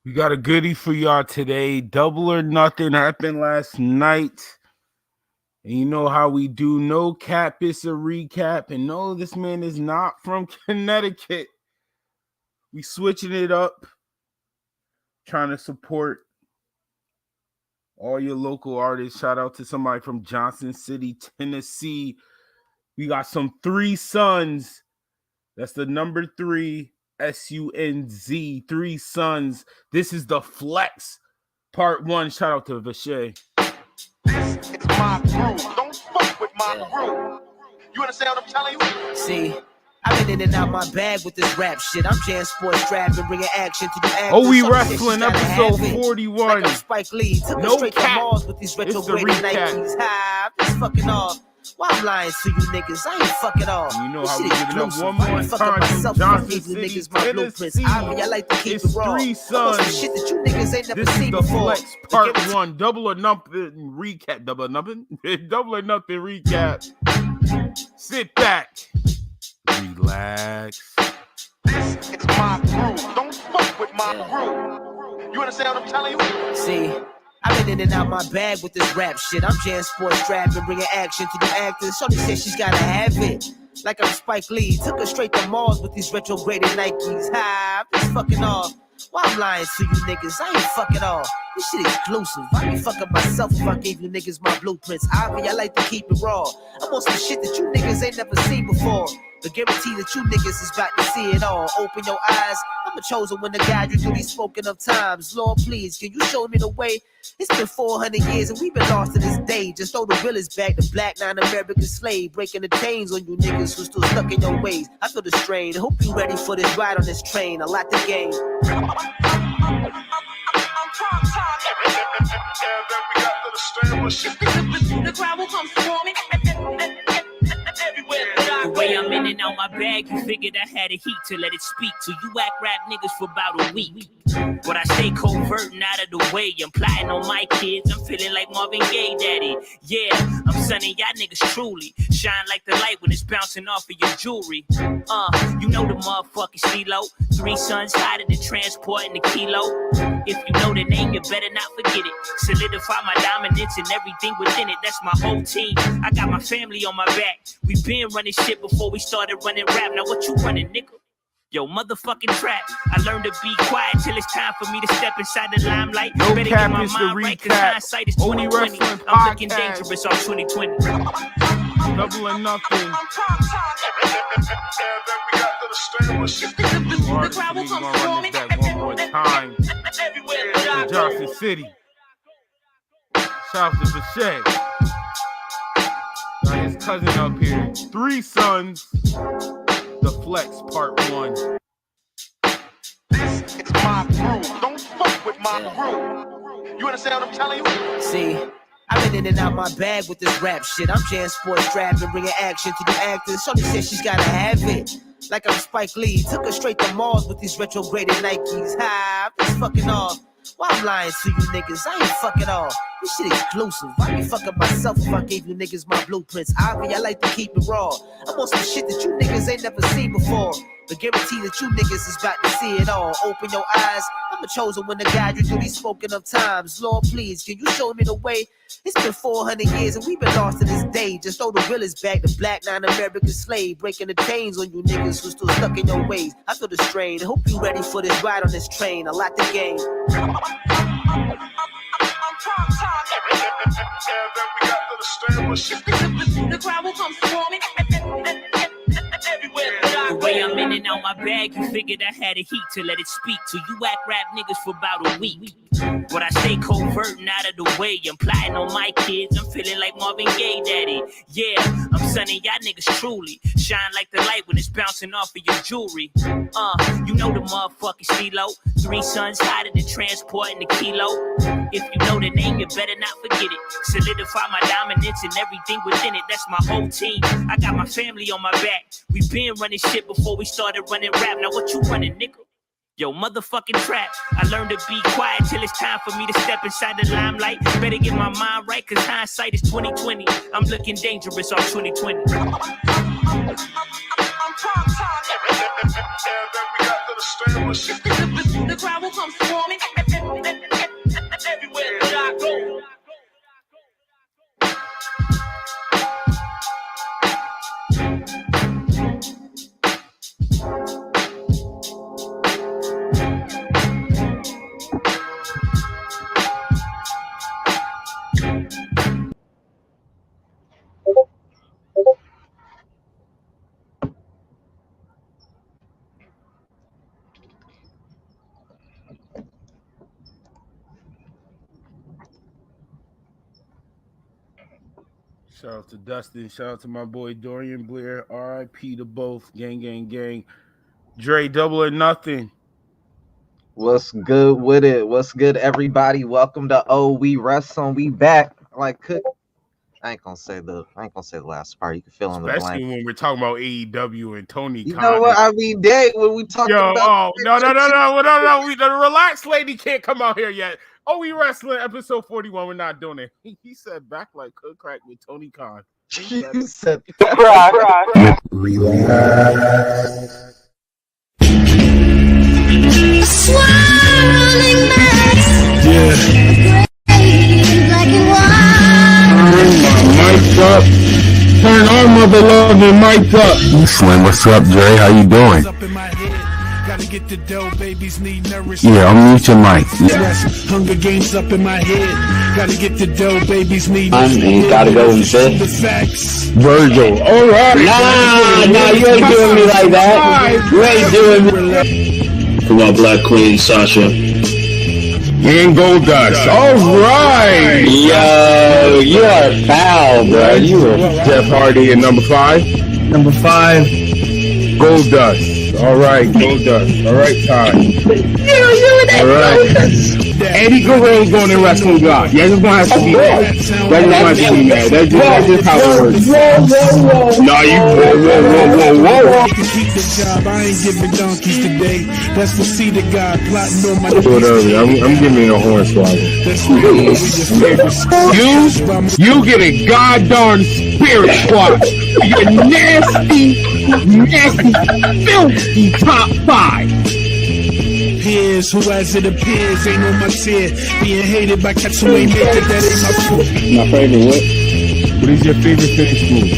We got a goodie for y'all today. Double or Nothing happened last night. And you know how we do. No cap, it's a recap. And no, this man is not from Connecticut. We switching it up. Trying to support all your local artists. Shout out to somebody from Johnson City, Tennessee. We got some 3 Sons. That's the number 3. SUNZ, 3 Sons. This is the Flex Part 1. Shout out to Vache. This is my groove. Don't fuck with my groove. You understand what I'm telling you? See, I've been in and out my bag with this rap shit. I'm Jan Sports Draft and bringing action to the actors. Oh We Wrasslin, episode 41. Like Spike Lee, took No straight cap. to Mars with these retrograde Nikes. Ha, I'm just fucking off. Why I'm lying to you niggas? I ain't fucking off. You know This how we shit give it up exclusive. one more I ain't fucking time myself from if I Johnson gave you City, niggas my blueprints. Tennessee. I like to keep It's it raw. 3 I want some Sons. shit that you niggas ain't never This is seen the before. Flex Part 1. Double or Nothing recap. Double or Nothing? Double or Nothing recap. Sit back. Relax. This is my groove. Don't fuck with my groove. You understand what I'm telling you? See, I've been in and out my bag with this rap shit. I'm Jan Sports Draft and bringing action to the actors. Shorty said she's gotta have it. Like I'm Spike Lee, took her straight to Mars with these retrograded Nikes. Ha, I'm just fucking off. Why I'm lying to you niggas? I ain't fucking off. This shit exclusive. I be fucking myself if I gave you niggas my blueprints. I like to keep it raw. I want some shit that you niggas ain't never seen before. But guarantee that you niggas is about to see it all. Open your eyes. I'm a chosen one to guide you through these spoken of times. Lord, please, can you show me the way? It's been 400 years and we've been lost to this day. Just throw the realers back, the black non-American slave, breaking the chains on you niggas who still stuck in your ways. I feel the strain. Hope you ready for this ride on this train. A lot to gain. The crowd will come swarming everywhere. The way I'm in and out my bag, you figured I had a heat to let it speak to you. Act rap niggas for about a week, but I stay covert and out of the way. I'm plotting on my kids. I'm feeling like Marvin Gaye, daddy. Yeah, I'm sunning y'all niggas truly. Shine like the light when it's bouncing off of your jewelry. You know the motherfucking CeeLo. 3 Sons hotter than transporting the kilo. If you know the name, you better not forget it. Solidify my dominance and everything within it. That's my whole team. I got my family on my back. We been running shit before we started running rap. Now what you running, nigga? Yo, motherfucking trap. I learned to be quiet till it's time for me to step inside the limelight. No better cap get my is the mind right, cause recap. hindsight is Oh We 2020. Wrasslin I'm looking podcast. dangerous off 2020. Double or Nothing. The crowd will come swarming Back one more time. everywhere. To Johnson City. Shout out to Vache. Got his cousin up here. 3 Sons. The Flex Part 1. This is my groove. Don't fuck with my groove. You understand what I'm telling you? See, I've been in and out my bag with this rap shit. I'm Jan Sports Draft and bringing action to the actors. Shorty said she's gotta have it. Like I'm Spike Lee, took her straight to Mars with these retrograded Nikes. Ha, I'm just fucking off. Why I'm lying to you niggas? I ain't fucking off. This shit exclusive. I be fucking myself if I gave you niggas my blueprints. I like to keep it raw. I want some shit that you niggas ain't never seen before. But guarantee that you niggas is about to see it all. Open your eyes. I'm a chosen one to guide you through these spoken of times. Lord, please, can you show me the way? It's been 400 years and we've been lost to this day. Just throw the realers back, the black non-American slave, breaking the chains on you niggas who still stuck in your ways. I feel the strain. Hope you ready for this ride on this train. A lot to gain. The crowd will come swarming everywhere. The way I'm in and out my bag, you figured I had a heat to let it speak to you. Act rap niggas for about a week, but I stay covert and out of the way. I'm plotting on my kids. I'm feeling like Marvin Gaye, daddy. Yeah, I'm sunning y'all niggas truly. Shine like the light when it's bouncing off of your jewelry. You know the motherfucking CeeLo. 3 Sons hotter than transporting the kilo. If you know the name, you better not forget it. Solidify my dominance and everything within it. That's my whole team. I got my family on my back. We been running shit before we started running rap. Now what you running, nigga? Yo, motherfucking trap. I learned to be quiet till it's time for me to step inside the limelight. Better get my mind right, cause hindsight is 2020. I'm looking dangerous off 2020. The crowd will come swarming Shout out to Dustin. Shout out to my boy Dorian Blair. R.I.P. to both. Gang, gang, gang. Dre, double or nothing. What's good with it? What's good, everybody? Welcome to Oh We Wrasslin. We back. Like, I ain't gonna say the last part. You can fill in the Especially blank. when we're talking about AEW and Tony You Khan. know what I mean? Dang, when we talking about no. The relaxed lady can't come out here yet. Oh, We Wrasslin, episode 41. We're not doing it. He said back like cook crack with Tony Khan. you said Mic's up. Turn our mother loving mics up. Slim, what's up, Dre? How you doing? Yeah, I'll mute your mic. Hunger Games up in my head. Gotta get the dough, babies need. You gotta go and fit. Virgil. All right. Nah, you ain't doing me like that. You ain't doing me. For my black queen, Sasha. And Goldust. All right. Yo, you are foul, bro. You are Jeff Hardy at number 5. Number 5. Goldust. All right, Goldust. All right, time. All right. Eddie Guerrero's going to wrestling God. Yeah, just gonna have to be mad. That's just gonna have to be mad. That's just how it works. No, you whoa. Keep the job. I ain't giving donkeys today. That's the seed of God plotting on my. Whatever. I'm giving it a horn swallow. You get a goddamn spirit squad. You nasty, filthy top 5. Peers who, as it appears, ain't on my tier. Being hated by cats who ain't naked, that ain't my fault. My favorite what? What is your favorite finish move?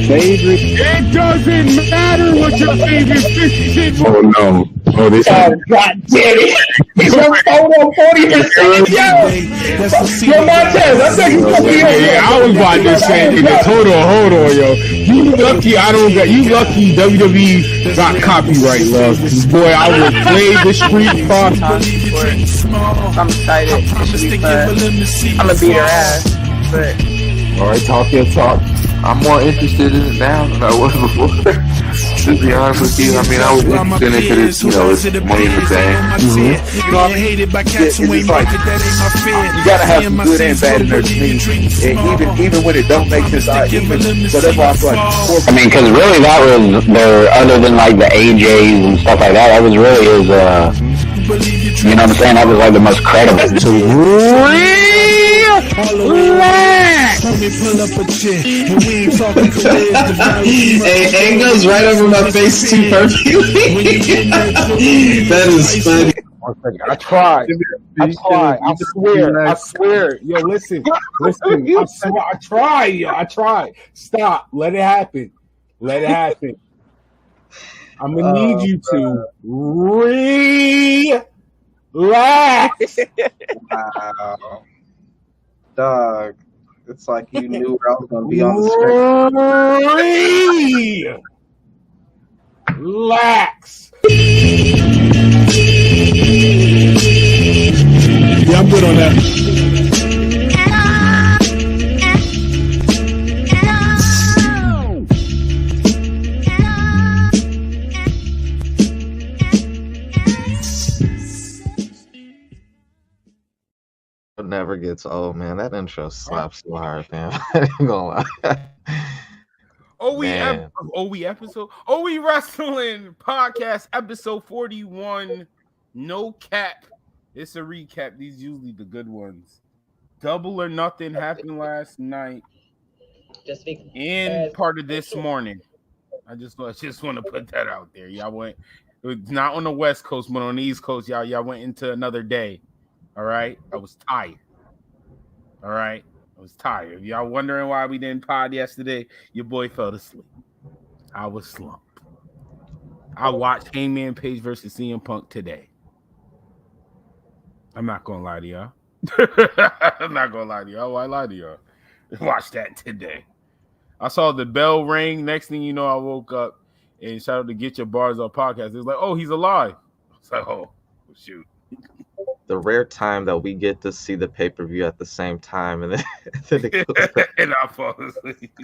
Favorite? It doesn't matter what your favorite finish move. Oh no. Oh, this God damn it. Hold on, 40%. Yo, Montez, I think you're yeah, I was about to say this. Hold on, yo. You lucky lucky WWE got copyright, love. Boy, I would play the street car. I'm excited. It should be fun. I'm gonna beat her ass. But all right, talk your talk. I'm more interested in it now than I was before. To be honest with you, I mean, I was interested in it because it's money in the bank. You know, hated by cats who ain't like it, that ain't my fear. You gotta have some good and bad in there to me. And even when it don't make sense, so that's why I feel like. I mean, because really that was their, other than like the AJs and stuff like that was really his, you know what I'm saying? That was like the most credible. Hey, it goes right over my face too perfectly. That is funny. I tried. I swear. Yo, listen. I tried. Stop. Let it happen. I'm gonna need you to relax. wow. Dog. It's like you knew where I was gonna be on the screen. Relax. Yeah, I'm good on that. It never gets old, man. That intro slaps so hard, man. I ain't gonna lie. Oh, we Wrasslin podcast episode 41. No cap. It's a recap. These usually the good ones. Double or Nothing happened last night. And part of this morning. I just want to put that out there. Y'all went. It's not on the West Coast, but on the East Coast, y'all went into another day. All right, I was tired. All right, I was tired. If y'all wondering why we didn't pod yesterday, your boy fell asleep. I was slumped. I watched Hangman Page versus CM Punk today. I'm not gonna lie to y'all. I'm not gonna lie to y'all. Why lie to y'all? Watch that today. I saw the bell ring. Next thing you know, I woke up and shout out to Get Your Bars Up podcast. It's like, oh, he's alive. It's like, oh, shoot. The rare time that we get to see the pay-per-view at the same time, and then it goes and I fall asleep.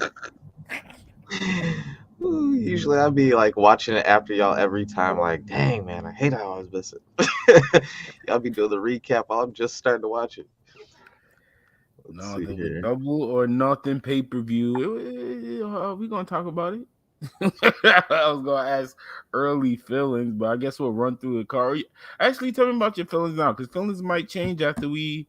Usually I'll be like watching it after y'all every time, like, dang man, I hate how I was missing. Y'all be doing the recap while I'm just starting to watch it. No, the Double or Nothing pay-per-view. We gonna talk about it. I was gonna ask early feelings, but I guess we'll run through the car. Actually, tell me about your feelings now, because feelings might change after we,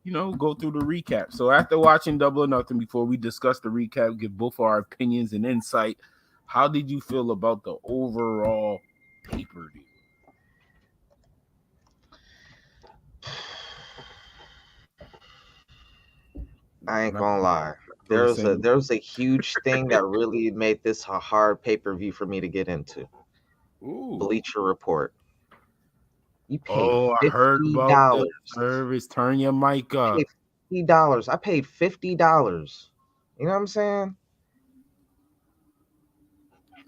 go through the recap. So after watching Double or Nothing, before we discuss the recap, give both our opinions and insight, how did you feel about the overall pay-per-view? I ain't gonna lie. There was a huge thing that really made this a hard pay-per-view for me to get into. Ooh. Bleacher Report. You paid I heard about the service. Turn your mic up. $50. I paid $50. You know what I'm saying?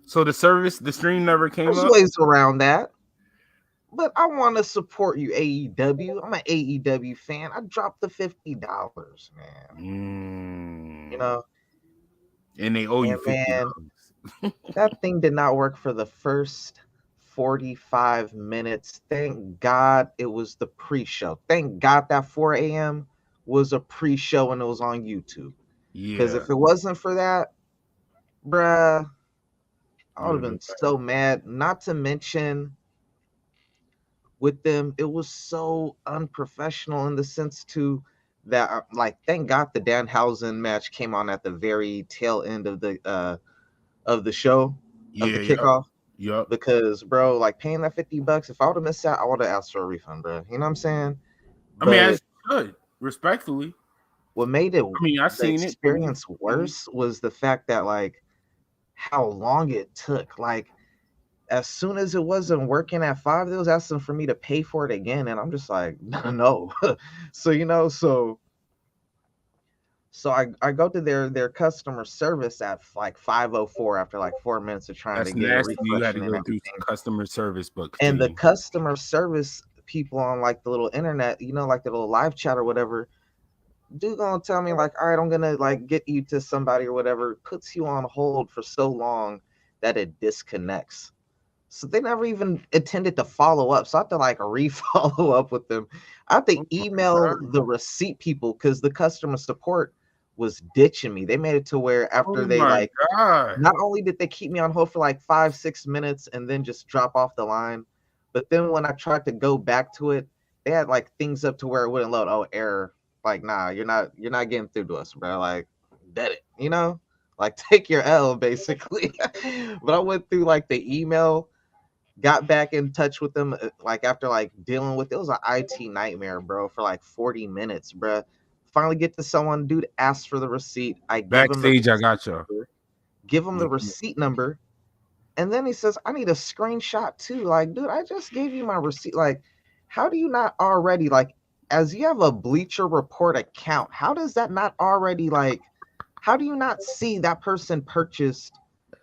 So the stream never came up? There's ways around that. But I want to support you, AEW. I'm an AEW fan. I dropped the $50, man. You know? And they owe you $50. That thing did not work for the first 45 minutes. Thank God it was the pre-show. Thank God that 4 a.m. was a pre-show and it was on YouTube. Yeah. Because if it wasn't for that, bruh, I would have been so mad. Not to mention, with them, it was so unprofessional in the sense too that, like, thank God the Danhausen match came on at the very tail end of the show, of the kickoff. Yep. Because, bro, like, paying that $50, if I would have missed out, I would have asked for a refund, bro. You know what I'm saying? I mean, I should, respectfully. What made it, I've seen the experience worse was the fact that, like, how long it took. Like, as soon as it wasn't working at 5, they was asking for me to pay for it again, and I'm just like, no. So I go to their customer service at like 5:04 after like 4 minutes of trying to get a refresh. You had to go through customer service book. And the customer service people on like the little internet, like the little live chat or whatever, dude gonna tell me like, all right, I'm gonna like get you to somebody or whatever, puts you on hold for so long that it disconnects. So they never even intended to follow up. So I have to like re-follow up with them. I have to email the receipt people because the customer support was ditching me. They made it to where after not only did they keep me on hold for like 5-6 minutes and then just drop off the line, but then when I tried to go back to it, they had like things up to where it wouldn't load. Oh, error. Like, nah, you're not getting through to us, bro. Like, bet it, like take your L basically. But I went through like the email, got back in touch with them like after like dealing with it was an IT nightmare, bro, for like 40 minutes, bro. Finally get to someone, dude asked for the receipt. I backstage, I got you. Give him the receipt number, and then he says, I need a screenshot too. Like, dude, I just gave you my receipt. Like, how do you not already, like, as you have a Bleacher Report account, how does that not already, like, how do you not see that person purchased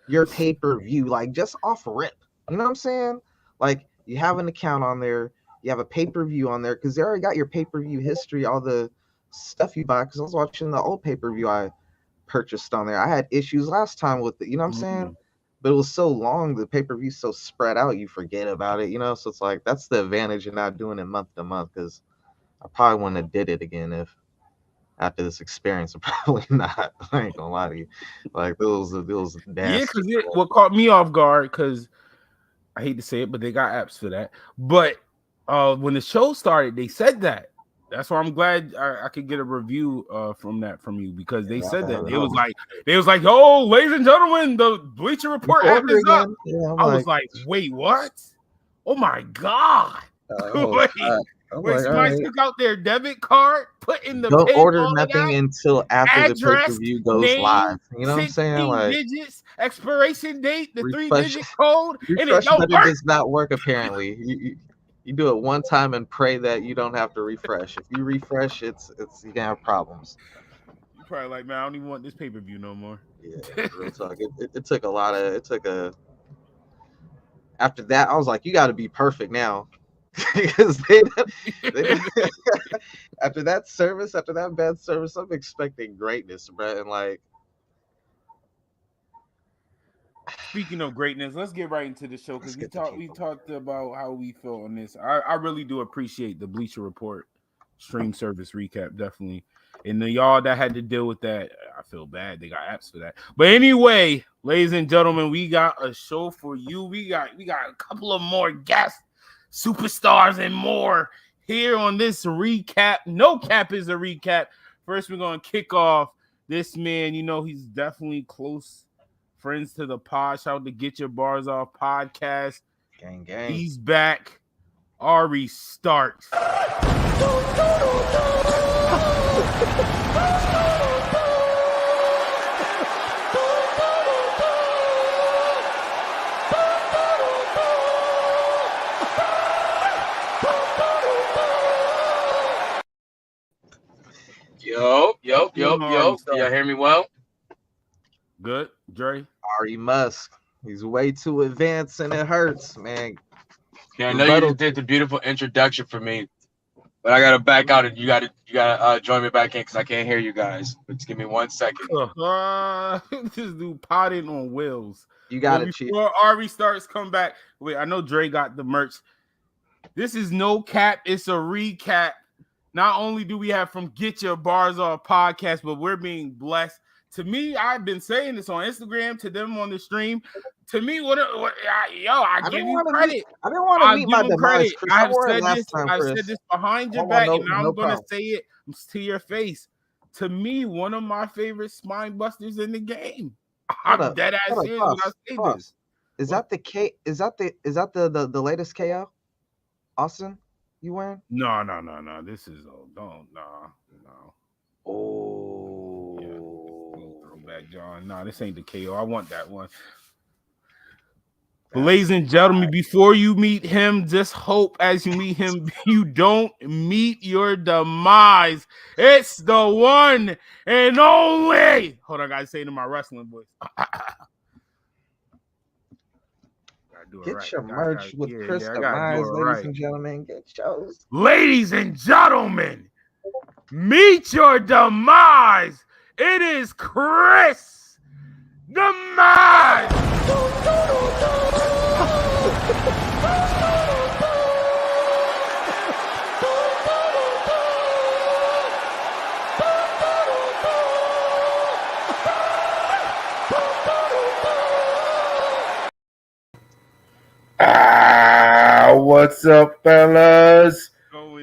your pay-per-view, like, just off rip? You know what I'm saying? Like, you have an account on there, you have a pay-per-view on there, because they already got your pay-per-view history, all the stuff you buy, because I was watching the old pay-per-view I purchased on there. I had issues last time with it, you know what I'm saying? But it was so long, the pay-per-view so spread out, you forget about it, so it's like, that's the advantage of not doing it month to month, because I probably wouldn't have did it again if after this experience. Probably not. I ain't gonna lie to you. Like, it was because what caught me off guard, because I hate to say it, but they got apps for that. But when the show started, they said that. That's why I'm glad I could get a review from you, because they said that. It was like, oh, ladies and gentlemen, the Bleacher Report app is up. Yeah, I was like, wait, what? Oh my God. Wait. Where like, somebody all right. took out their debit card, put in the Don't pin, order all of nothing that, until after the address, pay-per-view goes name, live. You know what I'm saying? 16 Like, digits, expiration date, the refresh 3-digit code, and it refresh don't button work. does not work apparently. You do it one time and pray that you don't have to refresh. If you refresh, it's you gonna have problems. You're probably like, man, I don't even want this pay-per-view no more. Yeah, real talk. It took a lot of after that, I was like, you got to be perfect now. Because they after that bad service, I'm expecting greatness, bro. And like, speaking of greatness, let's get right into the show because we talked about how we feel on this. I really do appreciate the Bleacher Report stream service recap, definitely. And the y'all that had to deal with that, I feel bad. They got apps for that. But anyway, ladies and gentlemen, we got a show for you. We got a couple of more guests, superstars, and more here on this recap. No cap is a recap. First, we're gonna kick off this man. You know, he's definitely close friends to the pod. Shout out to Get Your Bars Off podcast. Gang. He's back. Arri Starks. Yo. Can y'all hear me well? Good, Dre. Ari Musk. He's way too advanced and it hurts, man. Yeah, I know you just did the beautiful introduction for me, but I gotta back out and you gotta join me back in because I can't hear you guys. But just give me 1 second. This dude potting on wheels. You got it, Chief. Before Arri Starks come back, wait, I know Dre got the merch. This is no cap, it's a recap. Not only do we have from Get Your Bars Off podcast, but we're being blessed. To me, I've been saying this on Instagram, to them on the stream. To me, I give you credit. I didn't want to meet my demise. I've said this behind your back, and now I'm going to say it to your face. To me, one of my favorite spine busters in the game. I'm dead ass serious when I say this. Is that the latest KO? Austin, you wearing? No. This is no. Oh, yeah, throwback, John. No, this ain't the KO. I want that one. But ladies and gentlemen, before you meet him, just hope as you meet him, you don't meet your demise. It's the one and only. Hold on, I gotta say it in my wrestling voice. Get your merch with Chris Demise, ladies and gentlemen. Get yours. Ladies and gentlemen, meet your demise. It is Chris Demise. What's up, fellas?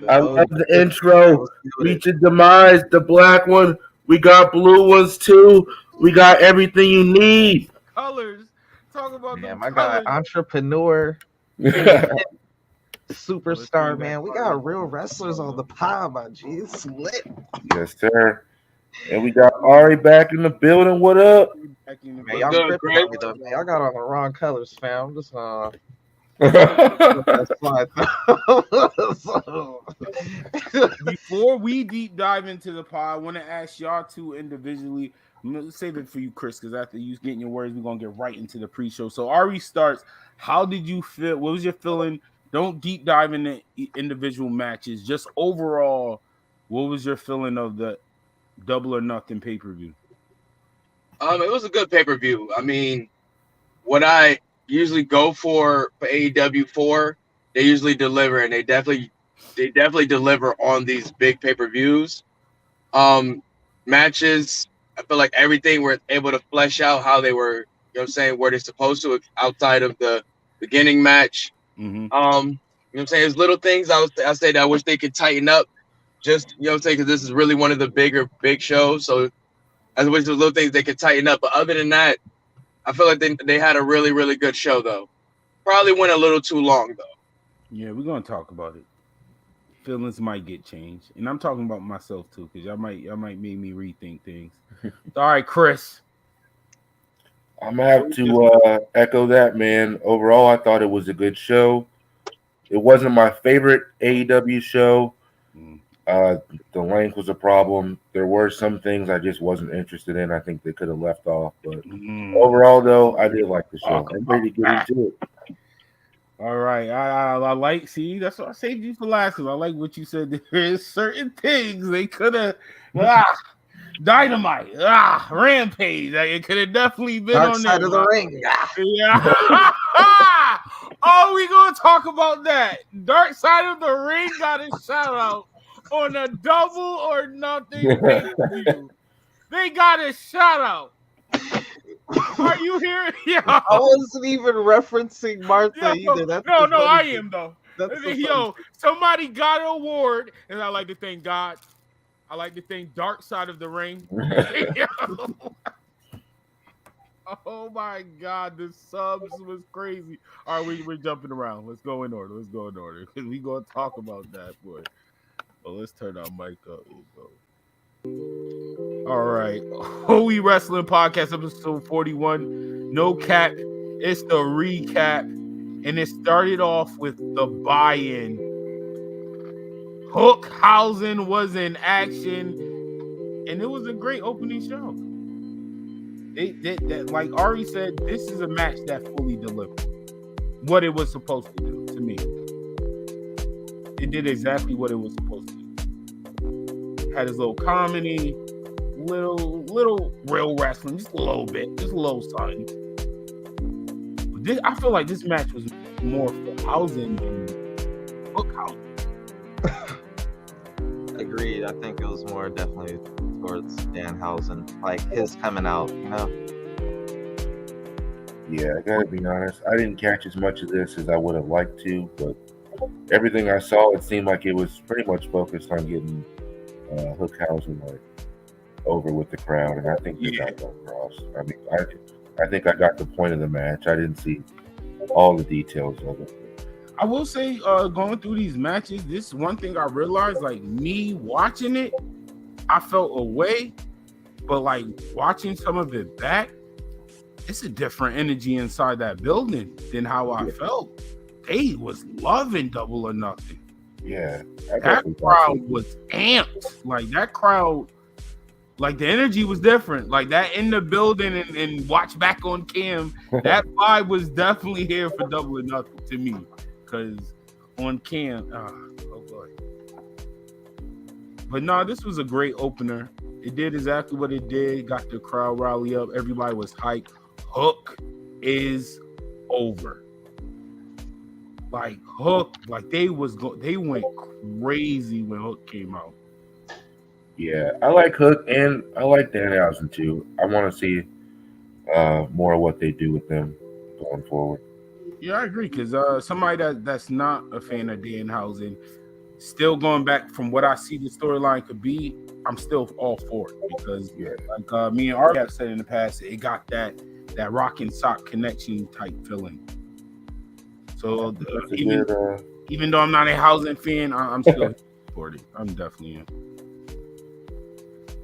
I love the intro. Meet your demise, the black one. We got blue ones too. We got everything you need. Colors. Talk about my guy, entrepreneur, superstar, man. We got real wrestlers on the pod, my G. It's lit. Yes, sir. And we got Ari back in the building. What up? Man, y'all tripping on me though, man. Y'all got on the wrong colors, fam. I'm just Before we deep dive into the pod, I want to ask y'all two individually. Let's save it for you, Chris, because after you getting your words, we're gonna get right into the pre-show. So Arri Starks, how did you feel? What was your feeling? Don't deep dive into individual matches. Just overall, what was your feeling of the Double or Nothing pay-per-view? It was a good pay-per-view. I mean, what I usually go for AEW they usually deliver, and they definitely deliver on these big pay-per-views. Matches, I feel like everything were able to flesh out how they were, where they're supposed to outside of the beginning match. Mm-hmm. There's little things I say that I wish they could tighten up, just because this is really one of the big shows. So I wish there's little things they could tighten up. But other than that, I feel like they had a really, really good show, though. Probably went a little too long, though. Yeah, we're going to talk about it. feelings might get changed, and I'm talking about myself too, because y'all might make me rethink things. All right, Kris. I'm gonna have to echo that, man. Overall, I thought it was a good show. It wasn't my favorite AEW show. The length was a problem. There were some things I just wasn't interested in. I think they could have left off. But overall, though, I did like the show. I'm ready to get into it. All right, I like. See, that's what I saved you for last. Cause I like what you said. There's certain things they could have. Dynamite, Rampage. Like, it could have definitely been Dark on Side there. of the Ring. Yeah. Oh, we gonna talk about that. Dark Side of the Ring got a shout out on a Double or Nothing pay-per-view. They got a shout out. Are you here? Yeah. I wasn't even referencing Martha either. That's no, the funny I thing. am though. That's the Yo, somebody got an award, and I like to thank God. I like to thank Dark Side of the Ring. Oh my God, the subs was crazy. All right, we're jumping around. Let's go in order. Because we're going to talk about that, boy. Well, let's turn our mic up. All right. Oh We Wrasslin podcast, episode 41. No cap. It's the recap. And it started off with the buy-in. Hookhausen was in action. And it was a great opening show. That, like Arri said, this is a match that fully delivered what it was supposed to do to me. It did exactly what it was supposed to do. Had his little comedy, little real wrestling, just a little bit, just a little something. But I feel like this match was more for Hausen than Hookhausen. Agreed. I think it was more definitely towards Danhausen, like his coming out, you know. Yeah, I gotta be honest. I didn't catch as much of this as I would have liked to, but everything I saw, it seemed like it was pretty much focused on getting Hookhausen like over with the crowd, and I think they got that across. I mean, I think I got the point of the match. I didn't see all the details of it. I will say, going through these matches, this is one thing I realized, like me watching it, I felt away, but like watching some of it back, it's a different energy inside that building than how I felt. They was loving Double or Nothing. Yeah. That crowd was amped. Like that crowd, like the energy was different. Like that in the building and watch back on cam, that vibe was definitely here for Double or Nothing to me. Because on cam, oh boy. But no, this was a great opener. It did exactly what it did. Got the crowd rally up. Everybody was hyped. Hook is over. Like Hook, like they went crazy when Hook came out. Yeah, I like Hook and I like Danhausen too. I want to see more of what they do with them going forward. Yeah, I agree. Because somebody that's not a fan of Danhausen, still going back from what I see the storyline could be, I'm still all for it. Because like me and Arri have said in the past, it got that rock and sock connection type feeling. So even though I'm not a Hausen fan, I'm still for it. I'm definitely in.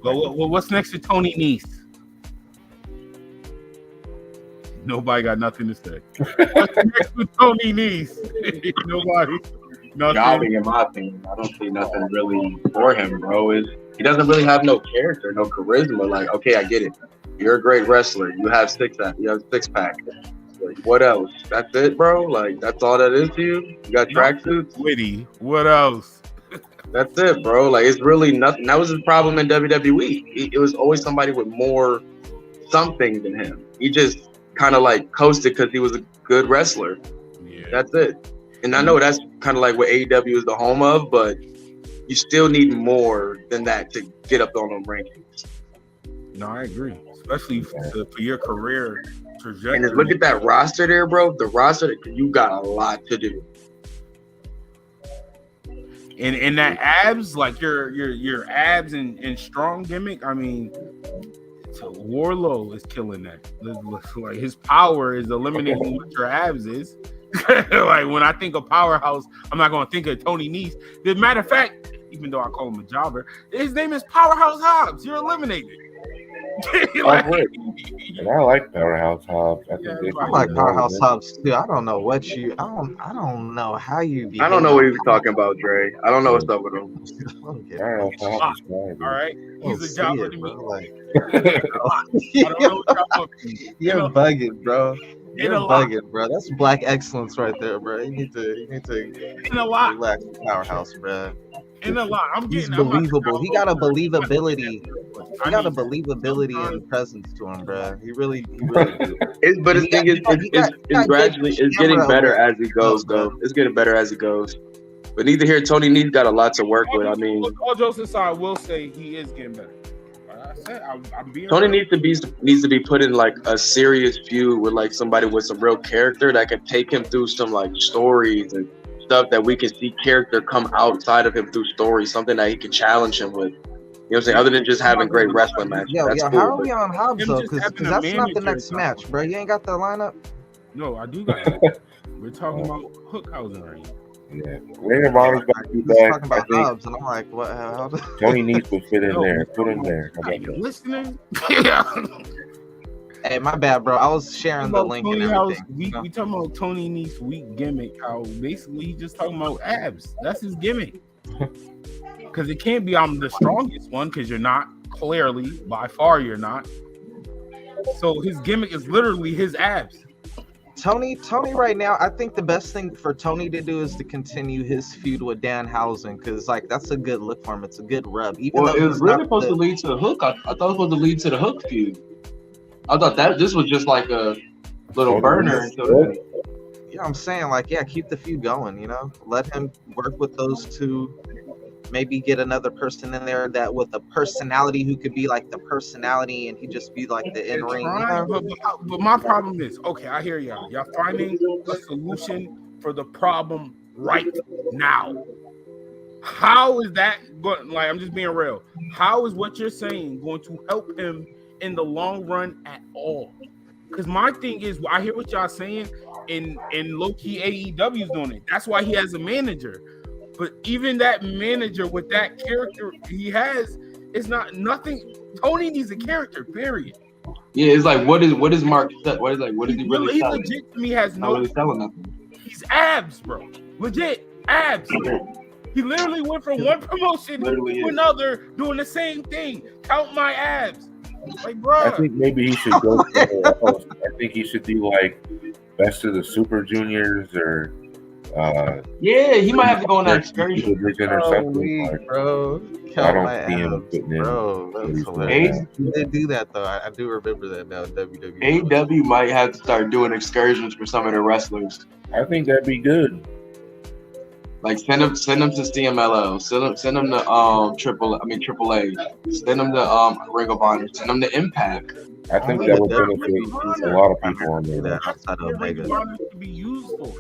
But what's next to Tony Nese? Nobody got nothing to say. What's next with Tony Nese? Nobody. Nothing. In my opinion, I don't see nothing really for him, bro. He doesn't really have no character, no charisma. Like, okay, I get it. You're a great wrestler. You have six pack. Like, what else? That's it, bro. Like, that's all that is to you. You got tracksuits. Witty. What else? That's it, bro. Like, it's really nothing. That was his problem in WWE. It was always somebody with more something than him. He just kind of like coasted because he was a good wrestler. Yeah. That's it. And I know that's kind of like what AEW is the home of, but you still need more than that to get up on them rankings. No, I agree. Especially for your career trajectory. And look at that roster there, bro. The roster, you got a lot to do. And that abs, like your abs and strong gimmick, I mean, so Warlow is killing that. Like his power is eliminating what your abs is. Like when I think of powerhouse, I'm not gonna think of Tony Nese. As a matter of fact, even though I call him a jobber, his name is Powerhouse Hobbs. You're eliminated. Like, and I like Powerhouse Hobbs. I like Powerhouse Hobbs too. I don't know what you. I don't know how you. I don't know what you're talking about, Dre. I don't know what's up with him. All right, he's a jobber to me. Like, I don't know what y'all want. You're bugging, bro. You're bugging, bro. That's black excellence right there, bro. You need to relax, Powerhouse, bro. In a lot, he's believable. He got a believability. He got a believability and presence to him, bro. He really do. But his thing is, it's gradually, it's getting better as he goes, though. It's getting better as he goes. But neither here, Tony Nese got a lot to work with. I mean, all jokes aside, I will say he is getting better. I'm being Tony needs to be put in like a serious feud with like somebody with some real character that can take him through some like stories and stuff that we can see character come outside of him through stories, something that he can challenge him with. You know what I'm saying? Other than just having great wrestling matches. That's cool, how are we on Hobbs though? Because that's not the next match, bro. You ain't got the lineup. No, I do got it. We're talking about Hookhausen right now. Yeah, Ring of Honor's about to be back. Talking about Hobbs, and I'm like, what? Tony Nese would fit in there. Put him there. Are you listening? Hey, my bad, bro. I was sharing the link and everything. We talking about Tony Nese weak gimmick. How basically he's just talking about abs. That's his gimmick. Because it can't be I'm the strongest one, because you're not. Clearly, by far, you're not. So his gimmick is literally his abs. Tony right now, I think the best thing for Tony to do is to continue his feud with Danhausen, because like that's a good look for him. It's a good rub. Even though it was really supposed to lead to the Hook. I thought it was supposed to lead to the Hook feud. I thought that this was just like a little burner. Yeah, I'm saying like, yeah, keep the feud going. You know, let him work with those two. Maybe get another person in there that with a personality who could be like the personality, and he just be like the in ring. But my problem is, okay, I hear y'all. Y'all finding a solution for the problem right now. How is that going? Like, I'm just being real. How is what you're saying going to help him in the long run at all? Because my thing is, I hear what y'all saying, and low-key AEW is doing it. That's why he has a manager. But even that manager with that character he has, it's not nothing. Tony needs a character, period. Yeah, it's like what is Mark? What is he really? He selling? legit to me has no. Not really selling nothing. He's abs, bro. Legit abs. He literally went from one promotion to another, doing the same thing. Count my abs. Like, bro. I think maybe he should go. I think he should do like Best of the Super Juniors or. Yeah, he might have to go on that excursion. Or something. Bro. I don't see him fitting in. Bro, that's hilarious. He did do that though. I do remember that now. WWE. AEW might have to start doing excursions for some of their wrestlers. I think that'd be good. Like send them to CMLL, send them to AAA, send them to Ring of Honor, send them to Impact. I think that would benefit a lot of people on there. Outside of Vegas. To be used for.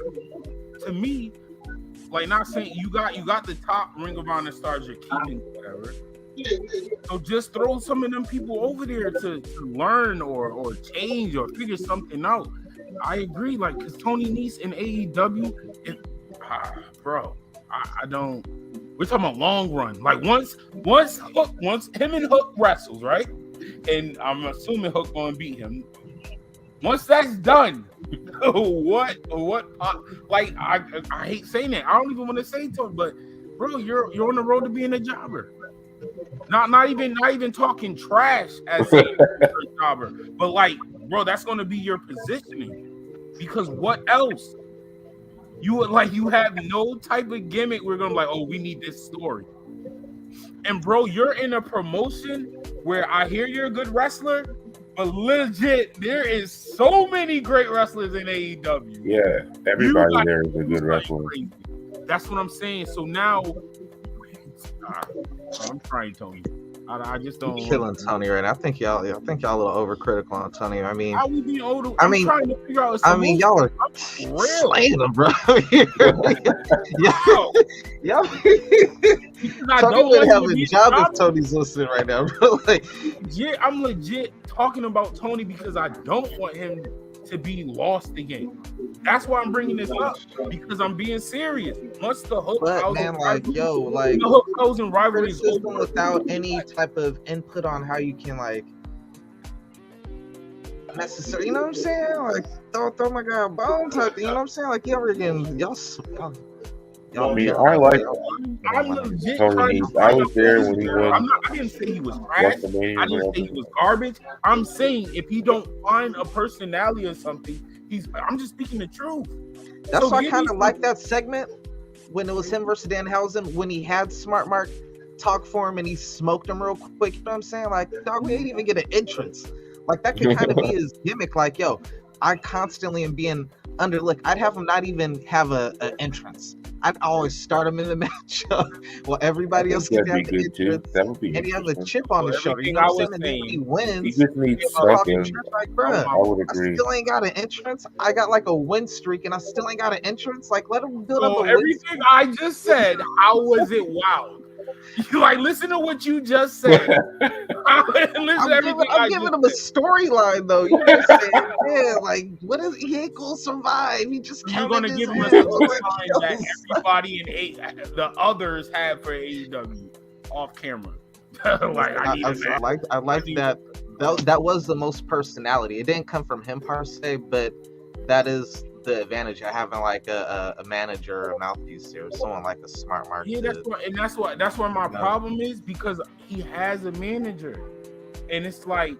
To me, like, not saying you got the top Ring of Honor stars you're keeping, whatever. So just throw some of them people over there to learn or change or figure something out. I agree, like, because Tony Nese in AEW, bro, I don't. We're talking about long run. Like once him and Hook wrestles, right? And I'm assuming Hook gonna beat him. Once that's done, what? Like I hate saying that. I don't even want to say to him, but bro, you're on the road to being a jobber. Not even talking trash as a jobber, but like, bro, that's gonna be your positioning. Because what else? You have no type of gimmick. We're gonna be like, oh, we need this story. And bro, you're in a promotion where I hear you're a good wrestler. But legit, there is so many great wrestlers in AEW. Yeah, everybody there is a good wrestler. Crazy. That's what I'm saying. So now, I'm trying, Tony. I just don't. You're killing Tony right now. I think y'all a little overcritical on Tony. I mean, how we being older? I'm trying to figure out. Y'all are slaying him, bro. Y'all. Tony would have a job if Tony's listening right now, bro. Like, yeah, I'm legit talking about Tony because I don't want him to be lost again. That's why I'm bringing this up, because I'm being serious. Once the Hook the Hook Housing rivalry is criticism over, without any type of input on how you can necessarily, you know what I'm saying? Like throw my guy a bone type, you know what I'm saying? Like y'all. I mean, I like I'm legit Tony trying Nese. to I find was out there who when he this won. is. I didn't say he was trash. WrestleMania, I didn't say he was garbage. I'm saying if he don't find a personality or something, I'm just speaking the truth. That's So why I give kind me of like that segment when it was him versus Danhausen, when he had Smart Mark talk for him and he smoked him real quick. You know what I'm saying? Like, dog, we ain't even get an entrance. Like, that could kind of be his gimmick. Like, yo, I constantly am being underlooked. I'd have him not even have an entrance. I'd always start him in the matchup while everybody else can have the entrance. That would be and he has a chip on his shoulder. You everything know I what I'm was saying? And then when he wins, He just needs he's talking something. shit like, bruh, I would I agree. still ain't got an entrance. I got like a win streak and I still ain't got an entrance. Like, let him build up So a win everything streak. I just said, how was it wild? Like, listen to what you just said. I'm giving him a storyline though. You just said, yeah, like what is he ain't gonna survive? He just You're counted gonna his give him a hands. storyline that everybody in the others have for AEW off camera. Like I like that. That was the most personality. It didn't come from him per se, but that is the advantage of having like a manager or a mouthpiece here, someone like a Smart Mark. Yeah, that's why my problem is, because he has a manager, and it's like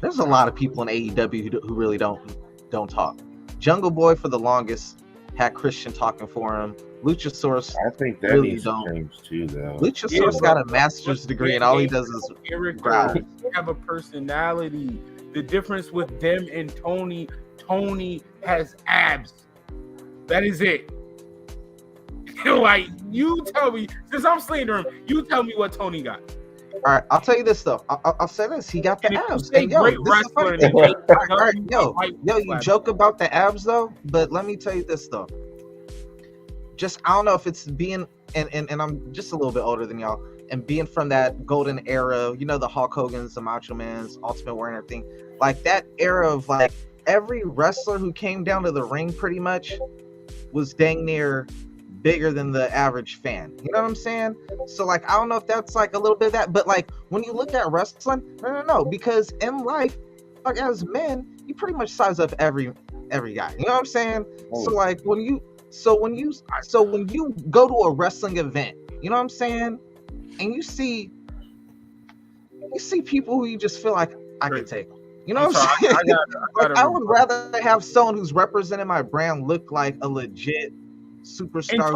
there's a lot of people in AEW who really don't talk. Jungle Boy for the longest had Christian talking for him. Luchasaurus, I think that really needs to change too, though. Luchasaurus got a master's degree, and all he does is growl. They have a personality. The difference with them and Tony has abs. That is it. Like, you tell me, since I'm slandering him, you tell me what Tony got. All right, I'll tell you this though. I'll say this: he got the abs. And yo, You joke about the abs though, but let me tell you this though. Just I don't know if it's being and I'm just a little bit older than y'all, and being from that golden era, you know, the Hulk Hogan's, the Macho Man's, Ultimate Warrior, and everything, like that era of like every wrestler who came down to the ring pretty much was dang near bigger than the average fan. You know what I'm saying? So like I don't know if that's like a little bit of that, but like when you look at wrestling, no, because in life, like as men, you pretty much size up every guy. You know what I'm saying? So like when you go to a wrestling event, you know what I'm saying? And you see people who you just feel like I could take them. You know what I'm saying? I would rather have someone who's representing my brand look like a legit superstar. I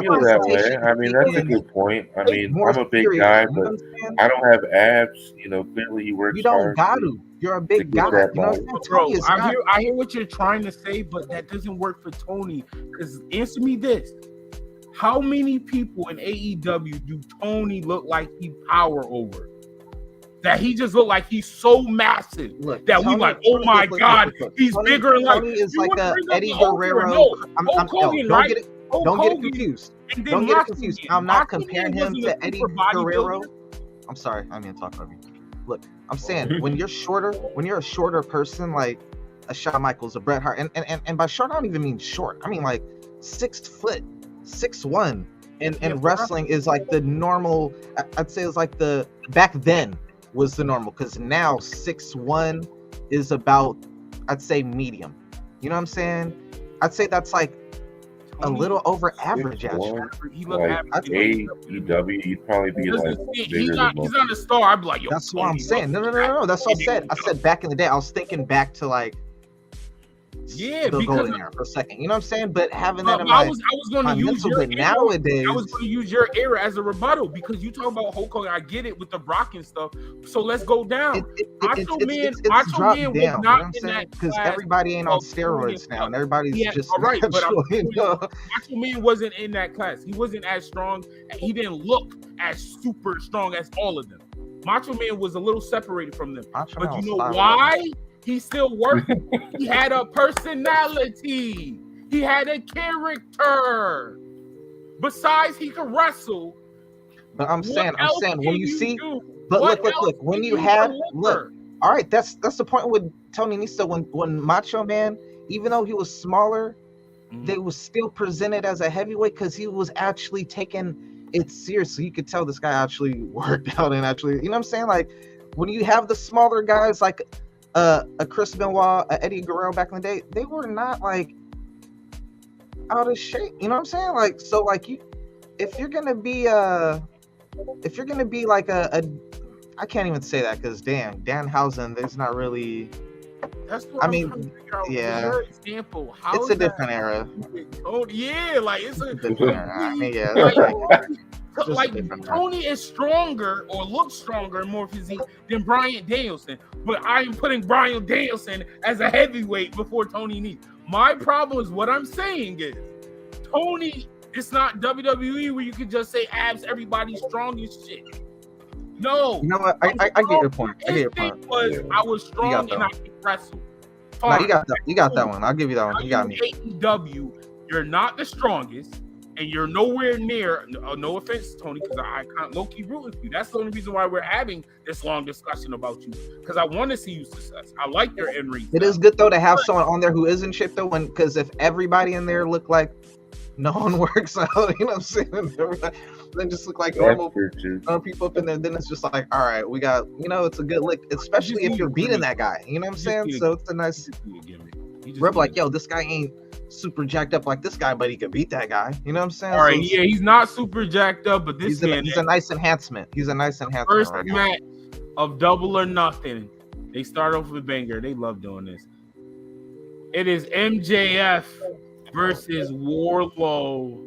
feel that way. I mean, that's a good point. I mean, I'm a big guy, but I don't have abs. You know, clearly he works hard. You don't got to. You're a big guy. You know what I'm saying? Bro, I hear what you're trying to say, but that doesn't work for Tony. Because answer me this: how many people in AEW do Tony look like he power over? That he just looked like he's so massive that Tony, we like, oh my God, he's Tony, bigger. Tony is like a Eddie Guerrero. Don't get it confused. Don't get it confused. I'm not comparing him to Eddie Guerrero. I'm sorry, I mean to talk over you. Look, I'm saying when you're a shorter person like a Shawn Michaels, a Bret Hart, and by short I don't even mean short. I mean like 6 foot, 6'1", and wrestling is like the normal. I'd say it's like the back then was the normal, because now 6'1" is about, I'd say, medium. You know what I'm saying? I'd say that's like a little over average. He look like AEW, you'd probably be like he's not a star. I'd be like, yo, that's what I'm saying. No. That's what I said. I said back in the day. I was thinking back to like the golden era for a second. You know what I'm saying? But having that in my, I was going to use your nowadays. I was going to use your era as a rebuttal, because you talk about Hulk Hogan. I get it with the Brock and stuff. So let's go down. Macho Man was not in that, because everybody ain't on steroids now, and everybody's just all right. But Macho Man wasn't in that class. He wasn't as strong. He didn't look as super strong as all of them. Macho Man was a little separated from them. But you know why? He still worked. He had a personality. He had a character. Besides, he could wrestle. But I'm saying, when you see, but look, when you have, all all right, that's the point with Tony Nese. When Macho Man, even though he was smaller, they was still presented as a heavyweight because he was actually taking it seriously. You could tell this guy actually worked out and actually, you know what I'm saying? Like when you have the smaller guys like a Chris Benoit, a Eddie Guerrero back in the day, they were not like out of shape. You know what I'm saying? Like so, like if you're gonna be like a I can't even say that because Dan Danhausen, there's not really. That's what I'm trying to figure out. Yeah. For example, how It's is a different era. Oh yeah, like it's a different era. I mean, yeah. Like Tony is stronger or looks stronger and more physique than Bryan Danielson, but I am putting Bryan Danielson as a heavyweight before Tony Nese. My problem is what I'm saying is Tony. It's not WWE where you can just say abs. Everybody's strong as shit. No, you know what? I get your point. I get your point. I was strong and I can wrestle. No, you got that. You got that one. I'll give you that one. You got me. AEW, you're not the strongest, and you're nowhere near. No offense, Tony, because I can't low key rooting for you. That's the only reason why we're having this long discussion about you. Because I want to see you success. I like your end ring. It is good though to have someone on there who isn't shit though. Because if everybody in there look like no one works out, you know what I'm saying? Then just look like normal people up in there. Then it's just like, all right, we got, you know, it's a good lick, especially if you're beating that guy. You know what I'm saying? So it's a nice. We're like, yo, this guy ain't super jacked up like this guy, but he could beat that guy. You know what I'm saying? All right, yeah, he's not super jacked up, but this man, he's a nice enhancement. He's a nice enhancement. First match of Double or Nothing. They start off with a banger. They love doing this. It is MJF versus Wardlow.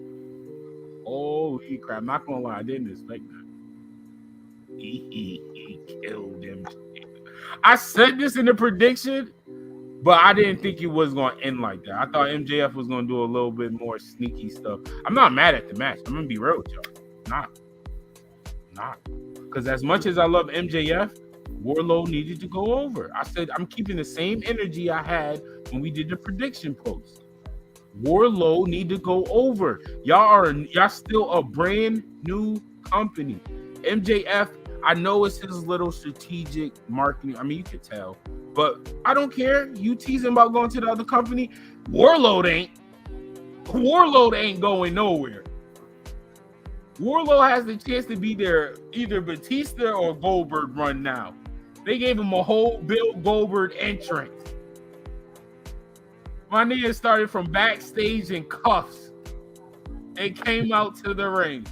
Holy crap! I'm not gonna lie, I didn't expect that. He killed him. I said this in the prediction, but I didn't think it was gonna end like that. I thought MJF was gonna do a little bit more sneaky stuff. I'm not mad at the match. I'm gonna be real with y'all. Not. Because as much as I love MJF, Wardlow needed to go over. I said I'm keeping the same energy I had when we did the prediction post. Wardlow need to go over. Y'all still a brand new company. MJF, I know it's his little strategic marketing. I mean, you could tell, but I don't care. You teasing about going to the other company. Wardlow ain't going nowhere. Wardlow has the chance to be there, either Batista or Goldberg run now. They gave him a whole Bill Goldberg entrance. My nigga started from backstage in cuffs and came out to the ring.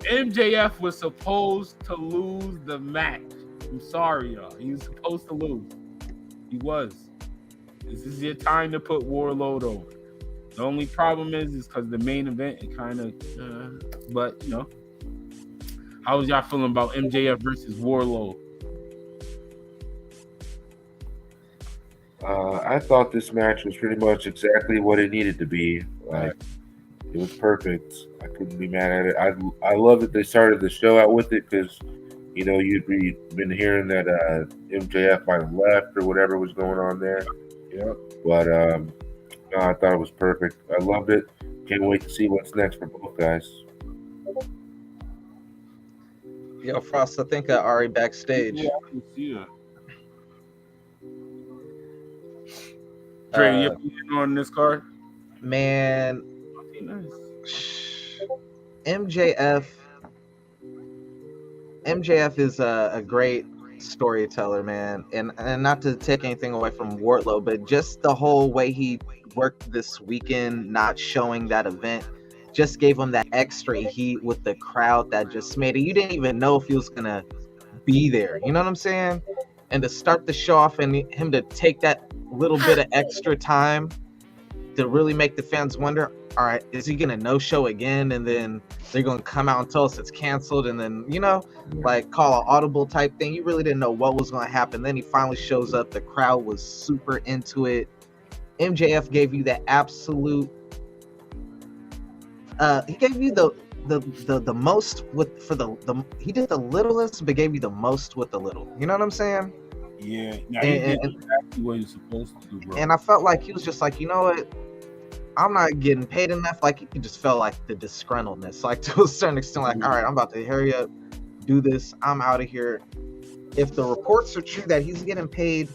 MJF was supposed to lose the match. I'm sorry, y'all. He was supposed to lose. He was. This is your time to put Wardlow over. The only problem is because the main event, it kind of, but, you know. How was y'all feeling about MJF versus Wardlow? I thought this match was pretty much exactly what it needed to be. Like, it was perfect. I couldn't be mad at it. I love that they started the show out with it because, you know, you'd been hearing that MJF might have left or whatever was going on there. Yeah. But no, I thought it was perfect. I loved it. Can't wait to see what's next for both guys. Yo, Frost, I think Arri backstage. Yeah, I can see that. Dre, you opinion on this card? Man, MJF is a great storyteller, man, and not to take anything away from Wardlow, but just the whole way he worked this weekend, not showing that event, just gave him that extra heat with the crowd that just made it. You didn't even know if he was gonna be there. You know what I'm saying? And to start the show off and him to take that little bit of extra time to really make the fans wonder, all right, is he gonna no-show again? And then they're gonna come out and tell us it's canceled, and then, you know, like call an audible type thing. You really didn't know what was gonna happen. Then he finally shows up. The crowd was super into it. MJF gave you that absolute. He gave you the most with for the he did the littlest, but gave you the most with the little. You know what I'm saying? Yeah, he did exactly what he's supposed to do, bro. And I felt like he was just like, you know what? I'm not getting paid enough. Like, he just felt like the disgruntledness, like to a certain extent, like, all right, I'm about to hurry up, do this. I'm out of here. if the reports are true that he's getting paid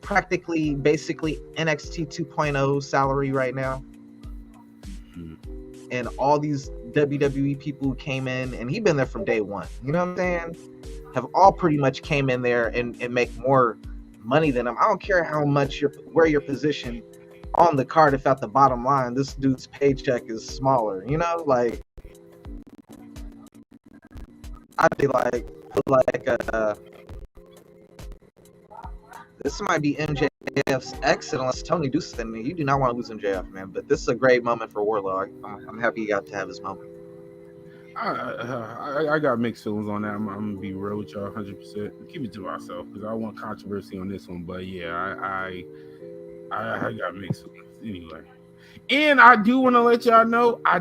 practically, basically NXT 2.0 salary right now, and all these WWE people who came in, and he's been there from day one, you know what I'm saying, have all pretty much came in there and make more money than him. I don't care how much where your position on the card, if at the bottom line this dude's paycheck is smaller, you know, like I'd be like this might be MJF's exit unless Tony do something. You do not want to lose MJF, man. But this is a great moment for Wardlow. I'm happy he got to have his moment. I got mixed feelings on that. I'm gonna be real with y'all 100%. Keep it to myself because I want controversy on this one. But yeah, I got mixed feelings anyway. And I do want to let y'all know I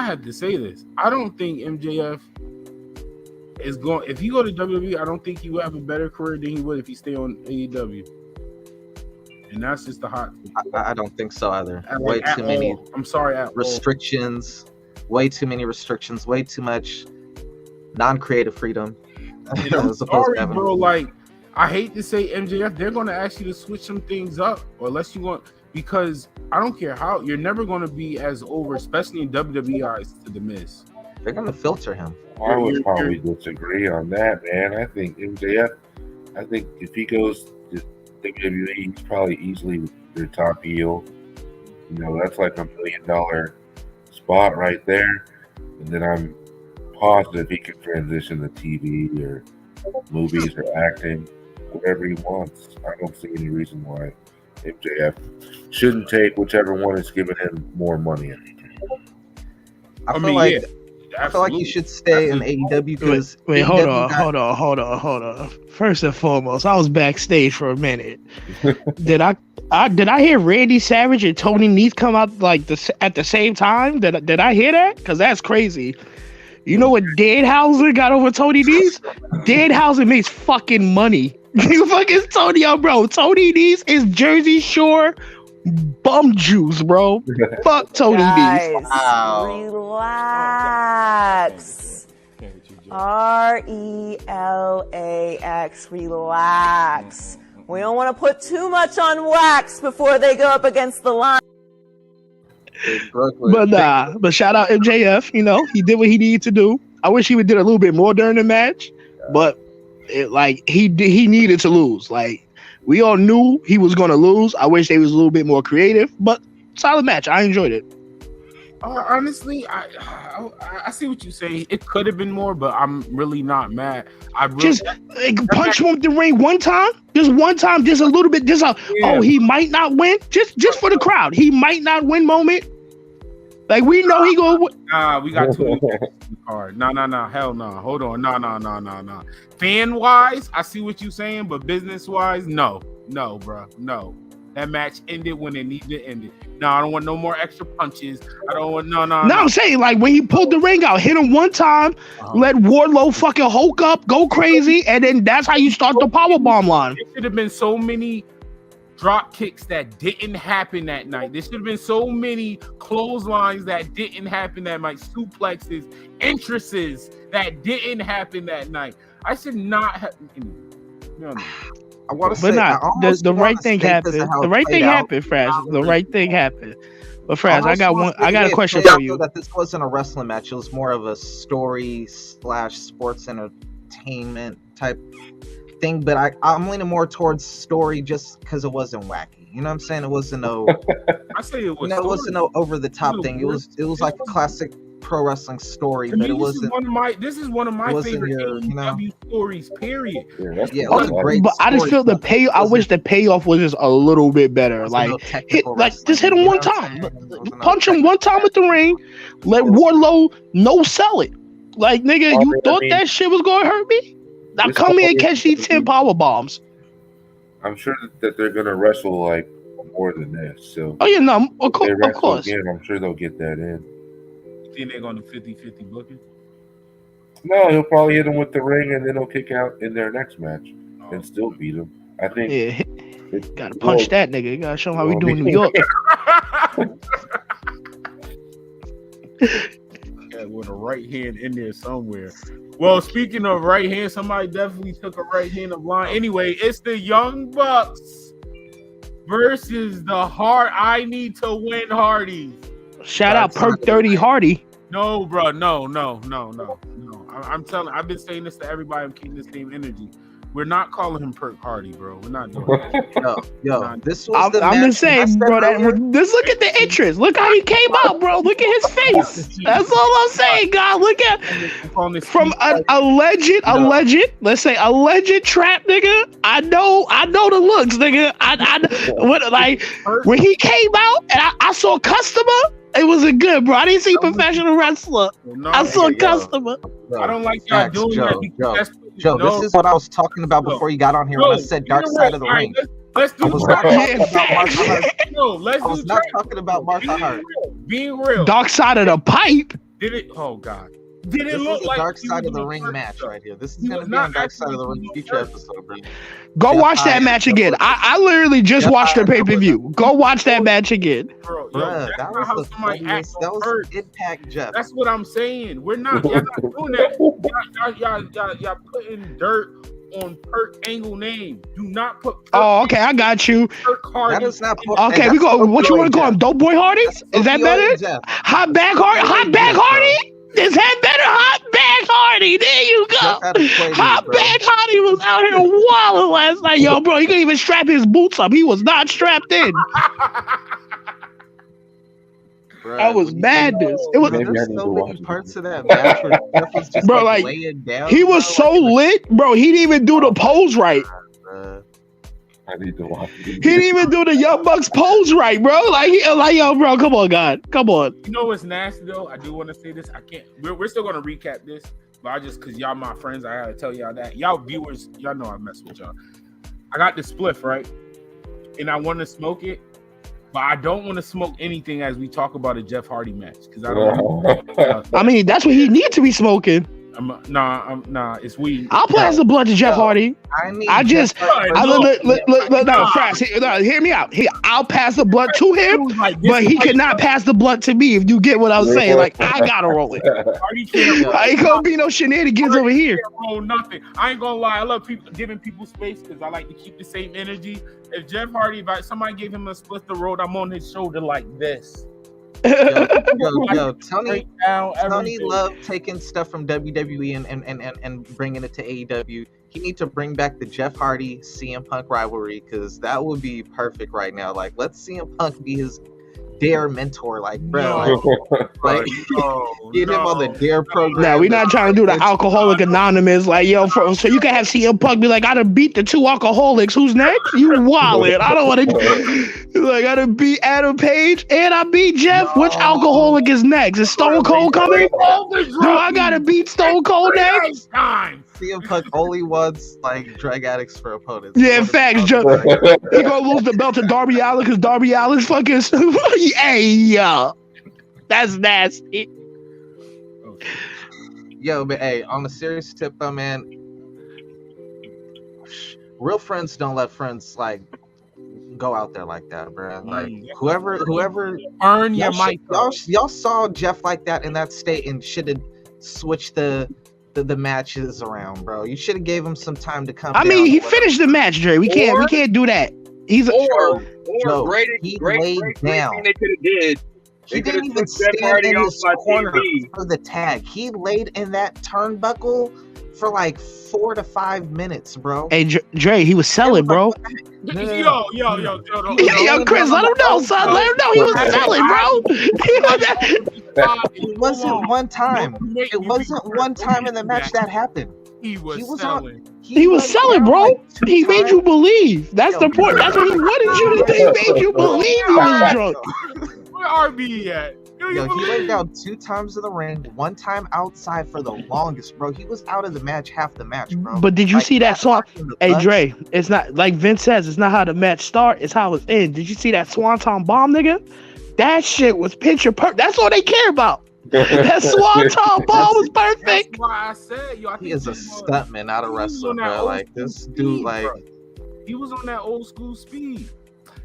have to say this. I don't think MJF is going. If you go to WWE, I don't think he would have a better career than he would if he stay on AEW. And that's just the hot thing. I don't think so either. Way too many. I'm sorry. Restrictions. Way too many restrictions. Way too much non-creative freedom. I'm sorry, bro. Like, I hate to say MJF, they're going to ask you to switch some things up, or unless you want, because I don't care how, you're never going to be as over, especially in WWE eyes, to demise. They're going to filter him. I would probably disagree on that, man. I think MJF, if he goes to WWE, he's probably easily their top heel. You know, that's like $1 million spot right there. And then I'm positive he can transition to TV or movies or acting, whatever he wants. I don't see any reason why MJF shouldn't take whichever one is giving him more money. I feel like you should stay in AEW because wait, hold on. First and foremost, I was backstage for a minute. Did I hear Randy Savage and Tony Nese come out like at the same time? Did I hear that? Because that's crazy. You know what Danhausen got over Tony Nese? Danhausen makes fucking money. You fucking Tony, bro. Tony Nese is Jersey Shore bum juice, bro. Fuck Tony Nese. Relax. RELAX. Relax. We don't want to put too much on wax before they go up against the line. But shout out MJF. You know, he did what he needed to do. I wish he would did a little bit more during the match, but he needed to lose. Like, we all knew he was going to lose. I wish they was a little bit more creative, but solid match. I enjoyed it. Honestly, I see what you say. It could have been more, but I'm really not mad. Just punch him up the ring one time, just a little bit. Oh, he might not win. Just for the crowd, he might not win moment. Like, we know he gonna. We got too many cards. No, hell no. Hold on, no. Fan wise, I see what you're saying, but business wise, no, bro, no. That match ended when it needed to end. No, I don't want no more extra punches. I don't want no. No, I'm saying, like, when he pulled the ring out, hit him one time, let Wardlow fucking Hulk up, go crazy, and then that's how you start the powerbomb line. There should have been so many drop kicks that didn't happen that night. There should have been so many clotheslines that didn't happen that night. Suplexes, entrances that didn't happen that night. I should not have. No. I want to say, the right thing happened. The right thing happened, Fraz. The right thing happened. But Fraz, I got a question for you. That this wasn't a wrestling match. It was more of a story / sports entertainment type thing. But I'm leaning more towards story just because it wasn't wacky. You know what I'm saying? It wasn't no. I say it was. It wasn't no over the top thing. It was like a classic pro wrestling story, but it wasn't. This is one of my favorite AEW stories. Period. Yeah, it was a great but I just feel the pay. I wish the payoff was just a little bit better. Like, just hit him one time, punch him one time with the ring, let Wardlow no sell it. Like, nigga, you thought that shit was gonna hurt me? Now come here and catch these 10 power bombs. I'm sure that they're gonna wrestle like more than this. So of course. Again, I'm sure they'll get that in. You think they're going to 50-50 booking? No, he'll probably hit him with the ring, and then he'll kick out in their next match and still beat him. I think. Yeah, gotta punch that nigga. You gotta show him how we do in New York. with a right hand in there somewhere. Well, speaking of right hand, somebody definitely took a right hand of line. Anyway, it's the Young Bucks versus the I Need to Win Hardys. Shout out Perk 30 Hardy. No, bro, no. I'm telling. I've been saying this to everybody. I'm keeping the same energy. We're not calling him Perk Hardy, bro. We're not doing it. Yo, this was the I'm match just saying, bro. Just look at the entrance. Look how he came out, bro. Look at his face. That's all I'm saying, God. Look at from an alleged, let's say alleged trap, nigga. I know the looks, nigga. When he came out and I saw customer. It wasn't good, bro. I didn't see professional wrestler. I saw a customer. I don't like y'all doing that. Joe, this is what I was talking about before you got on here when I said Dark Side of the Ring. Let's do I was not talking about Martha Hart. Being real. Dark Side of the Pipe? Did it? Oh, God. Did it This look is a like Dark Side of the Ring match right here? This is going to be on Dark Side of the Ring future episode, bro. Go watch that match again. I literally just watched the pay-per-view. Go watch that match again. Bro, that was the funniest. That was Impact Jeff. That's what I'm saying. Y'all not doing that. Y'all putting dirt on Perk Angle name. Do not put Perk. Oh, okay, I got you. Perk Hardy. That is not okay, we go. What you want to call him? Dope Boy Hardy? Is that better? Hot Bag Hardy? Hot Bag Hardy? Is that better? Hot Bag Hardy. There you go. Hot Bag Hardy was out here wilding last night. Yo, bro, he couldn't even strap his boots up. He was not strapped in. That was madness. It was there's so many parts of that match where Jeff was just bro, like laying down. He was so lit, bro. He didn't even do the pose right. I need to watch it. He didn't even do the Young Bucks pose right, bro. Like yo, bro, come on, God, come on. You know what's nasty though? I do want to say this. I can't. We're still gonna recap this, but I just because y'all my friends, I gotta tell y'all that. Y'all viewers, y'all know I mess with y'all. I got the spliff right, and I want to smoke it. But I don't want to smoke anything as we talk about a Jeff Hardy match because I don't. I mean, that's what he needs to be smoking. Nah, it's weed. I'll pass the blunt to Jeff Hardy. Hear me out. I'll pass the blunt to him, but he cannot pass the blunt to me. If you get what I'm saying, like I gotta roll it. I ain't gonna be no shenanigans over here. Nothing. I ain't gonna lie. I love people giving people space because I like to keep the same energy. If Jeff Hardy, if somebody gave him a split the road, I'm on his shoulder like this. Yo, Tony loved taking stuff from WWE and bringing it to AEW. He needs to bring back the Jeff Hardy CM Punk rivalry because that would be perfect right now. Like, let CM Punk be his Dare mentor, like, bro, get him on the Dare program. Nah, we're not trying to do the Alcoholic Anonymous, like, yo, so you can have CM Punk be like, I done beat the 2 alcoholics. Who's next? You wildin'. I don't want to. Like, I done beat Adam Page and I beat Jeff. Which alcoholic is next? Is Stone Cold coming? Do I gotta beat Stone Cold next? CM Punk only wants like drug addicts for opponents. Yeah, facts. He gonna lose the belt to Darby Allin because Darby Allin's fucking. Hey, yo, that's nasty. Yo, but hey, on a serious tip though, man, real friends don't let friends like go out there like that, bro. Like whoever earn your mic. Y'all saw Jeff like that in that state and should have switched the matches around, bro. You should have gave him some time to come. I mean, he finished the match, Dre. We can't do that. He's a great down. They could have did. He didn't even stand in his corner for the tag. He laid in that turnbuckle for like 4 to 5 minutes, bro. Hey, Dre, he was selling, bro. Yo, Chris, let him know, son. Let him know he was selling, bro. It wasn't one time. It wasn't one time in the match that happened. He was selling. He was selling, bro. He made you believe. That's the point. That's what he wanted you to do. He made you believe he was drunk. Where RB at? Yo, he laid down 2 times in the ring, 1 time outside for the longest, bro. He was out of the match half the match, bro. But did you see that swan? Hey, Dre, it's not like Vince says. It's not how the match start. It's how it's end. Did you see that Swanton bomb, nigga? That shit was picture perfect. That's all they care about. That Swanton bomb was perfect. That's why I said, he is a stuntman, not a wrestler, bro. Like this dude, like he was on that old school speed.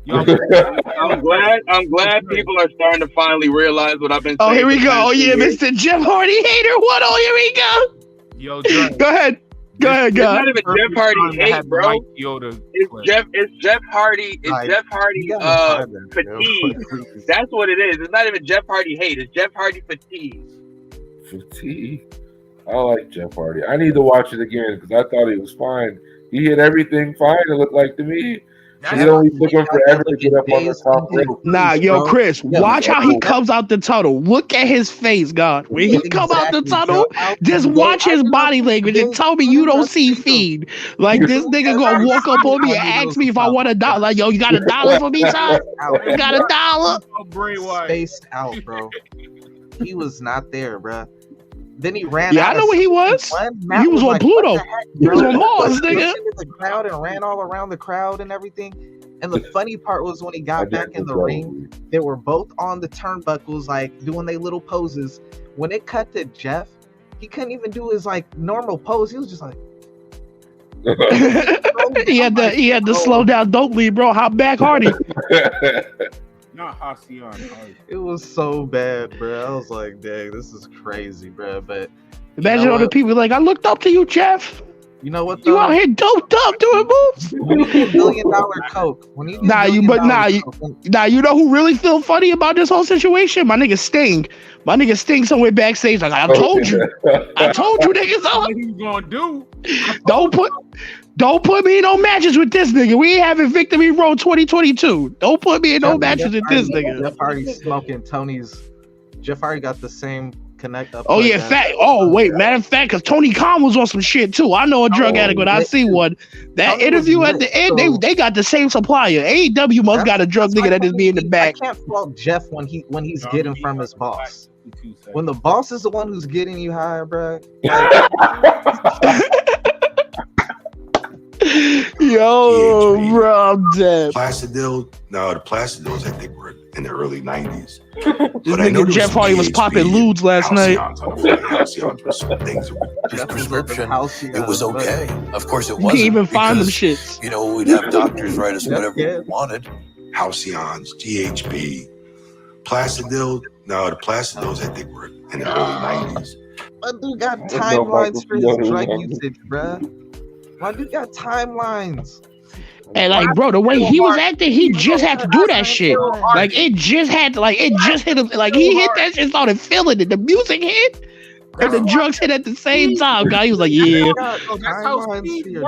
I'm glad people are starting to finally realize what I've been saying. Oh, here we go. Oh yeah, Mr. Jeff Hardy hater. What? Oh, here we go. Yo, Dre. Go ahead. Go ahead, It's guys. not even Jeff Hardy hate, bro. It's Jeff Hardy. It's Jeff Hardy fatigue. That's what it is. It's not even Jeff Hardy hate. It's Jeff Hardy fatigue. Fatigue. I like Jeff Hardy. I need to watch it again because I thought he was fine. He hit everything fine. It looked like to me. It only took him forever to get up on the top rope. Nah, yo, Chris, watch how he comes out the tunnel. Look at his face, God. When he come out the tunnel, just watch his body language and tell me you don't see Fiend. Like, this nigga gonna walk up on me and ask me if I want $1. Like, yo, you got $1 for me, son? You got $1? Spaced out, bro. He was not there, bro. Then he ran. Yeah, I know where he was. He was on Pluto. He was on Mars, nigga. The crowd and ran all around the crowd and everything. And the funny part was when he got back in the ring, they were both on the turnbuckles, like doing their little poses. When it cut to Jeff, he couldn't even do his like normal pose. He was just like. he had to slow down. Don't leave, bro. Hop back, Hardy. Not Halcyon. It was so bad, bro. I was like, dang, this is crazy, bro. But imagine all the people like, I looked up to you, Jeff. You know what? You out here doped up doing moves. When you get $1 billion coke. You know who really feel funny about this whole situation? My nigga Sting. My nigga Sting somewhere backstage. Like, I told you. I told you, niggas. What he gonna do? Don't put me in no matches with this nigga. We ain't having Victory Road 2022. Don't put me in no matches with this nigga. Jeff Hardy smoking Tony's. Jeff Hardy got the same connect up. Oh yeah, fact. Oh wait, matter of fact, because Tony Khan was on some shit too. I know a drug addict when I see one. That interview at the end, they got the same supplier. AEW must got a drug nigga that just be in the back. I can't fault Jeff when he's getting from his boss. When the boss is the one who's getting you high, bro. Yo, bro, I'm dead. Placidyl, no, the Placidyls I think were in the early 90s. This nigga Jeff Hardy was popping lewds last night. His prescription, it was okay. Of course it wasn't. You can't even find them shits. You know, we'd have doctors write us whatever we wanted. Halcyons, GHB, Placidyl, no, the Placidyls I think were in the early 90s. My dude got timelines for his drug usage, bruh. My dude got timelines. And like, bro, the way he was acting, he just had to do that shit. Like, it just had to, like, it just hit him. Like, he hit that shit, started feeling it. The music hit, and the drugs hit at the same time. Guy, he was like, yeah.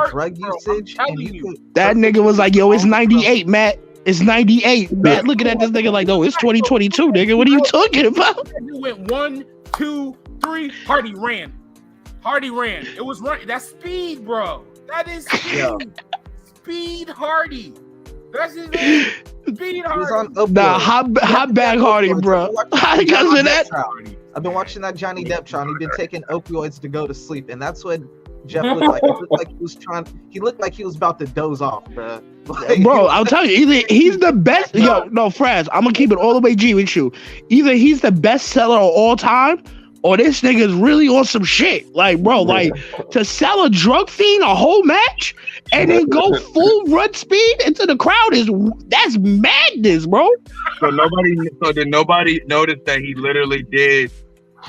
Drug usage. That nigga was like, yo, it's 98, Matt. It's 98. Matt looking at this nigga like, no, it's 2022, nigga. What are you talking about? You went 1, 2, 3. Hardy ran. It was right. That's speed, bro. That is speed. Speed Hardy. That's his name. Speed Hardy. Nah, hot back Hardy, bro. Because of that. I've been watching that Johnny Depp trial. He's been taking opioids to go to sleep, and that's what Jeff looked like. He looked like he was about to doze off, bro. Like, bro, I'll tell you, either he's the best. Yo, no, Fraz, I'm gonna keep it all the way G with you. Either he's the best seller of all time, or this nigga's really on some shit. Like, bro, like to sell a drug fiend a whole match and then go full run speed into the crowd that's madness, bro. So did nobody notice that he literally did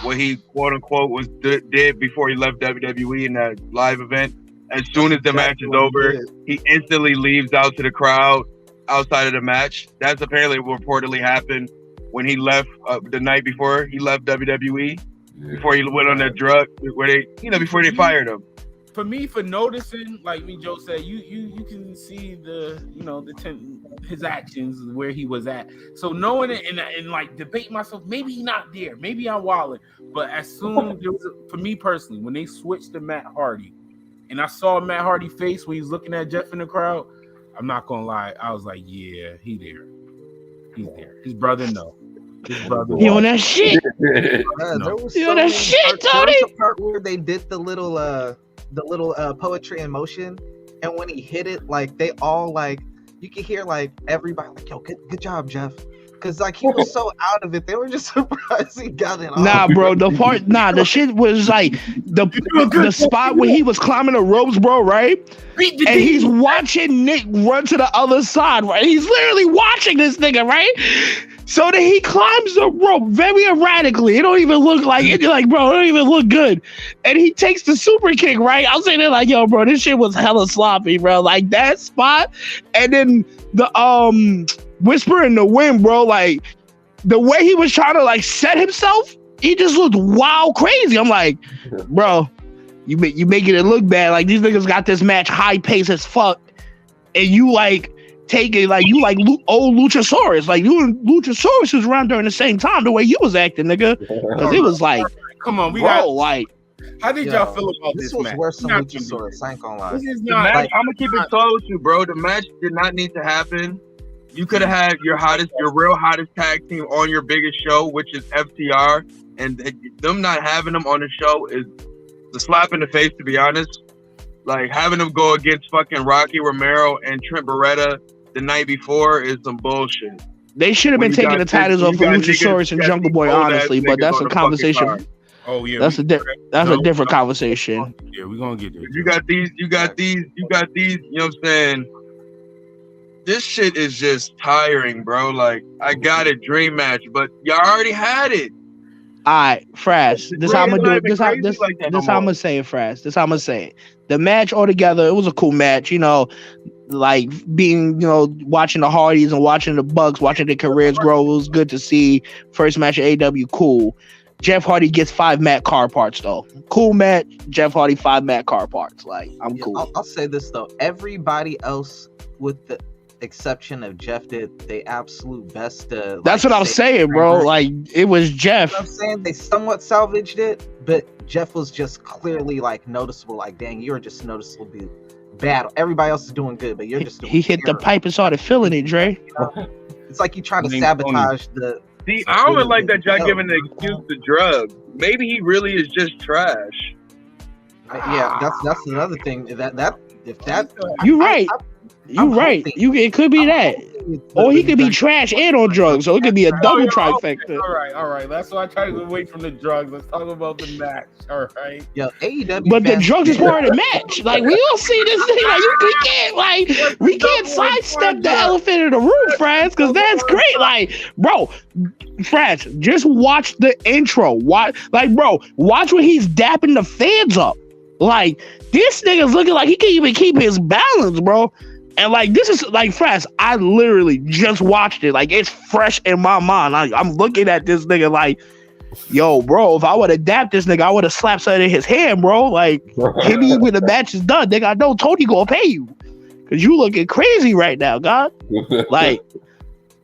what he quote unquote did before he left WWE in that live event? As soon as the match is over, he instantly leaves out to the crowd outside of the match. That's apparently what reportedly happened when he left the night before he left WWE. Before he went on that drug, before they fired him. For me, for noticing, like me, Joe said, you can see his actions where he was at. So knowing it and like debate myself, maybe he's not there, maybe I'm wilding. But as soon for me personally, when they switched to Matt Hardy, and I saw Matt Hardy face when he's looking at Jeff in the crowd, I'm not gonna lie, I was like, yeah, he's there. His brother, no. You on that shit? You on that shit, Tony? There was a part where they did the little poetry in motion, and when he hit it, like they all like you could hear like everybody like, yo, good job, Jeff. Because like he was so out of it, they were just surprised he got it. Nah, bro. The shit was like the spot where he was climbing the ropes, bro. Right, and he's watching Nick run to the other side. Right, he's literally watching this nigga. Right, so then he climbs the rope very erratically. It don't even look like it. Like, bro, it don't even look good. And he takes the super kick. Right, I'm saying it like, yo, bro, this shit was hella sloppy, bro. Like that spot, and then the Whisper in the Wind, bro, like the way he was trying to like set himself, he just looked wild crazy. I'm like, bro, you making it look bad. Like these niggas got this match high pace as fuck, and you like take it like you like old Luchasaurus. Like you and Luchasaurus was around during the same time the way you was acting, nigga. Because it was like, come on, like. How did y'all feel about this match? This was worse than Luchasaurus. I ain't gonna lie. I'm gonna keep it close with you, bro. The match did not need to happen. You could have had your real hottest tag team on your biggest show, which is FTR, and them not having them on the show is the slap in the face, to be honest. Like having them go against fucking Rocky Romero and Trent Beretta the night before is some bullshit. They should have been taking the titles off of Luchasaurus and Jungle Boy, honestly, but that's a conversation. Oh yeah, that's a different conversation. Yeah, we're gonna get there. You got these. You know what I'm saying? This shit is just tiring, bro. Like, I got a dream match, but y'all already had it. All right, Frash. This how I'm gonna do it. This how I'm gonna say it, Frash. This how I'm gonna say it. The match altogether, it was a cool match. You know, like being, watching the Hardys and watching the Bucks, watching their careers grow. It was good to see. First match of AW, cool. Jeff Hardy gets 5 Matt car parts though. Cool match. Jeff Hardy 5 Matt car parts. Like, I'm cool. I'll say this though. Everybody else, with the exception of Jeff, did the absolute best. That's what I'm saying, bro. Like, it was Jeff. You know what I'm saying? They somewhat salvaged it, but Jeff was just clearly like noticeable. Like, dang, you're just noticeably bad. Everybody else is doing good, but you're just doing he hit the pipe and started feeling it, Dre. It's like you trying to sabotage the. See, I don't like that y'all giving the excuse to drugs. Maybe he really is just trash. Yeah, that's another thing. You're right. You're right. It could be that. Or he could be trash and on drugs, so it could be a double trifecta. All right. That's why I try to go away from the drugs. Let's talk about the match. All right. Yo, AEW. But the drugs is part of the match. Like, we all see this thing. Like, we can't sidestep the elephant in the room, Franz, because that's great. Like, bro, Franz, just watch the intro. Watch when he's dapping the fans up. Like, this nigga's looking like he can't even keep his balance, bro. And like, this is like fresh. I literally just watched it. Like, it's fresh in my mind. I'm looking at this nigga like, yo, bro, if I would have dapped this nigga, I would have slapped something in his hand, bro. Like, hit me when the match is done, nigga. I know Tony gonna pay you. Cause you looking crazy right now, God. Like,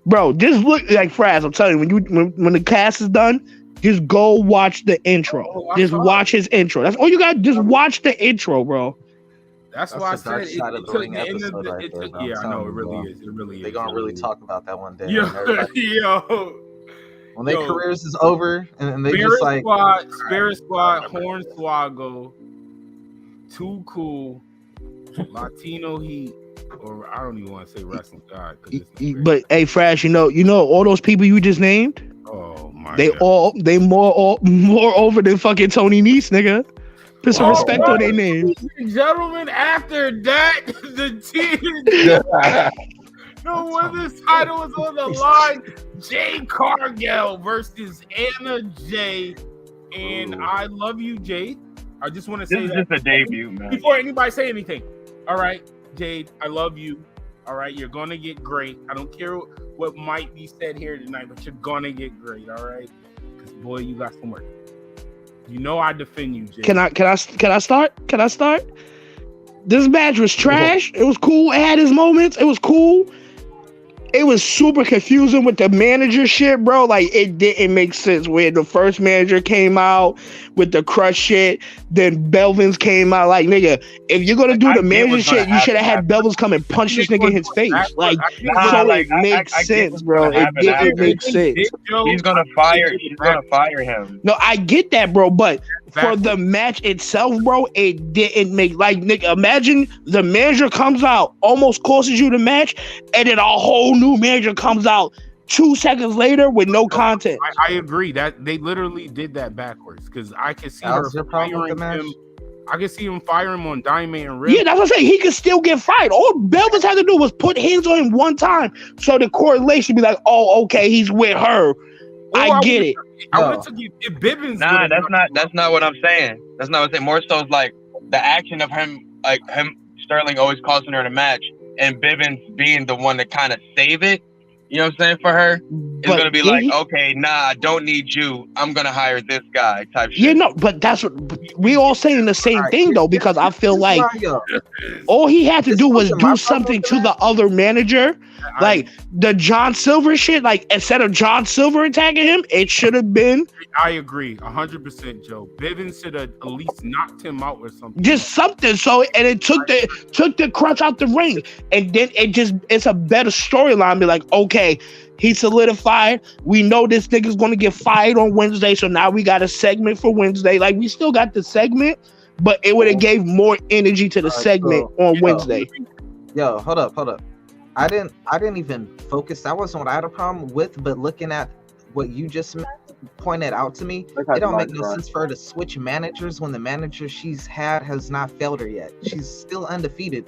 bro, just look like Fraz. I'm telling you, when the cast is done, just go watch the intro. Just watch his intro. That's all you got. Just watch the intro, bro. That's why I said it took the end of the. Yeah, I know it really is. It really is. They're gonna really talk about that one day. Yo. When their careers is over and they just like Spirit Squad, Hornswoggle, Too Cool, Latino Heat, or I don't even want to say Wrestling God. But hey, Frash, you know all those people you just named. Oh my! They more over than fucking Tony Nese, nigga. Put some respect on their name. Gentlemen, after that, the team. No, when this title was on the line, Jade Cargill versus Anna Jay, and I love you, Jade. I just want to say this is just a debut, man. Before anybody say anything, all right, Jade, I love you. All right, you're gonna get great. I don't care what might be said here tonight, but you're gonna get great. All right, because boy, you got some work. You know I defend you, Jay. Can I start? This match was trash. It was cool. It had its moments. It was cool. It was super confusing with the manager shit, bro. Like, it didn't make sense where the first manager came out with the crush shit, then Belvins came out. Like, nigga, if you're gonna do the manager shit, you should have had Belvins come and punch this nigga in his face. Like, so it makes sense, bro. It didn't make sense. He's gonna fire him. No, I get that, bro, but for the match itself, bro, it didn't make, like, nigga, imagine the manager comes out, almost costs you the match, and then a whole new manager comes out 2 seconds later with no content. I agree that they literally did that backwards because I can see That her was your problem with the firing match? him. I can see him firing him on Diamond and Rip. Yeah, that's what I'm saying. He could still get fired. All Belvis had to do was put hands on him one time, so the correlation be like, oh, okay, he's with her. I get it. I would have if Bibbins. Nah, that's not what I'm saying. That's not what I'm saying. More so is like the action of him Sterling always costing her the match, and Bibbins being the one to kind of save it. You know what I'm saying for her? It's gonna be like, okay, nah, I don't need you. I'm gonna hire this guy type shit. Yeah, no, but that's what we all saying the same thing though, because I feel like all he had to do was do something to the other manager, like the John Silver shit. Like instead of John Silver attacking him, it should have been. I agree, 100%, Joe. Bivens should have at least knocked him out or something. Just something, so and it took the crutch out the ring, and then it's a better storyline. Be like, okay, he solidified. We know this nigga's gonna get fired on Wednesday, so now we got a segment for Wednesday. Like we still got the segment, but it would have gave more energy to the segment on Wednesday. Yo, hold up. I didn't even focus. That wasn't what I had a problem with, but looking at what you just pointed out to me, it don't make no sense for her to switch managers when the manager she's had has not failed her yet. She's still undefeated.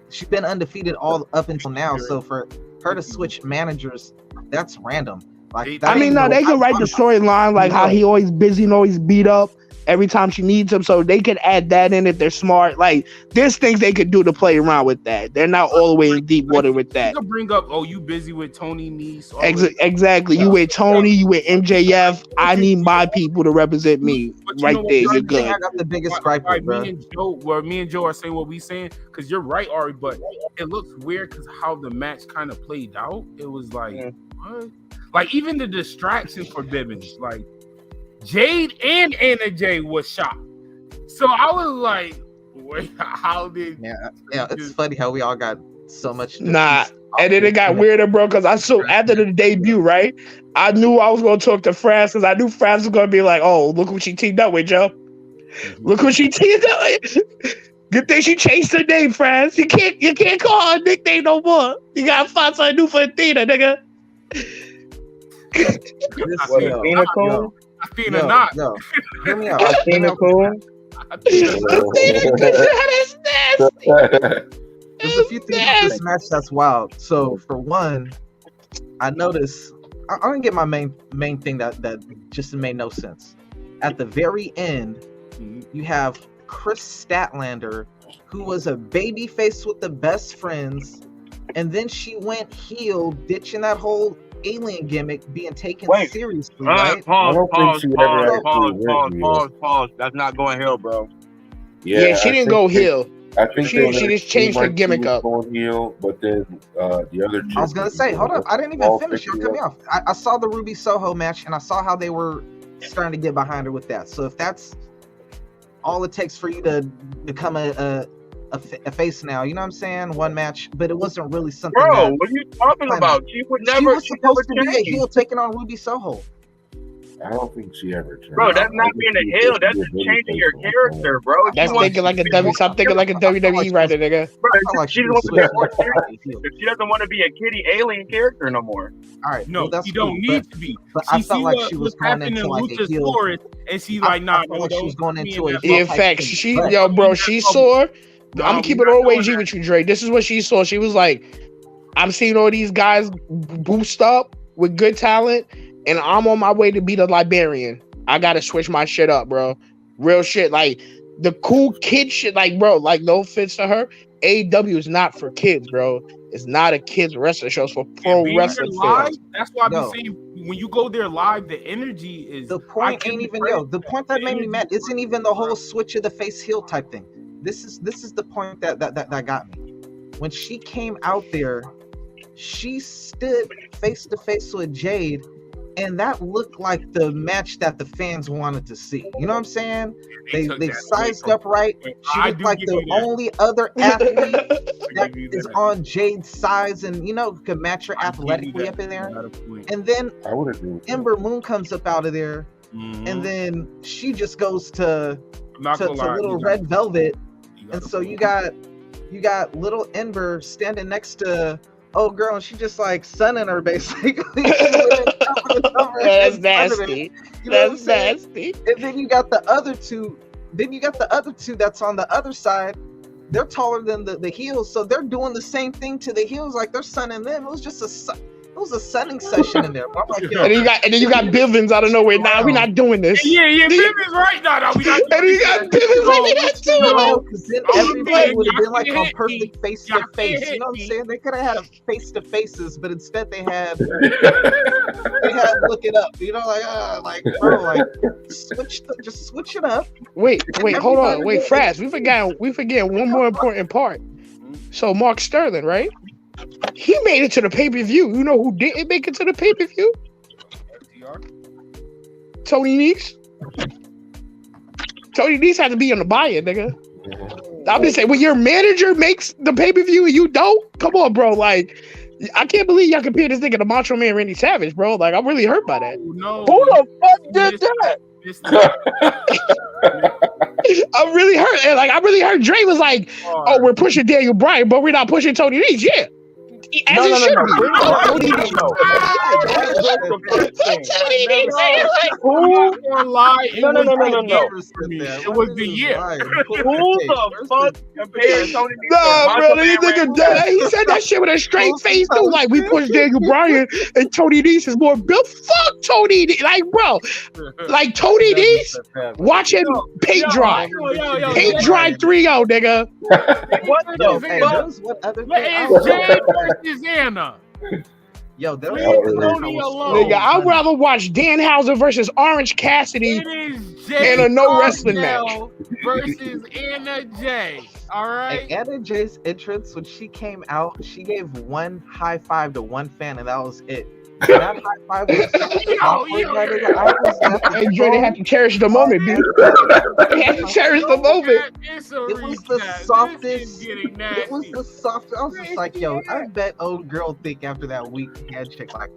She's been undefeated all up until now. So for her to switch managers, that's random. Like I mean, no, they can write the storyline like how he always busy and always beat up every time she needs him, so they could add that in if they're smart. Like there's things they could do to play around with that. They're not all the way in deep water with that. You could bring up, oh, you busy with Tony Nese? Exactly. You with Tony, you with MJF. I need my people to represent me. Right there, you're good. I got the biggest gripe, bro. Me and Joe are saying what we saying because you're right, Ari. But it looks weird because how the match kind of played out. It was like, what? Like even the distraction for Bibbins, like Jade and Anna Jay was shocked. So I was like, wait, how did? Yeah, it's funny how we all got so much. Nah, and then it got weirder, bro. Because I saw after the debut, right? I knew I was gonna talk to France because I knew France was gonna be like, "Oh, look what she teamed up with, Joe. Look what she teamed up with." Good thing she changed her name, France. You can't call her nickname no more. You gotta find something new for Athena, nigga. Athena cool? Athena not. No. Hear me out. Athena cool? There's a few things in this match that's wild. So for one, I noticed I'm gonna get my main thing that just made no sense. At the very end, you have Chris Statlander, who was a baby face with the best friends, and then she went heel, ditching that whole alien gimmick, being taken seriously. Right? Pause. That's not going heel, bro. Yeah, she didn't go heel. I think she just changed her gimmick up. Going heel, but then the other. I was gonna say, hold up, I didn't even finish. You're cutting me off. I saw the Ruby Soho match, and I saw how they were starting to get behind her with that. So if that's all it takes for you to become a face now, you know what I'm saying? One match, but it wasn't really something. Bro, what are you talking about? She would never. She was supposed to be a heel taking on Ruby Soho. I don't think she ever turned. Bro, that's not being a heel. That's just changing your character, bro. That's thinking like a WWE writer, nigga. Bro, she doesn't want to be a kitty alien character no more. All right, no, that's you don't need to be. But I felt like she was going into like a heel, and she's like, nah, no, she was going into a. In fact, she saw. I'm gonna keep it all way G with you, Dre. This is what she saw. She was like, I'm seeing all these guys boost up with good talent, and I'm on my way to be the Liberian. I gotta switch my shit up, bro. Real shit. Like the cool kid shit, like, bro, like no offense to her. AEW is not for kids, bro. It's not a kids wrestling show. It's for pro wrestling fans. That's why I'm saying when you go there live, the energy is the point. Ain't even the point that made me mad isn't even the whole switch of the face heel type thing. This is the point that got me. When she came out there, she stood face to face with Jade, and that looked like the match that the fans wanted to see. You know what I'm saying? They sized up right. She looked like the only other athlete that is on Jade's size and, you know, could match her athletically up in there. And then Ember Moon comes up out of there, and then she just goes to Little Red Velvet. And so you got little Ember standing next to old girl, and she just like sunning her basically. That's nasty. You know That's nasty. And then you got the other two. That's on the other side. They're taller than the heels, so they're doing the same thing to the heels, like they're sunning them. It was just a sunning session in there. I'm like, yo, and then you got Bivens out of nowhere. Nah, we're not doing this. Yeah, Bivens right now. We not. And then you got Bivens like we're not doing it. Because then everybody would have been like on perfect face to face. You know what I'm saying? They could have had a face to faces, but instead they had look it up. You know, like bro, like just switch it up. Wait, hold on. Wait, Fraz, we forget one more important part. So Mark Sterling, right? He made it to the pay-per-view. You know who didn't make it to the pay-per-view? Tony Nese. Tony Nese had to be on the buy-in, nigga. I'm just saying, when your manager makes the pay-per-view and you don't, come on, bro. Like, I can't believe y'all compare this nigga to Macho Man Randy Savage, bro. Like, I'm really hurt by that. No, who the fuck did that? I'm really hurt. And like, I really heard Dre was like, "Oh, we're pushing Daniel Bryan, but we're not pushing Tony Nese." Yeah. As it should be. No. It was the year. Who the fuck compared Tony Nese? Nah, bro, this nigga dead. He said that shit with a straight face too. Like, we push Daniel Bryan and Tony Nese is more built. Fuck Tony Nese. Like, bro, like Tony Nese, watch him paint dry. Paint dry 3-0, nigga. What the fuck? What is Jay versus Anna? Yo, that was nigga, I'd rather watch Danhausen versus Orange Cassidy in a no wrestling match versus Anna Jay. All right. And Anna Jay's entrance, when she came out, she gave one high five to one fan, and that was it. That high five was Hey, Dre, they have to cherish the moment, dude. They have to cherish the moment. It was the softest. It was the softest. I was just like, yo, I bet old girl think after that week handshake like.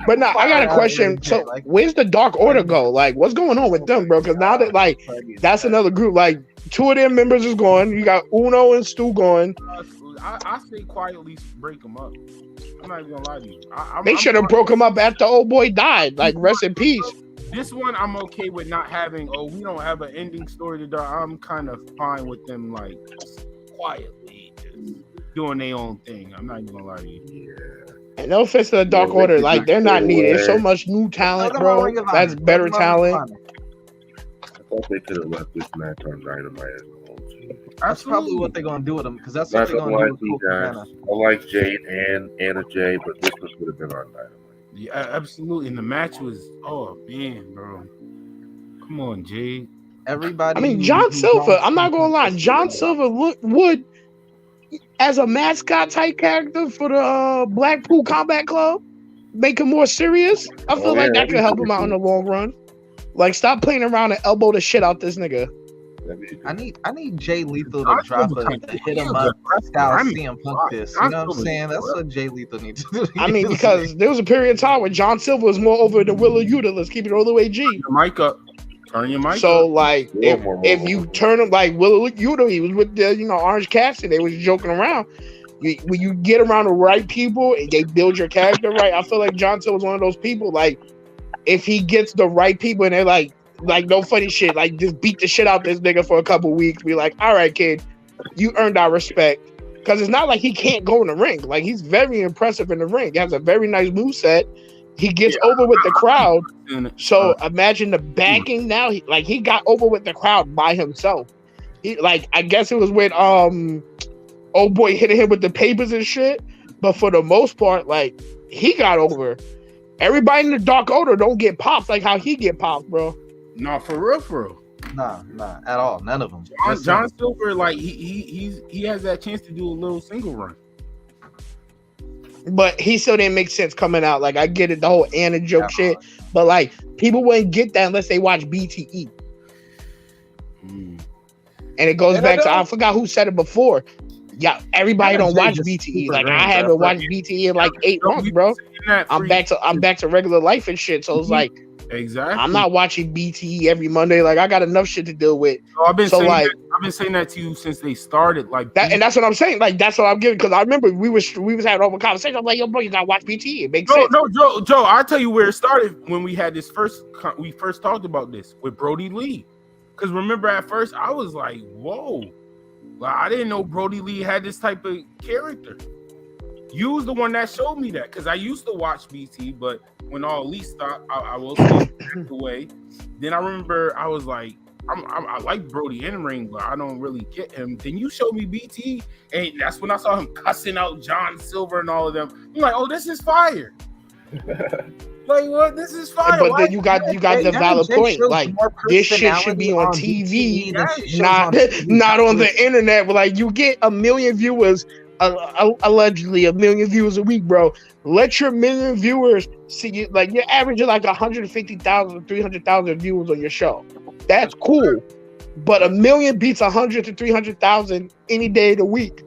But now I got a question. So where's the Dark Order go? Like, what's going on with them, bro? Because now that like that's another group. Like, 2 of their members is gone. You got Uno and Stu gone. I say quietly break them up. I'm not even gonna lie to you. They should have broke him up after old boy died. Like, rest in peace. This one I'm okay with not having. Oh, we don't have an ending story to do. I'm kind of fine with them like quietly just doing their own thing. I'm not even gonna lie to you. Yeah. And no offense to the Dark Order, like they're not needed. There's so much new talent, bro. That's better talent. I thought they could have left this match on Dynamite. That's probably what they're gonna do with them, because that's what they're gonna do with guys. I like Jade and Anna Jay, but this one would have been on Dynamite. Yeah, absolutely. And the match was, oh man, bro. Come on, Jade. Everybody. I mean, John Silver. I'm not gonna lie. John Silver would, as a mascot type character for the Blackpool Combat Club, make him more serious. I feel like that could help him out in the long run. Like, stop playing around and elbow the shit out this nigga. I need Jay Lethal to drop a hit him up style CM Punk this. You know what I'm saying? That's what Jay Lethal needs to do. I mean, because there was a period of time when John Silver was more over than Willa Yuta. Let's keep it all the way G. Your mic up. Turn your mic so, up. Like, if you turn him like Willa Yuta, he was with the Orange Cassidy. They was joking around. When you get around the right people and they build your character right, I feel like John Silver was one of those people. Like, if he gets the right people and they're like no funny shit, like just beat the shit out this nigga for a couple weeks, be like, all right, kid, you earned our respect. Because it's not like he can't go in the ring. Like, he's very impressive in the ring. He has a very nice moveset. He gets over with the crowd. So imagine the backing now. He got over with the crowd by himself. I guess it was when old boy hitting him with the papers and shit. But for the most part, like, he got over. Everybody in the Dark Order don't get popped like how he get popped, bro. Nah, for real. Nah, at all. None of them. John Silver, like he has that chance to do a little single run. But he still didn't make sense coming out. Like, I get it, the whole Anna joke shit. But like, people wouldn't get that unless they watch BTE. And it goes back to, I forgot who said it before. Yeah, everybody don't watch BTE. Like, I haven't watched BTE in like 8 months, bro. I'm back to regular life and shit. So it's like, Exactly. I'm not watching BTE every Monday. Like I got enough shit to deal with. So I've been saying that to you since they started. Like that, and that's what I'm saying. Like that's what I'm giving because I remember we was having over conversation. I'm like, yo, bro, you gotta watch BTE. It makes sense. No, Joe. I'll tell you where it started when we had this we first talked about this with Brody Lee. Because remember at first I was like, whoa, like, I didn't know Brody Lee had this type of character. You was the one that showed me that because I used to watch BT, but when All Elite stopped, I will say the way. Then I remember I was like, I like Brody in ring, but I don't really get him. Then you showed me BT, and that's when I saw him cussing out John Silver and all of them. I'm like, oh, this is fire. Like what? This is fire. But then you got the valid point. Like this shit should be on TV, not on the internet. But like you get 1 million viewers, allegedly 1 million viewers a week, bro. Let your 1 million viewers see you. Like you're averaging like 150,000, 300,000 viewers on your show. That's cool, but 1 million beats 100 to 300,000 any day of the week.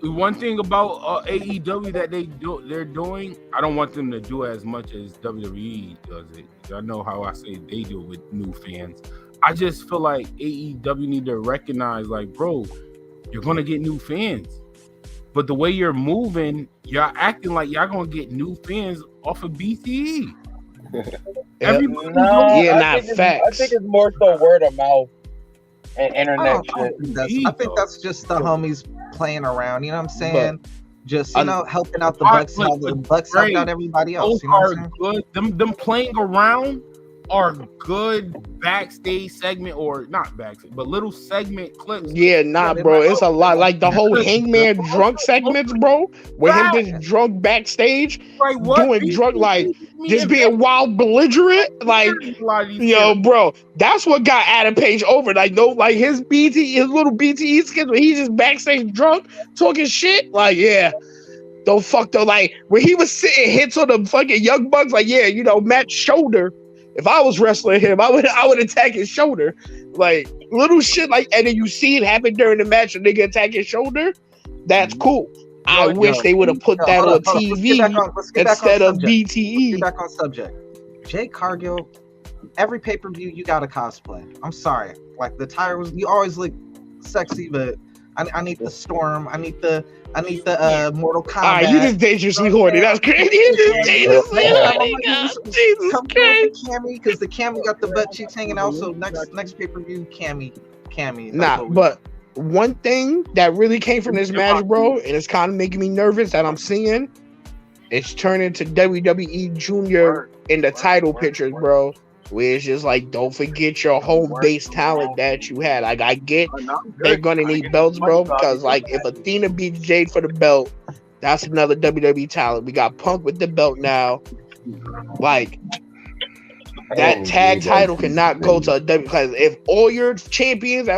One thing about AEW that they're doing, I don't want them to do as much as WWE does it. I know how I say they do it with new fans. I just feel like AEW need to recognize, like, bro, you're gonna get new fans, but the way you're moving, you're acting like y'all gonna get new fans off of BTE. I think it's more so word of mouth and internet shit. I think that's just the homies playing around. You know what I'm saying? Just helping out the Bucks, how the Bucks helped out everybody else. You know what I'm saying? Good. Them playing around are good backstage segment, or not backstage, but little segment clips. Yeah, bro. It's a lot. Like the whole Hangman drunk segments, bro. With him just drunk backstage, doing drunk, like just being wild belligerent. Like, yo, bro, that's what got Adam Page over. Like, no, like his little BTE skits where he's just backstage drunk talking shit. Like, yeah. Don't fuck though. Like when he was sitting hits on the fucking Young Bucks, like, yeah, Matt's shoulder. If I was wrestling him, I would attack his shoulder. Like little shit like, and then you see it happen during the match, a nigga attack his shoulder. That's cool. I wish they would have put that on TV instead of BTE. Get back on subject. Jade Cargill, every pay-per-view you got to cosplay. I'm sorry. Like the tire was, you always look sexy, but I need the Storm. I need the Mortal Kombat. You just dangerously horny. That's crazy. You just dangerously horny. Jesus Christ. Cammy, because the Cammy got the butt cheeks hanging out. So next pay-per-view, Cammy. Nah, but one thing that really came from this match, bro, and it's kind of making me nervous that I'm seeing, it's turning to WWE Junior in the title pictures, bro. Where it's just like, don't forget your home base talent that you had. Like, I get they're gonna need belts, bro, because like if Athena beats Jade for the belt, that's another WWE talent. We got Punk with the belt now. Like that tag title cannot go to a W, because if all your champions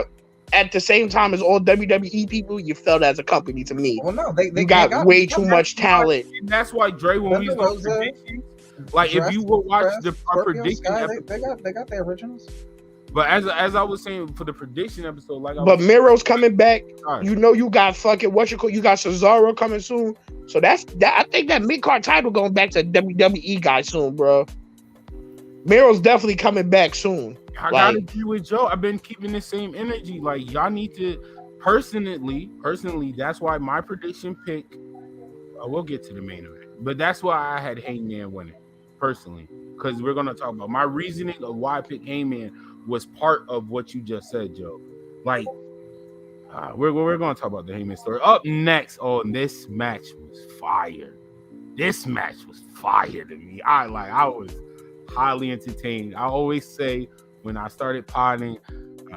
at the same time as all WWE people, you failed as a company to me. Well, no, they got way too much talent. And that's why Dre, when we was predictions, like if you will watch the prediction, they got the originals. But as I was saying for the prediction episode, but Miro's coming back. You got fucking you got Cesaro coming soon. So that. I think that mid-card title going back to WWE guy soon, bro. Miro's definitely coming back soon. I gotta agree with Joe. I've been keeping the same energy. Like y'all need to personally. That's why my prediction pick. We'll get to the main event, but that's why I had Hangman winning personally, because we're gonna talk about my reasoning of why I picked Hangman was part of what you just said, Joe. Like we're gonna talk about the Hangman story up next. Oh, and this match was fire. This match was fire to me. I was highly entertained. I always say when I started potting,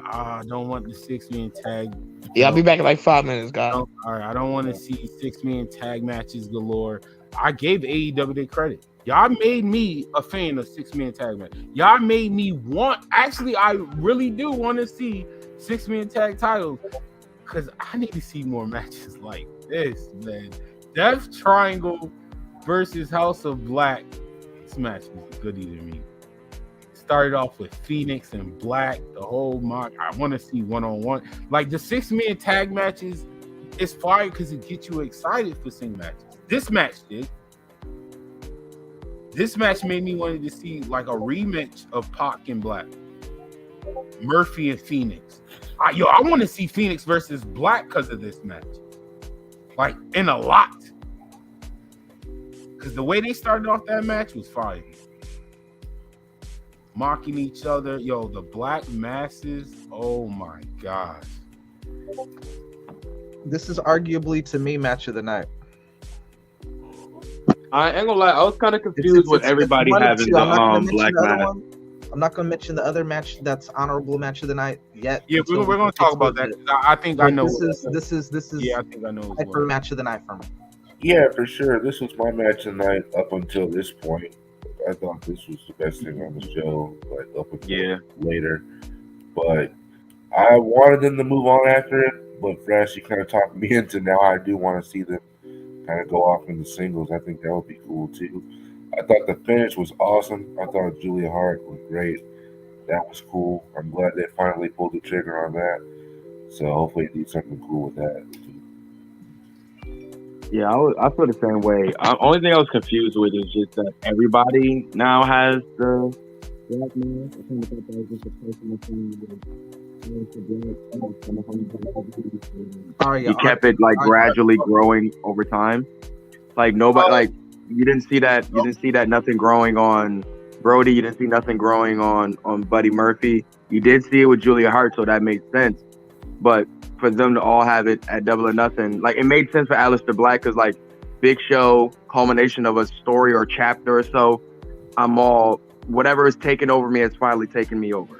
I don't want the 6-man tag. Yeah, I'll be back in like 5 minutes, guys. All right, I don't want to see 6-man tag matches galore. I gave AEW their credit. Y'all made me a fan of 6-man tag match. Y'all made me want. Actually, I really do want to see 6-man tag titles, because I need to see more matches like this, man. Death Triangle versus House of Black. This match was a goodie to me. Started off with Phoenix and Black, the whole mock. I want to see one-on-one. Like the 6-man tag matches is fire because it gets you excited for sing matches. This match did. This match made me wanted to see like a rematch of Pac and Black, Murphy and Phoenix. I want to see Phoenix versus Black because of this match, like in a lot. Because the way they started off that match was fire. Mocking each other. The Black masses. Oh my gosh. This is arguably, to me, match of the night. I ain't gonna lie, I was kind of confused with everybody having the Black match. I'm not gonna mention the other match that's honorable match of the night yet. Yeah, we're gonna talk about that. I think I know. This is. Yeah, I think I know. For match of the night for me. Yeah, for sure. This was my match of the night up until this point. I thought this was the best thing on the show, like up until later. But I wanted them to move on after it, but Fresh, you kind of talked me into now. I do want to see them kind of go off in the singles. I think that would be cool too. I thought the finish was awesome. I thought Julia Hart was great. That was cool. I'm glad they finally pulled the trigger on that. So hopefully they do something cool with that. Yeah, I feel the same way. Only thing I was confused with is just that everybody now has the Black man. I kind of thought that was just a personal thing. He kept it like gradually growing over time. Like nobody, like you didn't see that. You didn't see that nothing growing on Brody. You didn't see nothing growing on Buddy Murphy. You did see it with Julia Hart, so that made sense. But for them to all have it at Double or Nothing, like it made sense for Aleister Black because like big show, culmination of a story or chapter or so. I'm all whatever is taking over me has finally taken me over.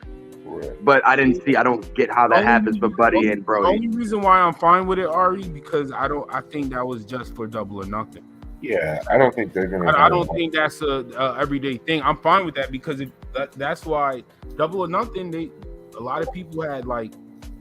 But I don't get how that happens for Buddy and Brody. The only reason why I'm fine with it, Ari, because I think that was just for Double or Nothing. Yeah, I don't think they're gonna. I don't think that's a everyday thing. I'm fine with that because that's why Double or Nothing. A lot of people had like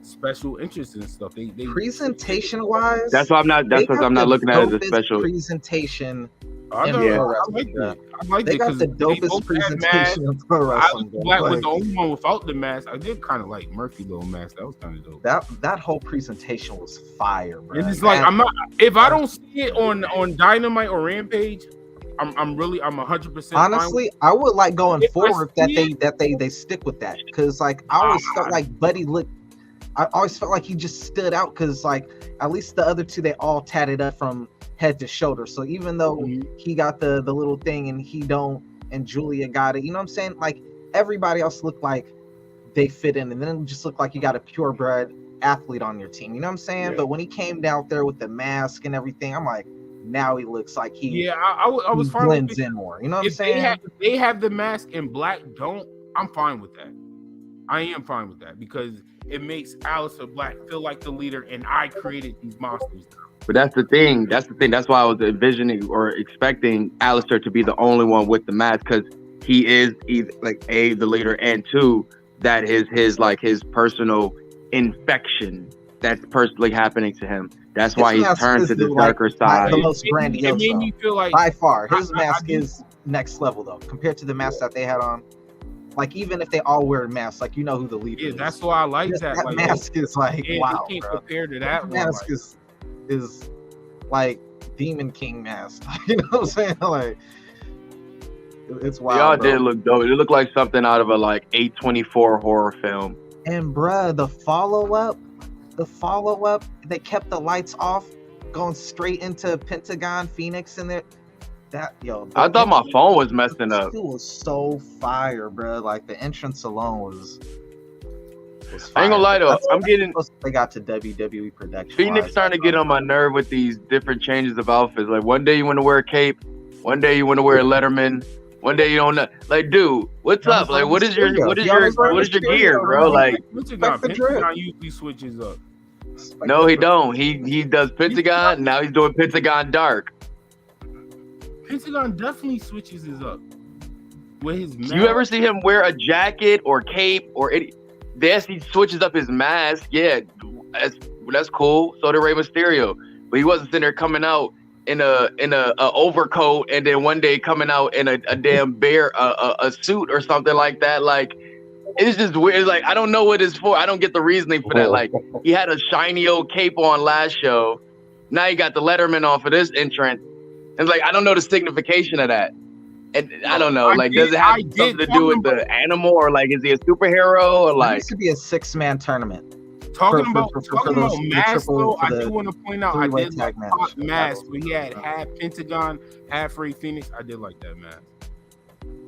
special interests and stuff. They presentation wise. That's why I'm not. That's what I'm not looking at as a special presentation. I like that. They got the dopest presentation of pro wrestling. Black was the only one without the mask. I did kind of like Murphy little mask. That was kind of dope. That whole presentation was fire, bro. And it's like I'm not. If I don't see it on Dynamite or Rampage, I'm 100%. Honestly, I would like going forward that they stick with that because like I always felt like Buddy looked. I always felt like he just stood out because like at least the other two they all tatted up from head to shoulder. So even though he got the little thing and he don't, and Julia got it, you know what I'm saying? Like everybody else looked like they fit in, and then it just looked like you got a purebred athlete on your team. You know what I'm saying? Yeah. But when he came down there with the mask and everything, I'm like, now he looks like I was fine blends in more. You know what I'm saying? They have the mask and Black don't. I'm fine with that. I am fine with that because it makes Aleister Black feel like the leader, and I created these monsters. But that's the thing. That's why I was envisioning or expecting Aleister to be the only one with the mask because he is either like the leader, and two, that is his personal infection that's personally happening to him. That's why he's turned to the darker side. The most grandiose. It made me feel like by far his mask is next level though compared to the mask that they had on. Like even if they all wear masks, like you know who the leader is. Yeah, that's why I like that. That mask is like wow. You can't compare to that mask is like Demon King mask. You know what I'm saying? Like it's wild. Y'all did look dope. It looked like something out of a like A24 horror film. And bruh, the follow up, they kept the lights off, going straight into Pentagon Phoenix in there. I thought my phone was messing up. It was so fire, bro. Like the entrance alone was fire. I ain't gonna lie though, I'm getting. They got to WWE production. Phoenix starting to get on my nerve with these different changes of outfits. Like one day you want to wear a cape, one day you want to wear a Letterman, one day you don't know. Like, dude, what's up? Like, what is your gear, bro? Like, Pentagon usually switches up. No, he don't. He does Pentagon. Now he's doing Pentagon Dark. Pentagon definitely switches his up with his mask. You ever see him wear a jacket or cape or any? Yes, he switches up his mask. Yeah, that's cool. So did Rey Mysterio, but he wasn't sitting there coming out in a overcoat and then one day coming out in a damn bear a suit or something like that. Like it's just weird. It's like I don't know what it's for. I don't get the reasoning for that. Like he had a shiny old cape on last show. Now he got the Letterman on for this entrance. It's like I don't know the signification of that. And I don't know, like, does it have something to do with the animal, or like, is he a superhero, or like? It used to be a 6-man tournament. Talking about Mask, though, I do want to point out I did like Mask when he had half Pentagon, half Ray Phoenix. I did like that Mask.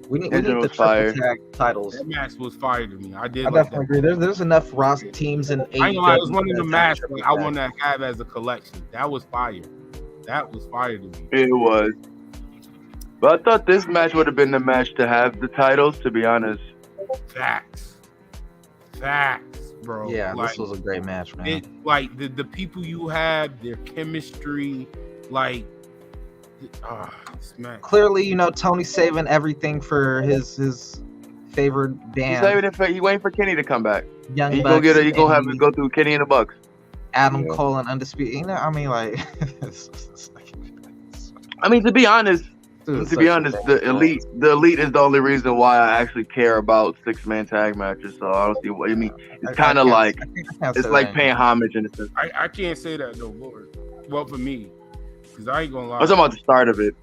We need the triple tag titles. That Mask was fire to me. I definitely agree. There's enough Ross teams in AEW. I ain't gonna lie, it was one of the masks I want to have as a collection. That was fire. That was fire to me. It was. But I thought this match would have been the match to have the titles, to be honest. Facts, bro. Yeah, like, this was a great match, man. Like the people you have, their chemistry, like, this match. Clearly, you know, Tony's saving everything for his favorite band. He's waiting for Kenny to come back. Young He Bucks, gonna have to go through Kenny and the Bucks. Adam Cole and Undisputed. You know, I mean, like, I mean, to be honest, the elite is the only reason why I actually care about 6-man tag matches. So I don't see what you mean. It's kind of like it's like paying homage in a sense. I can't say that though, Lord. Well, for me, because I ain't gonna lie. I was talking about the start of it.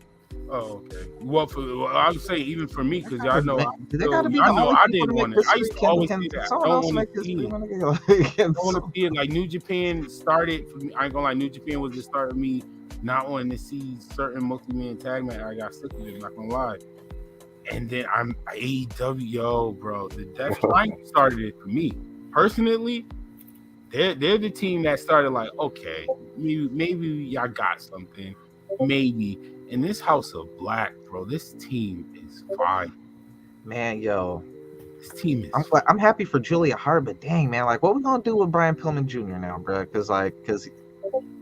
Oh, okay. Well, I would say even for me, because I know, I didn't want it. I used to always say that. I don't want to see it. Like New Japan started for me. I ain't gonna lie. New Japan was the start of me not wanting to see certain multi-man tag match. I got sick of it. Not gonna lie. And then I'm AEW, bro. The Death Line started it for me personally. They're the team that started like, okay, maybe y'all got something, maybe. In this House of Black, bro, this team is fine. Man, yo. This team is I'm happy for Julia Hart, but dang, man, like, what we gonna do with Brian Pillman Jr. now, bro? Because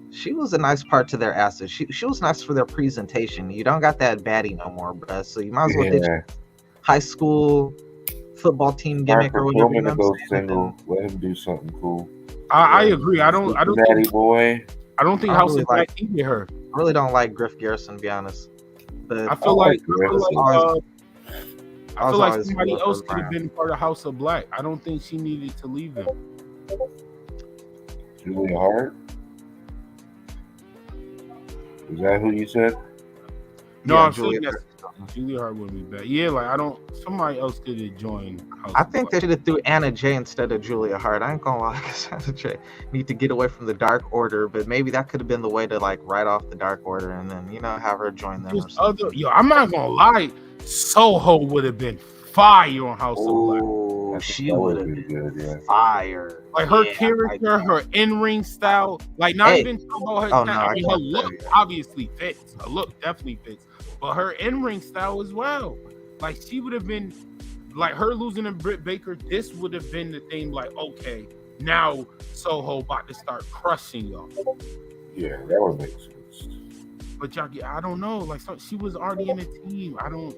she was a nice part to their assets. She was nice for their presentation. You don't got that baddie no more, bro. So you might as well ditch high school football team gimmick or whatever. Pillman to go single. Let him do something cool. I agree. I don't think boy. I don't think House of Black needed her. I really don't like Griff Garrison, to be honest. But I feel like somebody else could have been part of House of Black. I don't think she needed to leave them. Julia Hart? Is that who you said? No, I'm saying that Julia Hart would be bad. Yeah, like somebody else could have joined House I think they should have threw Anna Jay instead of Julia Hart. I ain't gonna lie, because Anna Jay need to get away from the Dark Order, but maybe that could have been the way to like write off the Dark Order and then, you know, have her join them or something. I'm not gonna lie, Soho would have been fire on House of Black. She would have been fire. Like her character, her in-ring style, like not even about her. Her look obviously fits. Her look definitely fits. But her in-ring style as well. Like she would have been, like her losing to Britt Baker, this would have been the thing like, okay, now Soho about to start crushing y'all. Yeah, that would make sense. But y'all, I don't know. Like she was already in the team. I don't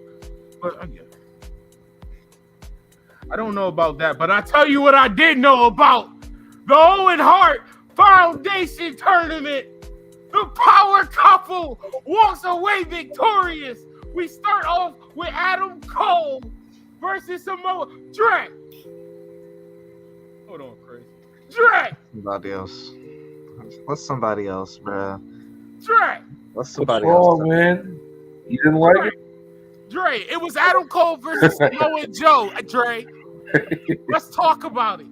know about that. But I tell you what I did know about. The Owen Hart Foundation Tournament. The power couple walks away victorious. We start off with Adam Cole versus Samoa Drake. Hold on, Chris. Drake. Somebody else. What's somebody else, bruh? Drake. What's somebody else? Man? You didn't like it? Dre, it was Adam Cole versus Samoa Joe. Dre, let's talk about it.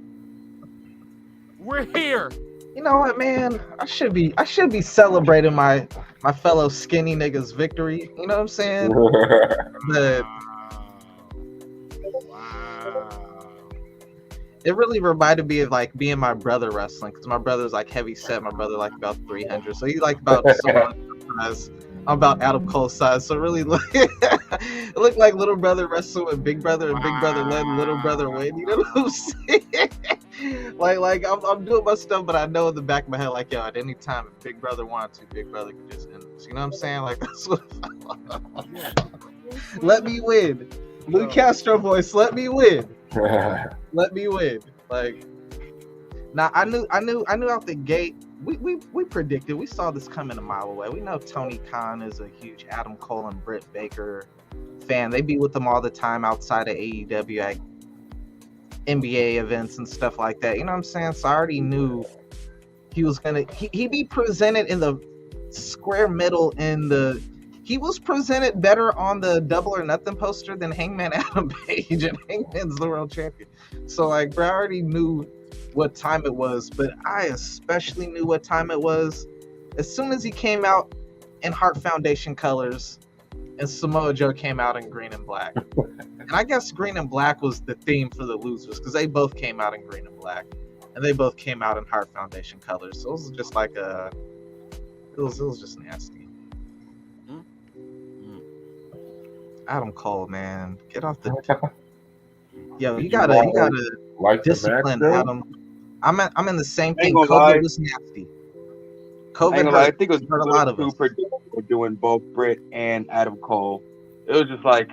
We're here. You know what, man? I should be celebrating my fellow skinny niggas' victory. You know what I'm saying? But it really reminded me of like being my brother wrestling, because my brother's like heavy set. My brother like about 300, so he's like about size. I'm about Adam Cole's size, so it really it looked like little brother wrestling with big brother, and big brother let little brother win. You know what I'm saying? like I'm doing my stuff, but I know in the back of my head, like, yo, at any time if Big Brother wanted to, Big Brother could just end this. You know what I'm saying? Like, that's what let me win. Lou Castro voice, let me win. Let me win. Like, now I knew out the gate. We predicted. We saw this coming a mile away. We know Tony Khan is a huge Adam Cole and Britt Baker fan. They be with them all the time outside of AEW at NBA events and stuff like that. You know what I'm saying? So I already knew he was gonna. He be presented in the square middle in the he was presented better on the Double or Nothing poster than Hangman Adam Page, and Hangman's the world champion. So like, bro, I already knew what time it was, but I especially knew what time it was as soon as he came out in Heart Foundation colors and Samoa Joe came out in green and black. And I guess green and black was the theme for the losers because they both came out in green and black, and they both came out in Heart Foundation colors. So it was just like it was just nasty. Adam Cole, man, get off the. Yo, you gotta like discipline Adam. I'm in the same thing. Ain't gonna COVID lie. was nasty. I COVID ain't gonna lie, I hurt, think it was hurt a lot of too us. predictable doing both Britt and Adam Cole. It was just like,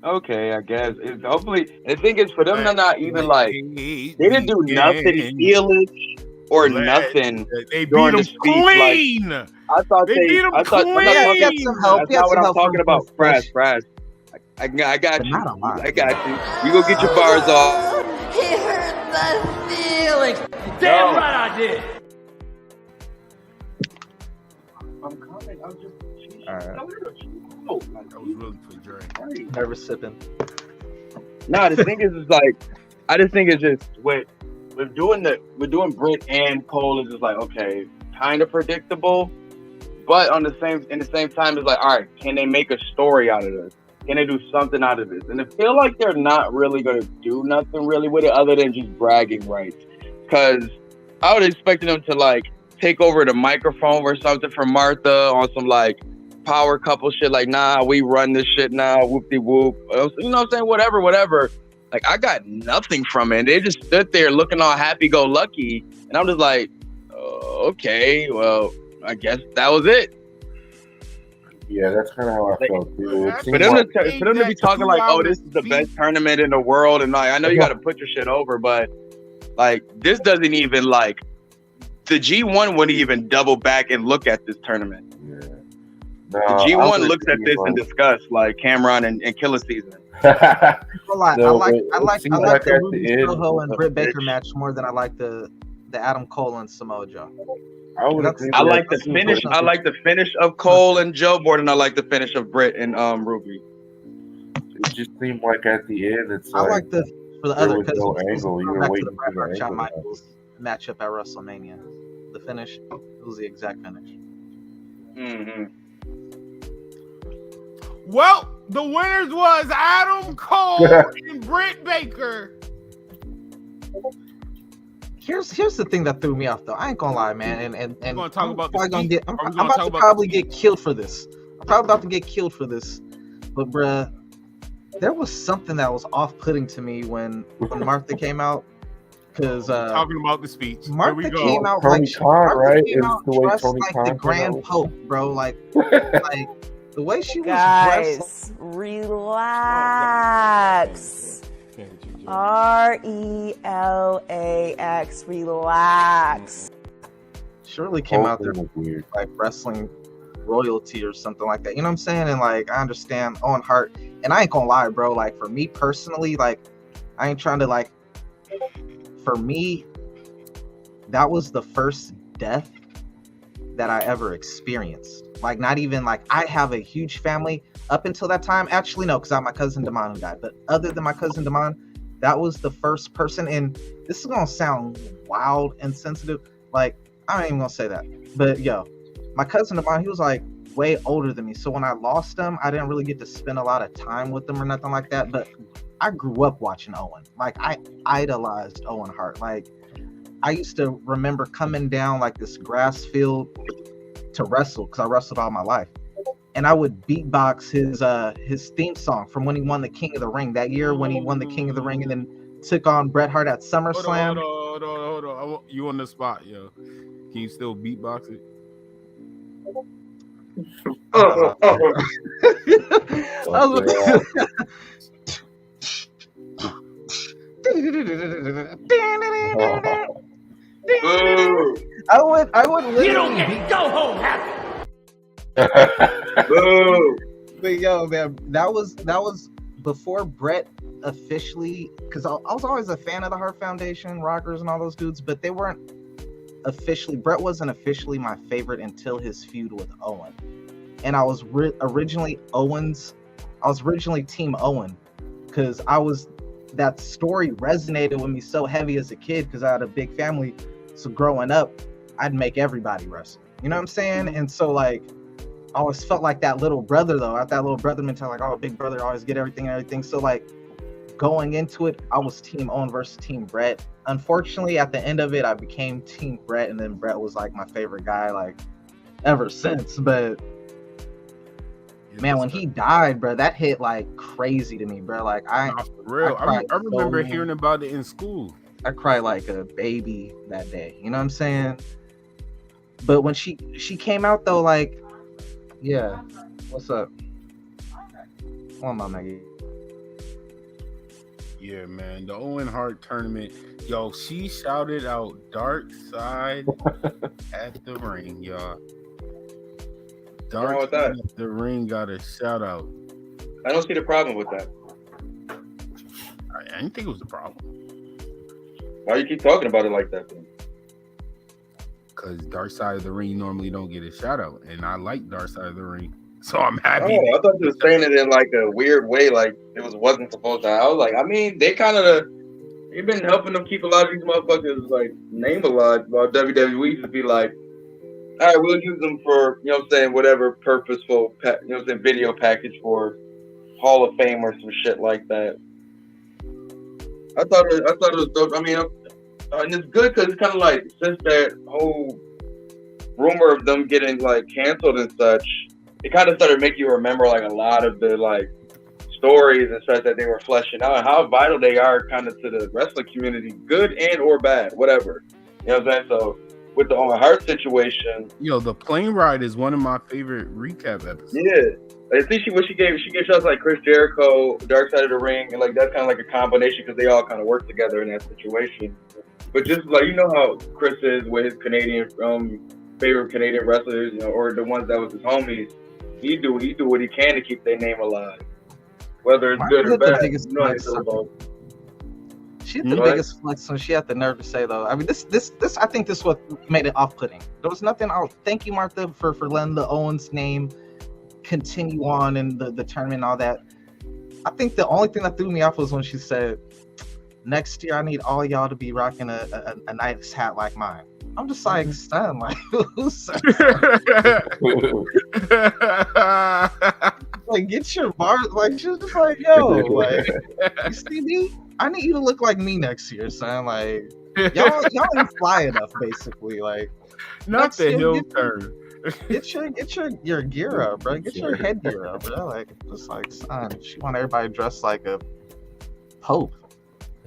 okay, I guess. It's hopefully, and the thing is, for them to not even like, they didn't do nothing heelish or nothing They beat during him the speech. Like, clean. I thought They beat him I thought, I'm not clean. talking, Get some help. that's Get not what some I'm help talking from about. Fresh. Fraz. I got you. Not a lot. I got you. You go get your bars off. He hurt my feelings. Damn right I did. I'm coming. I'm just. All right. That was really for Dre. Never sipping. Nah, the thing is like, I just think it's just we're doing Britt and Cole is just like, okay, kind of predictable, but in the same time, it's like, all right, can they make a story out of this? Can they do something out of this? And I feel like they're not really gonna do nothing really with it other than just bragging rights, because I would expect them to like take over the microphone or something from Martha on some like power couple shit, like, nah, we run this shit now, whoop de whoop. You know what I'm saying? Whatever. Like, I got nothing from it. They just stood there looking all happy-go-lucky, and I'm just like, okay, well, I guess that was it. Yeah, that's kind of how I felt too. It For seemed them, like, for them to be talking like, oh, this is the best tournament in the world, and like, I know you got to put your shit over, but like, this doesn't even like, the G1 wouldn't even double back and look at this tournament. no, The G1 looks at this in disgust, like Cameron and Killer Season. I like it seemed like the at Ruby the end, Soho and Britt Baker match more than I like the Adam Cole and Samoa Joe. I would agree. I like the finish. I like the finish of Cole and Joe more than I like the finish of Britt and Ruby. It just seemed like at the end, it's I like like the for the there other was because no angle. You were back to waiting the for Bret the Hart Shawn angle. Michaels matchup at WrestleMania. The finish, it was the exact finish. Mm-hmm. Well, the winners was Adam Cole and Britt Baker. Here's the thing that threw me off though. I ain't gonna lie, man. And We're gonna talk about I'm the speech. I'm Or we're gonna about talk to about probably the get killed for this. I'm probably about to get killed for this. But bruh, there was something that was off-putting to me when Martha came out. Because talking about the speech. Martha Here we go. came out Tony like Khan, right? came It's out the way dressed Tony like Khan the came Grand out. Pope, bro. Like the way she was Guys, dressed. relax. RELAX, relax. Surely came out there Whole thing was weird. like wrestling royalty or something like that. You know what I'm saying? And like I understand Owen Hart, and I ain't gonna lie, bro. Like for me personally, like I ain't trying to like. For me, that was the first death that I ever experienced. Like not even like I have a huge family up until that time. Actually, no, because I have my cousin Damon who died. But other than my cousin Damon, that was the first person. And this is gonna sound wild and sensitive. Like I ain't even gonna say that. But yo, my cousin Damon, he was like way older than me. So when I lost him, I didn't really get to spend a lot of time with him or nothing like that. But I grew up watching Owen. Like I idolized Owen Hart. Like I used to remember coming down like this grass field to wrestle because I wrestled all my life. And I would beatbox his theme song from when he won the King of the Ring that year when he won the King of the Ring and then took on Bret Hart at SummerSlam. Hold on. You on the spot, yo. Can you still beatbox it? I would literally. You don't get to go home happy. But yo, man, that was before Bret officially, because I was always a fan of the Hart Foundation, Rockers, and all those dudes, but they weren't officially. Bret wasn't officially my favorite until his feud with Owen. and I was originally Team Owen, because that story resonated with me so heavy as a kid, because I had a big family. So growing up, I'd make everybody wrestle. You know what I'm saying? And so like, I always felt like that little brother though. I had that little brother mentality, like, oh, big brother always get everything and everything. So like, going into it, I was Team Owen versus Team Brett. Unfortunately, at the end of it, I became Team Brett, and then Brett was like my favorite guy, like ever since. But man, when he died, bro, that hit like crazy to me, bro. Like for real. I remember hearing about it in school. I cried like a baby that day. You know what I'm saying? But when she came out though, like, yeah, what's up? Come on, my Maggie. Yeah, man, the Owen Hart tournament, yo, she shouted out Dark Side at the ring, y'all. Dark Side at the ring got a shout out. I don't see the problem with that. I didn't think it was a problem. Why you keep talking about it like that then? Because Dark Side of the Ring normally don't get a shout out, and I like Dark Side of the Ring, so I'm happy. Oh, I thought you were saying it in like a weird way, like it wasn't supposed to. I was like, I mean, they kind of they've been helping them keep a lot of these motherfuckers like name alive. While WWE just be like, all right, we'll use them for, you know what I'm saying, whatever purposeful, you know what I'm saying, video package for Hall of Fame or some shit like that. I thought it was dope. I mean, and it's good because it's kind of like, since that whole rumor of them getting like canceled and such, it kind of started making you remember like a lot of the like stories and such that they were fleshing out, and how vital they are kind of to the wrestling community, good and or bad, whatever. You know what I'm saying? So with the Owen Hart situation, yo, the plane ride is one of my favorite recap episodes. Yeah. I think she gave shots like Chris Jericho, Dark Side of the Ring, and like that's kind of like a combination because they all kind of work together in that situation. But just like, you know how Chris is with his Canadian favorite Canadian wrestlers, you know, or the ones that was his homies, he do what he can to keep their name alive, whether it's good or bad. You know what it's about. She had the biggest flex, so she had the nerve to say though. I mean, this I think this what made it off-putting. There was nothing. Thank you, Martha, for letting the Owens name continue on in the tournament and all that. I think the only thing that threw me off was when she said, next year I need all y'all to be rocking a nice hat like mine. I'm just like, son, like, who said like, get your bar, like, she was just like, yo, like, you see me? I need you to look like me next year, son. Like, y'all ain't fly enough, basically. Like, not the hill turn. Get your gear up, bro. Get your headgear up, bro. Like, just like, son, she want everybody dressed like a pope.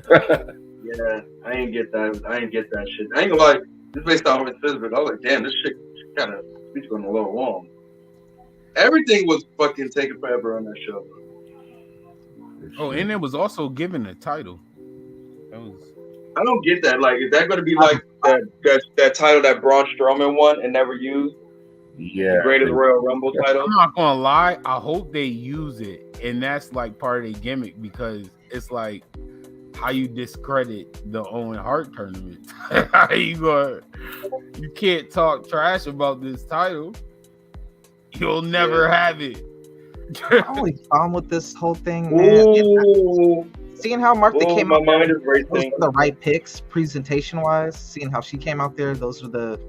Yeah, I ain't get that shit. I ain't gonna lie, just based on what it says, but I was like, damn, this shit kind of speaks going a little long. Everything was fucking taking forever on that show. Oh, and it was also given a title. I don't get that. Like, is that going to be like that title that Braun Strowman won and never used? Yeah, the greatest Royal Rumble title. I'm not gonna lie. I hope they use it, and that's like part of the gimmick, because it's like how you discredit the Owen Hart tournament. You can't talk trash about this title. You'll never have it. My only problem with this whole thing, man, seeing how Martha came out, those were the right picks presentation wise. Seeing how she came out there, those were the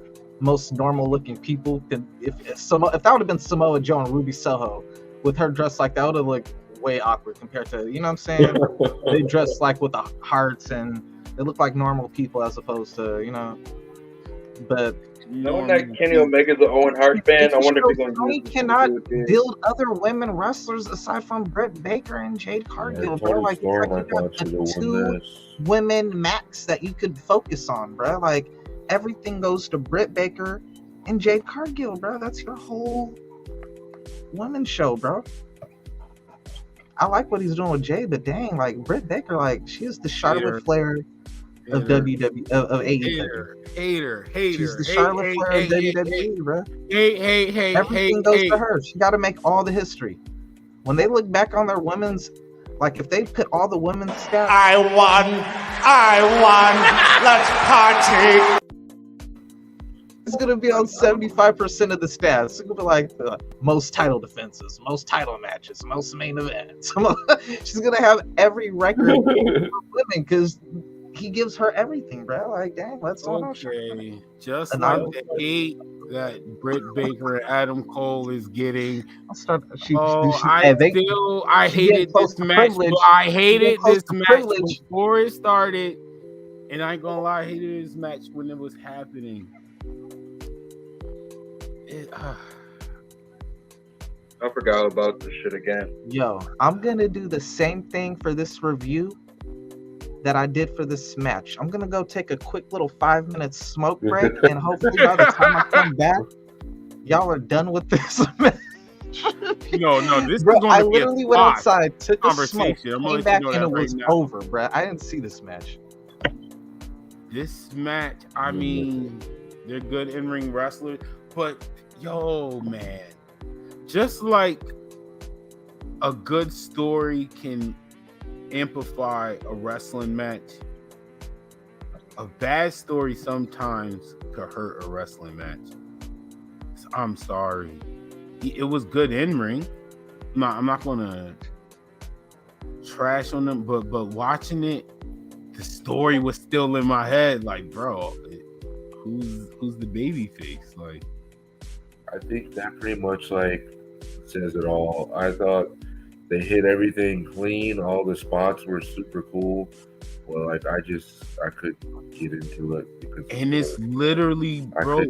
most normal looking people. If that would have been Samoa Joe and Ruby Soho with her dressed like that, would have looked way awkward compared to, you know what I'm saying? They dressed like with the hearts and they look like normal people as opposed to, you know. But knowing that Kenny Omega's an Owen Hart fan, I wonder if he's going to. He cannot build other women wrestlers aside from Britt Baker and Jade Cargill, bro. Like, you got two women max that you could focus on, bro. Like, everything goes to Britt Baker and Jade Cargill, bro. That's your whole women's show, bro. I like what he's doing with Jade, but dang, like, Britt Baker, like, she is the Charlotte Flair of WWE, of AEW. Hater. She's the Charlotte Flair of WWE, bro. Everything goes to her. She got to make all the history. When they look back on their women's, like, if they put all the women's stats, I won. Let's party. It's gonna be on 75% of the stats. It's gonna be like most title defenses, most title matches, most main events. She's gonna have every record for women because he gives her everything, bro. Like, dang, let's okay. Just like the hate that Britt Baker and Adam Cole is getting. I hated this match. I hated this match before it started, and I ain't gonna lie, I hated this match when it was happening. I forgot about this shit again. Yo, I'm gonna do the same thing for this review that I did for this match. I'm gonna go take a quick little 5-minute smoke break, and hopefully by the time I come back, y'all are done with this match. No, this bro, is going I to be literally went outside, took a smoke, came back, and it was now. over, bro. I didn't see this match. This match, I mean, they're good in-ring wrestlers, but yo, man, just like a good story can amplify a wrestling match, a bad story sometimes could hurt a wrestling match. I'm sorry. It was good in-ring. I'm not gonna trash on them, but watching it, the story was still in my head. Like, bro, who's the baby face? Like, I think that pretty much like says it all. I thought they hit everything clean. All the spots were super cool. Well, like I couldn't get into it because it's literally, bro.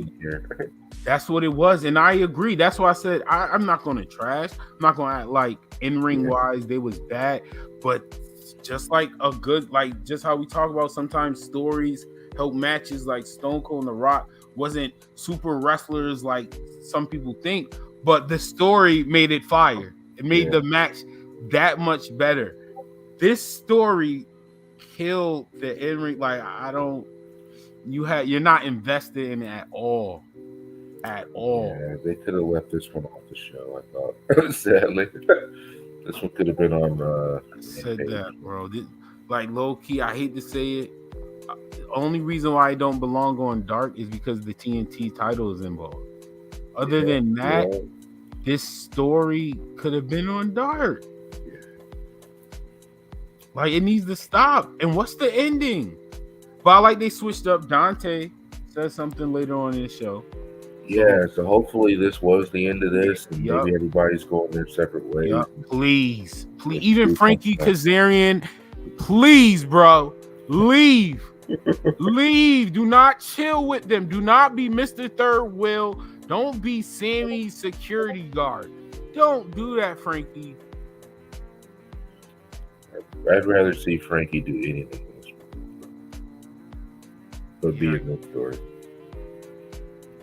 That's what it was, and I agree. That's why I said I'm not going to trash. I'm not going to act like in-ring wise they was bad, but just like a good, like just how we talk about sometimes stories help matches. Like Stone Cold and The Rock wasn't super wrestlers like some people think, but the story made it fire. It made the match that much better. This story killed the in-ring. Like you're not invested in it at all. Yeah, they could have left this one off the show, I thought. Sadly. This one could have been on I said that, bro. Like low key, I hate to say it. The only reason why I don't belong on Dark is because the TNT title is involved. Other than that, this story could have been on Dark. Yeah. Like it needs to stop. And what's the ending? But I like they switched up. Dante says something later on in the show. Yeah, so hopefully this was the end of this, and maybe everybody's going their separate ways. Please. Even Frankie Kazarian, please, bro, leave. Leave. Do not chill with them. Do not be Mr. Third Wheel. Don't be Sammy's security guard. Don't do that, Frankie. I'd rather see Frankie do anything else, but be in this story.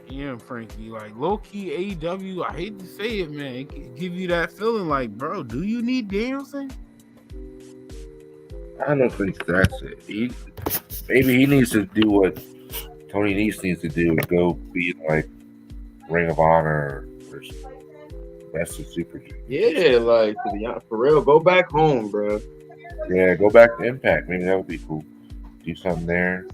Yeah, Frankie, like low-key AEW, I hate to say it, man, it can give you that feeling like, bro, do you need Danielson? I don't think that's it. Maybe he needs to do what Tony Nese needs to do, go be like Ring of Honor or Best of Super Junior. Yeah, like for real, go back home, bro. Yeah, go back to Impact. Maybe that would be cool. Do something there.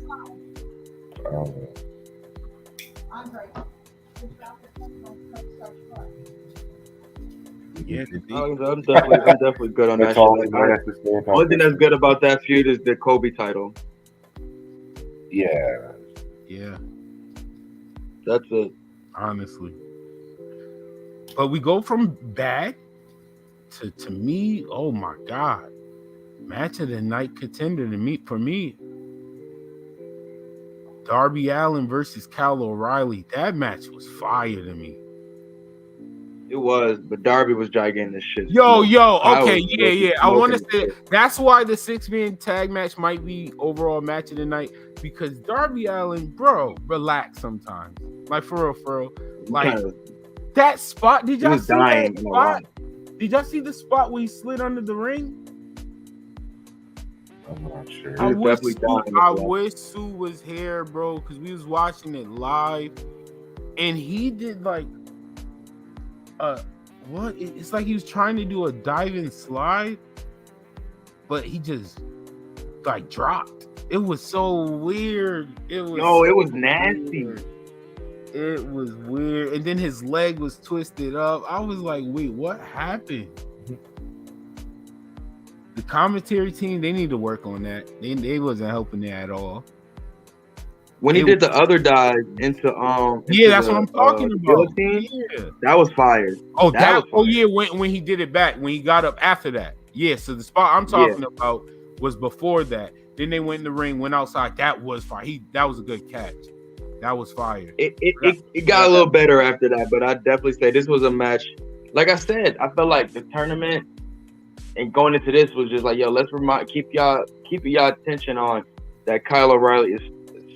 Yeah, I'm definitely good on that. The only thing that's good about that feud is the Kobe title. Yeah. That's it. Honestly. But we go from bad to me, oh my God. Match of the night contender for me. Darby Allin versus Kyle O'Reilly. That match was fire to me. It was, but Darby was gigantic shit. Yo, okay, yeah. I want to say that's why the 6-man tag match might be overall match of the night, because Darby Allin, bro, relax sometimes. Like for real. Like that spot. Did y'all see that spot? Did y'all see the spot where he slid under the ring? I'm not sure. I wish Sue was here, bro, because we was watching it live, and he did like what? It's like he was trying to do a diving slide, but he just like dropped. It was so weird. It was nasty. It was weird. And then his leg was twisted up. I was like, wait, what happened? The commentary team, they need to work on that. They wasn't helping it at all. When he did the other dive into that's what I'm talking about. Yeah. That was fire. Oh, that was fire. Yeah, when he did it back, when he got up after that. Yeah, so the spot I'm talking about was before that. Then they went in the ring, went outside. That was fire. That was a good catch. That was fire. It got a little better after that, but I'd definitely say this was a match. Like I said, I felt like the tournament and going into this was just like, yo, let's keep y'all attention on that Kyle O'Reilly is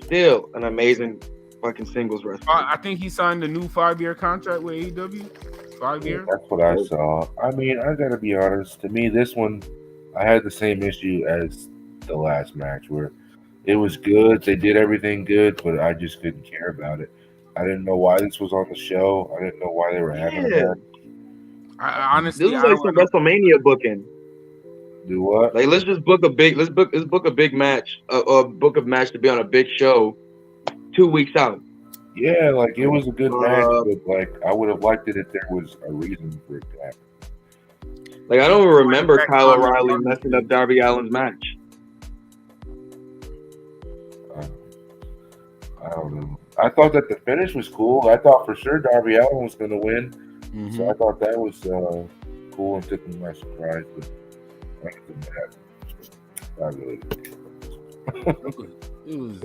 still an amazing fucking singles wrestler. I think he signed a new 5-year contract with AEW. 5 years. That's what I saw. I mean, I gotta be honest. To me, this one, I had the same issue as the last match where it was good. They did everything good, but I just couldn't care about it. I didn't know why this was on the show. I didn't know why they were having that. I honestly, this is like some WrestleMania booking. Do what? Like, let's book a big match, book a match to be on a big show 2 weeks out. Yeah, like it was a good match, but like I would have liked it if there was a reason for it to happen. Like I don't even remember Kyle O'Reilly messing up Darby Allin's match. I don't know. I thought that the finish was cool. I thought for sure Darby Allin was going to win, so I thought that was cool and took me by surprise. But other than that, I really it was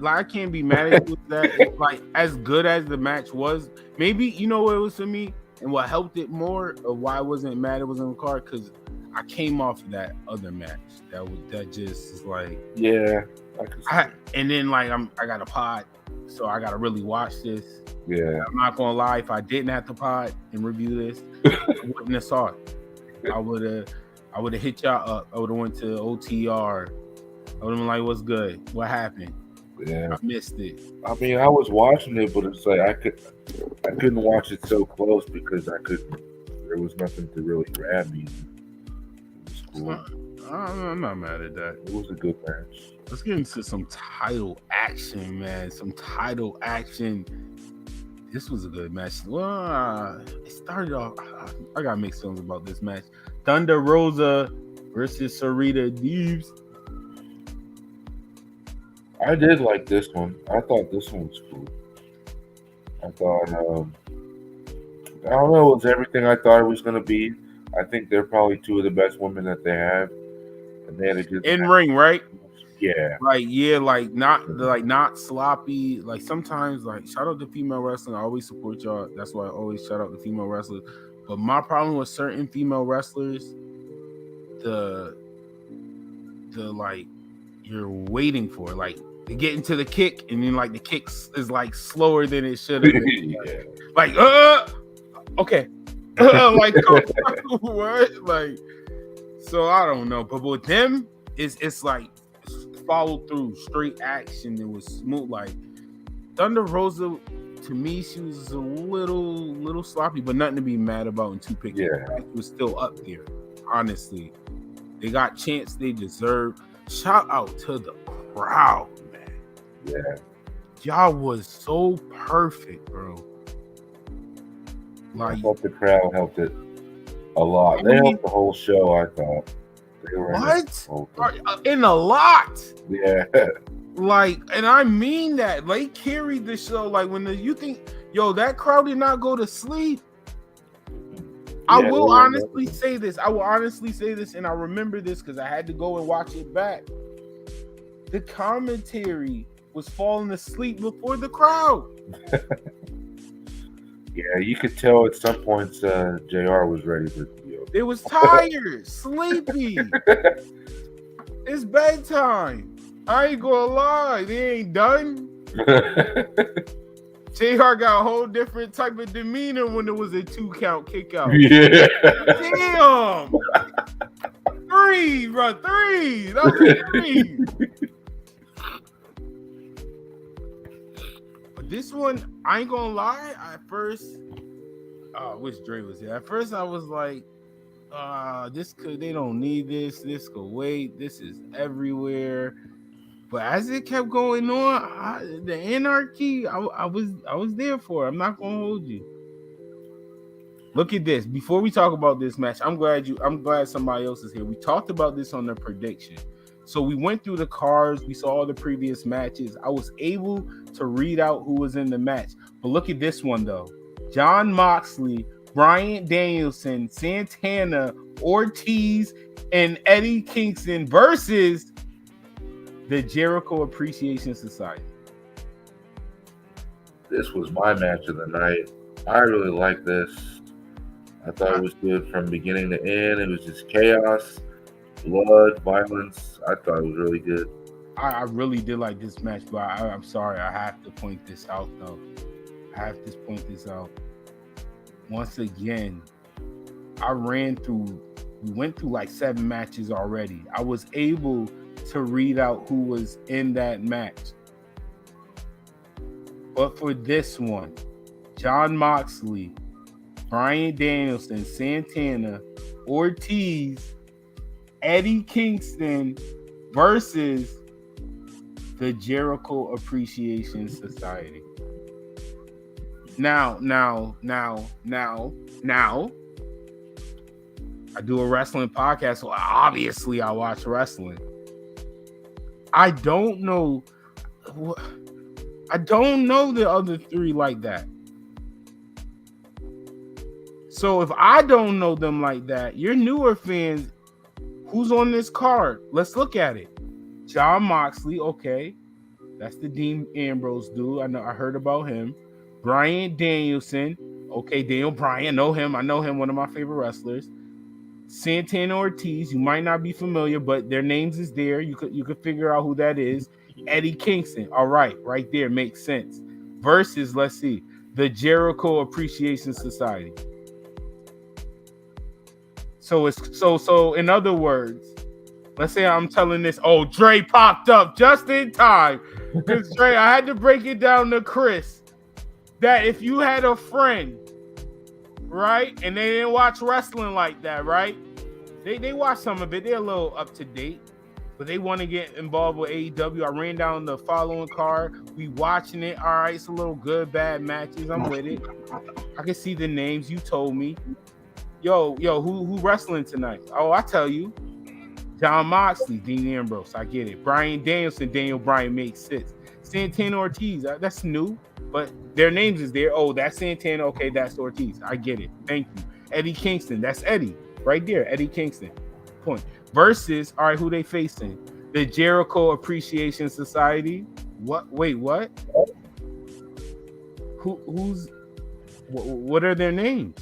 I can't be mad at you with that. It's like as good as the match was, maybe you know what it was for me and what helped it more of why I wasn't mad it was on the card because I came off of that other match that just is like and then like I got a pod, so I gotta really watch this. Yeah, I'm not gonna lie, if I didn't have the pod and review this, I wouldn't have saw it. I would have hit y'all up. I would have went to OTR. I would have been like, "What's good? What happened?" Yeah, I missed it. I mean, I was watching it, but it's like I couldn't watch it so close because there was nothing to really grab me. It was cool. I'm not mad at that. It was a good match. Let's get into some title action, man. Some title action. This was a good match. Well, it started off. I got mixed feelings about this match. Thunder Rosa versus Sarita Deeves. I did like this one. I thought this one was cool. I thought, I don't know, it was everything I thought it was going to be. I think they're probably two of the best women that they have. And they had a good in ring, right? Yeah. Like not sloppy. Like sometimes, like shout out to female wrestling. I always support y'all. That's why I always shout out to female wrestlers. But my problem with certain female wrestlers, the like you're waiting for like to get into the kick, and then like the kick is like slower than it should have been. Yeah. Like okay, like what? Like so I don't know, but with them, it's like follow through, straight action. It was smooth. Like Thunder Rosa, to me, she was a little sloppy, but nothing to be mad about in 2 picks. Yeah, it was still up there. Honestly, they got chance they deserve. Shout out to the crowd, man. Yeah, y'all was so perfect, bro. Like I thought the crowd helped it a lot. They helped the whole show. I thought. What? In a lot. Yeah. Like, and I mean that. They carried the show. Like when you think, yo, that crowd did not go to sleep. I will honestly say this. And I remember this because I had to go and watch it back. The commentary was falling asleep before the crowd. Yeah, you could tell at some points JR was ready for They was tired, sleepy. It's bedtime. I ain't gonna lie, they ain't done. JR got a whole different type of demeanor when it was a 2-count kick out. Yeah. Damn. 3, bro, 3. That was 3. But this one, I ain't gonna lie. At first, I wish Dre was here. At first, I was like, they don't need this. This could wait. This is everywhere. But as it kept going on, the anarchy, I was there for it. I'm not gonna hold you. Look at this. Before we talk about this match, I'm glad somebody else is here. We talked about this on the prediction. So we went through the cards. We saw all the previous matches. I was able to read out who was in the match. But look at this one, though. Jon Moxley, Bryan Danielson, Santana, Ortiz, and Eddie Kingston versus the Jericho Appreciation Society. This was my match of the night. I really like this. I thought it was good from beginning to end. It was just chaos, blood, violence. I thought it was really good. I really did like this match, but I'm sorry. I have to point this out, though. Once again, we went through like 7 matches already. I was able to read out who was in that match. But for this one, Jon Moxley, Bryan Danielson, Santana, Ortiz, Eddie Kingston versus the Jericho Appreciation Society. Now, I do a wrestling podcast, so obviously I watch wrestling. I don't know the other 3 like that. So if I don't know them like that, you're newer fans, who's on this card? Let's look at it. Jon Moxley, okay. That's the Dean Ambrose dude. I heard about him. Bryan Danielson, okay, Daniel Bryan, I know him, one of my favorite wrestlers. Santana Ortiz, you might not be familiar, but their names is there. You could figure out who that is. Eddie Kingston, all right there, makes sense. Versus, let's see, the Jericho Appreciation Society. So in other words, let's say I'm telling this, Dre popped up just in time. Because Dre, I had to break it down to Chris that if you had a friend, right, and they didn't watch wrestling like that, right? They watch some of it. They're a little up to date, but they want to get involved with AEW. I ran down the following card. We watching it. All right, it's a little good, bad matches. I'm with it. I can see the names. You told me. Yo, who wrestling tonight? Oh, I tell you. Jon Moxley, Dean Ambrose. I get it. Bryan Danielson, Daniel Bryan makes sense. Santana Ortiz, that's new, but their names is there. Oh, that's Santana. Okay, that's Ortiz. I get it. Thank you. Eddie Kingston, that's Eddie right there. Eddie Kingston. Point. Versus, all right, who they facing? The Jericho Appreciation Society. What? Wait, what? What are their names?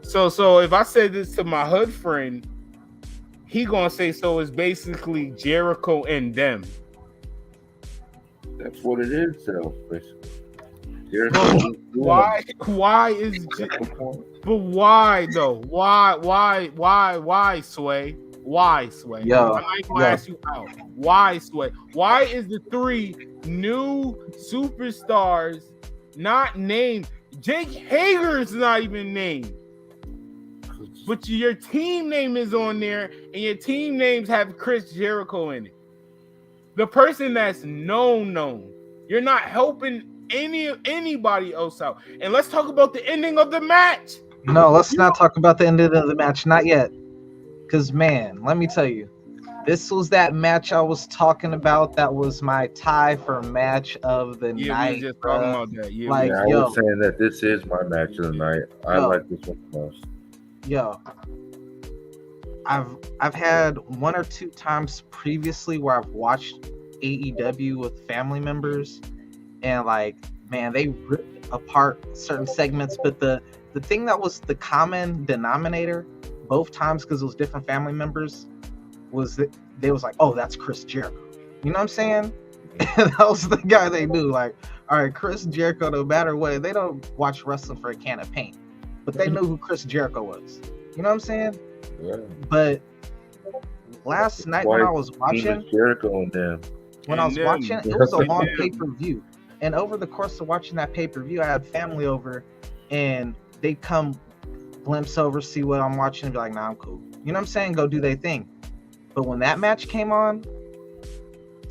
So if I said this to my hood friend, he gonna say so it's basically Jericho and them. That's what it is, though. Why is but why though? Why Sway? Why Sway? Yo, I'm not gonna ask you out. Why Sway? Why is the 3 new superstars not named? Jake Hager's not even named. But your team name is on there, and your team names have Chris Jericho in it. The person that's known. You're not helping anybody else out. And let's talk about the ending of the match. No, let's not talk about the ending of the match. Not yet. Because, man, let me tell you. This was that match I was talking about. That was my tie for match of the night. We were just talking about that. I was saying that this is my match of the night. I like this one most. Yo, I've had 1 or 2 times previously where I've watched AEW with family members, and like, man, they ripped apart certain segments. But the thing that was the common denominator both times, because it was different family members, was that they was like, oh, that's Chris Jericho. You know what I'm saying? And that was the guy they knew. Like, all right, Chris Jericho, no matter what, they don't watch wrestling for a can of paint, but they knew who Chris Jericho was. You know what I'm saying? Yeah. But last night when I was watching, Jericho and them. When I was watching, it was a long pay-per-view. And over the course of watching that pay-per-view, I had family over, and they'd come glimpse over, see what I'm watching, and be like, nah, I'm cool. You know what I'm saying? Go do their thing. But when that match came on,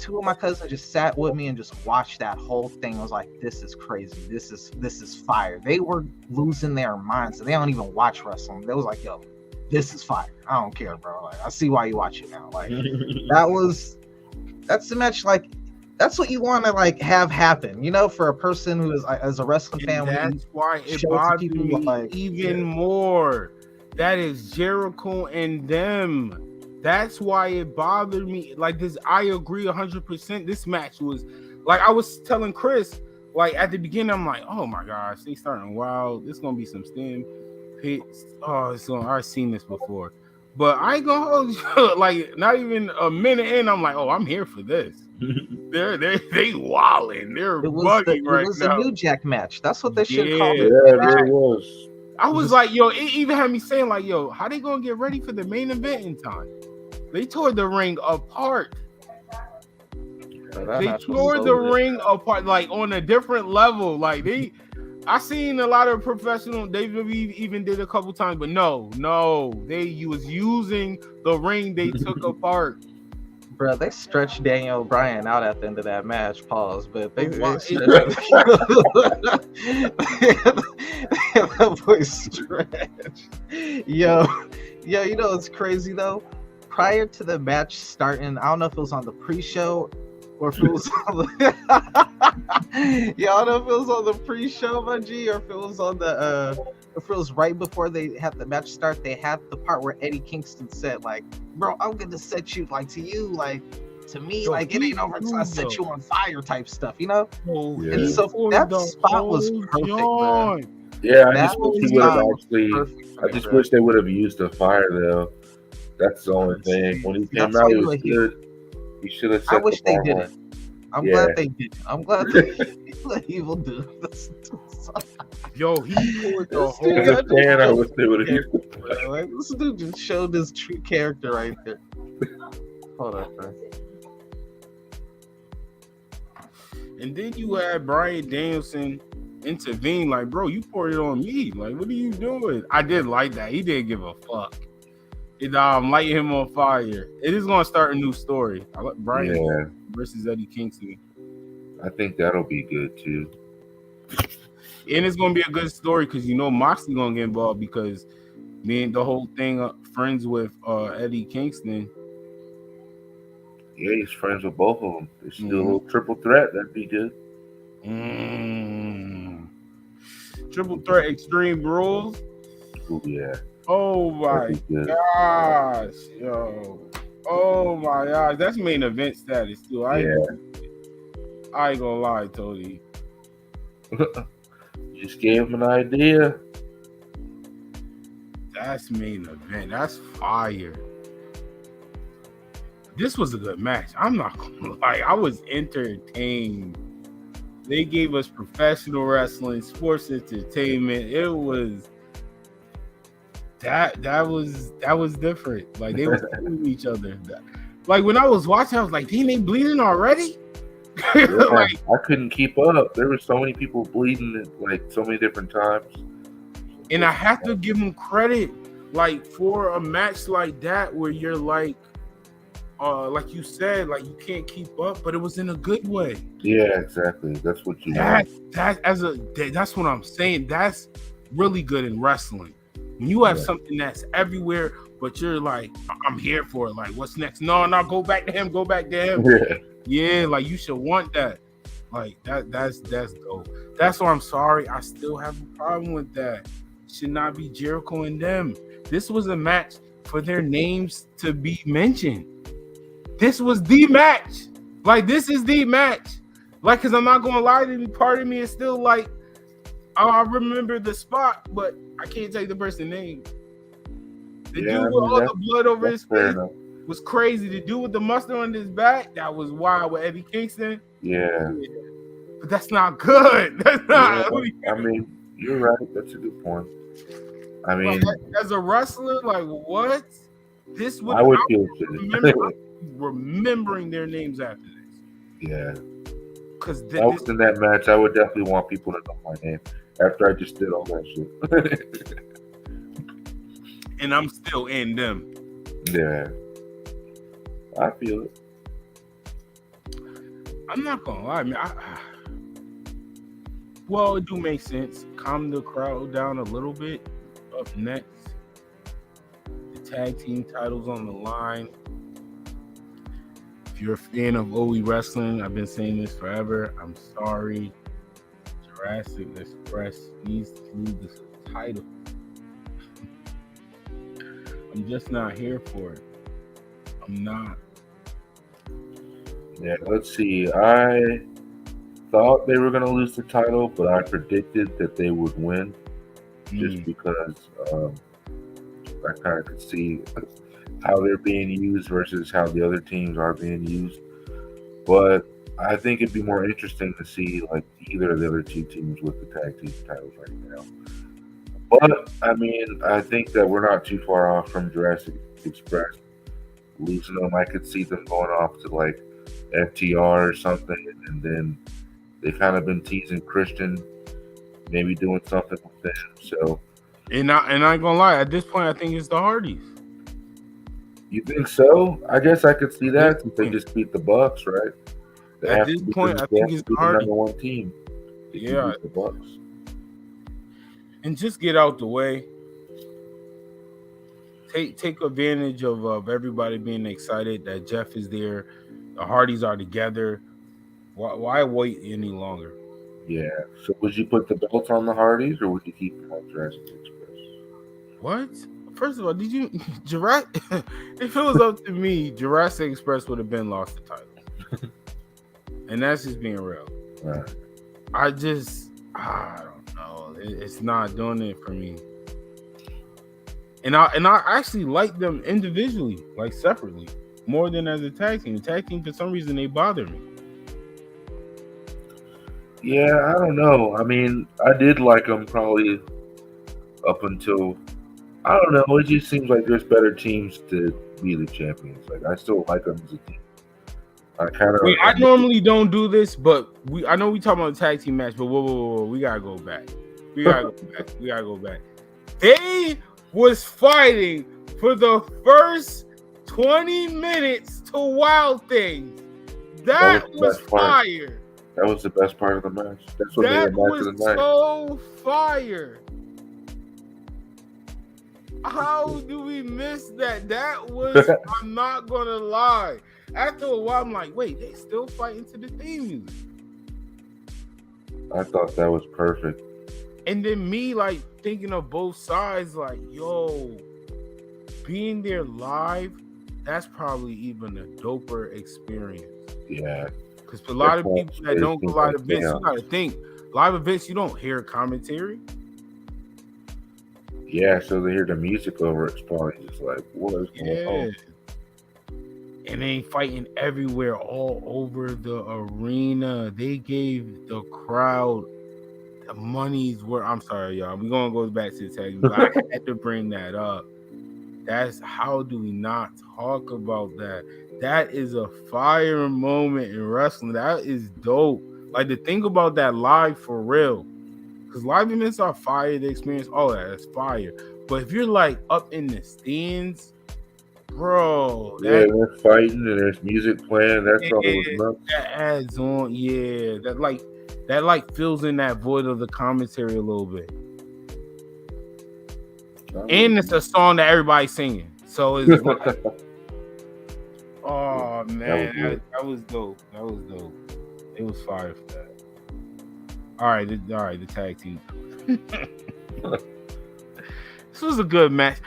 two of my cousins just sat with me and just watched that whole thing. I was like, this is crazy. This is fire. They were losing their minds. So they don't even watch wrestling. They was like, yo, this is fire. I don't care, bro. Like, I see why you watch it now. Like, that's the match. Like, that's what you want to like have happen, you know, for a person who is as a wrestling fan. That's why it bothers me like, even more. That is Jericho and them. That's why it bothered me. Like this, I agree 100%. This match was like I was telling Chris, like at the beginning, I'm like, oh my gosh, they starting wild. This gonna be some stem hits. Oh, I've seen this before. But I ain't gonna hold you. Like not even a minute in, I'm like, oh, I'm here for this. they wilding. They're bugging right now. It was a New Jack match. That's what they should call it. Yeah, there it was. I was like, yo, it even had me saying like, yo, how they gonna get ready for the main event in time? They tore the ring apart. They tore the ring apart, like on a different level. Like I seen a lot of professional. WWE even did a couple times, but no, they was using the ring they took apart. Bro, they stretched Daniel Bryan out at the end of that match. Pause, but they that boy stretched. Yo, you know what's crazy though? Prior to the match starting, I don't know if it was on the pre-show or if it was on the I don't know if it was on the pre-show, my G, or if it was on the if it was right before they had the match start. They had the part where Eddie Kingston said, like, bro, I'm gonna set you like to you, like to me, like it ain't over until I set you on fire type stuff, you know? Yeah. And so that spot was perfect, bro. Yeah, I just wish they would have used the fire though. That's the only thing. When he came out, it was good. He should have said I wish they did it. I'm glad they did. I'm glad they let evil do this. Yo, he poured the whole fan. I wish they would have used it. Like, this dude just showed his true character right there. Hold on, bro. And then you had Bryan Danielson intervene, like, bro, you poured it on me. Like, what are you doing? I did like that. He didn't give a fuck. It lighting him on fire. It is gonna start a new story. I like Bryan versus Eddie Kingston. I think that'll be good too. And it's gonna be a good story because you know Moxley gonna get involved because the whole thing friends with Eddie Kingston. Yeah, he's friends with both of them. They should do a little triple threat. That'd be good. Triple threat Extreme Rules. Oh yeah. Oh my gosh, yo. Oh my gosh. That's main event status too. I ain't gonna lie, Tony. Just gave him an idea. That's main event. That's fire. This was a good match. I'm not gonna lie. I was entertained. They gave us professional wrestling, sports entertainment. It was that was different. Like they was killing each other. Like when I was watching, I was like, "Damn, they bleeding already?" Like, I couldn't keep up. There were so many people bleeding at like so many different times. And I have to give them credit, like for a match like that where you're like you said, like you can't keep up, but it was in a good way. Yeah, exactly. That's what you want. That's what I'm saying. That's really good in wrestling. When you have something that's everywhere, but you're like, I'm here for it. Like, what's next? No, go back to him. Go back to him. Yeah, like you should want that. Like that's dope. That's why I'm sorry. I still have a problem with that. It should not be Jericho and them. This was a match for their names to be mentioned. This was the match. Like, this is the match. Like, because I'm not going to lie to you, part of me is still like, I remember the spot, but I can't tell you the person's name. The dude with all the blood over his face was crazy. The dude with the mustard on his back, that was wild with Eddie Kingston. Yeah. But that's not good. That's not. I mean, you're right. That's a good point. I mean, as a wrestler, like, what? This would I would feel remembering their names after this. Yeah. Because I was in that match, I would definitely want people to know my name after I just did all that shit. And I'm still in them. Yeah. I feel it. I'm not gonna lie, man. Well, it do make sense. Calm the crowd down a little bit. Up next, the tag team titles on the line. If you're a fan of Oh We Wrasslin, I've been saying this forever. I'm sorry. Jurassic Express needs to lose this title. I'm just not here for it. I'm not. Yeah, let's see. I thought they were going to lose the title, but I predicted that they would win just because I kind of could see how they're being used versus how the other teams are being used. But I think it'd be more interesting to see like either of the other two teams with the tag team titles right now. But I mean, I think that we're not too far off from Jurassic Express losing them. I could see them going off to like FTR or something, and then they've kind of been teasing Christian, maybe doing something with them. So, and I ain't gonna lie, at this point, I think it's the Hardys. You think so? I guess I could see that since they just beat the Bucks, right? At this point, I think it's the Hardys. Number one team. Yeah, the Bucks. And just get out the way. Take advantage of everybody being excited that Jeff is there. The Hardys are together. Why wait any longer? Yeah. So would you put the belt on the Hardys or would you keep them on Jurassic Express? What? First of all, did you Jurassic? If it was up to me, Jurassic Express would have been lost the title. And that's just being real. Right. I don't know. It's not doing it for me. And I actually like them individually, like separately, more than as a tag team. The tag team, for some reason, they bother me. Yeah, I don't know. I mean, I did like them probably up until, I don't know. It just seems like there's better teams to be the champions. Like, I still like them as a team. I normally don't do this, but I know we talking about a tag team match, but whoa, we gotta go back. We gotta go back. They was fighting for the first 20 minutes to Wild Things. That was fire. That was the best part of the match. That's what made the match of the night. So fire. How do we miss that? That was, I'm not gonna lie. After a while, I'm like, wait, they still fighting to the theme music. I thought that was perfect. And then me, like, thinking of both sides, like, yo, being there live, that's probably even a doper experience. Yeah. Because for a lot of people that don't go live events, you gotta think, live events, you don't hear commentary. Yeah, so they hear the music over, it's probably just like, what is going on? And they fighting everywhere, all over the arena. They gave the crowd the money's worth. I'm sorry, y'all. We're gonna go back to the tag, but I had to bring that up. That's how do we not talk about that? That is a fire moment in wrestling. That is dope. Like, to think about that live for real. Because live events are fire. The experience, all that's fire. But if you're like up in the stands, bro, yeah, they're fighting and there's music playing. That's all it was nuts. That adds on, yeah. That like fills in that void of the commentary a little bit. And it's a song that everybody's singing. So it's like, oh man, that was dope. That was dope. It was fire for that. All right, the tag team. This was a good match.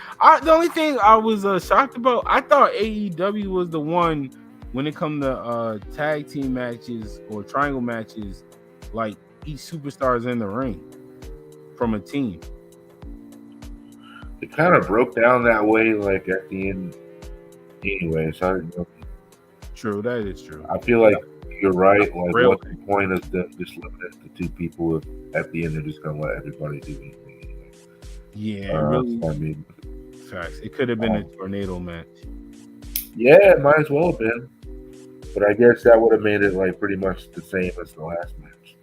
The only thing I was shocked about, I thought AEW was the one when it comes to tag team matches or triangle matches, like each superstar is in the ring from a team. It kind of broke down that way, like at the end. Anyway, so I didn't know. True, that is true. I feel like you're right. Like, what's the point of them just limiting it to two people if at the end they're just gonna let everybody do anything anyway? Yeah, really. I mean, facts. It could have been a tornado match. Yeah, it might as well have been. But I guess that would have made it like pretty much the same as the last match.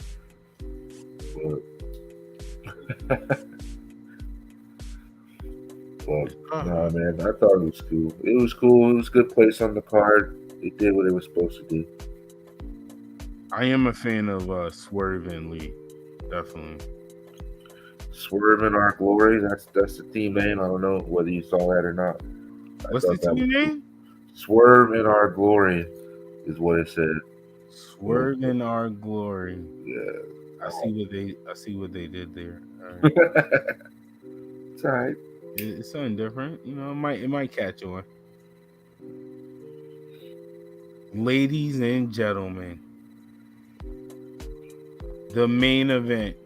But no, man, I thought it was cool. It was cool. It was a good place on the card. It did what it was supposed to do. I am a fan of Swerve and Lee, definitely. Swerve in Our Glory. That's the team name. I don't know whether you saw that or not. What's the team name? Swerve in Our Glory is what it said. Swerve in Our Glory. Yeah. I see what they did there. All right. It's all right. It's something different. You know, it might catch on. Ladies and gentlemen, the main event.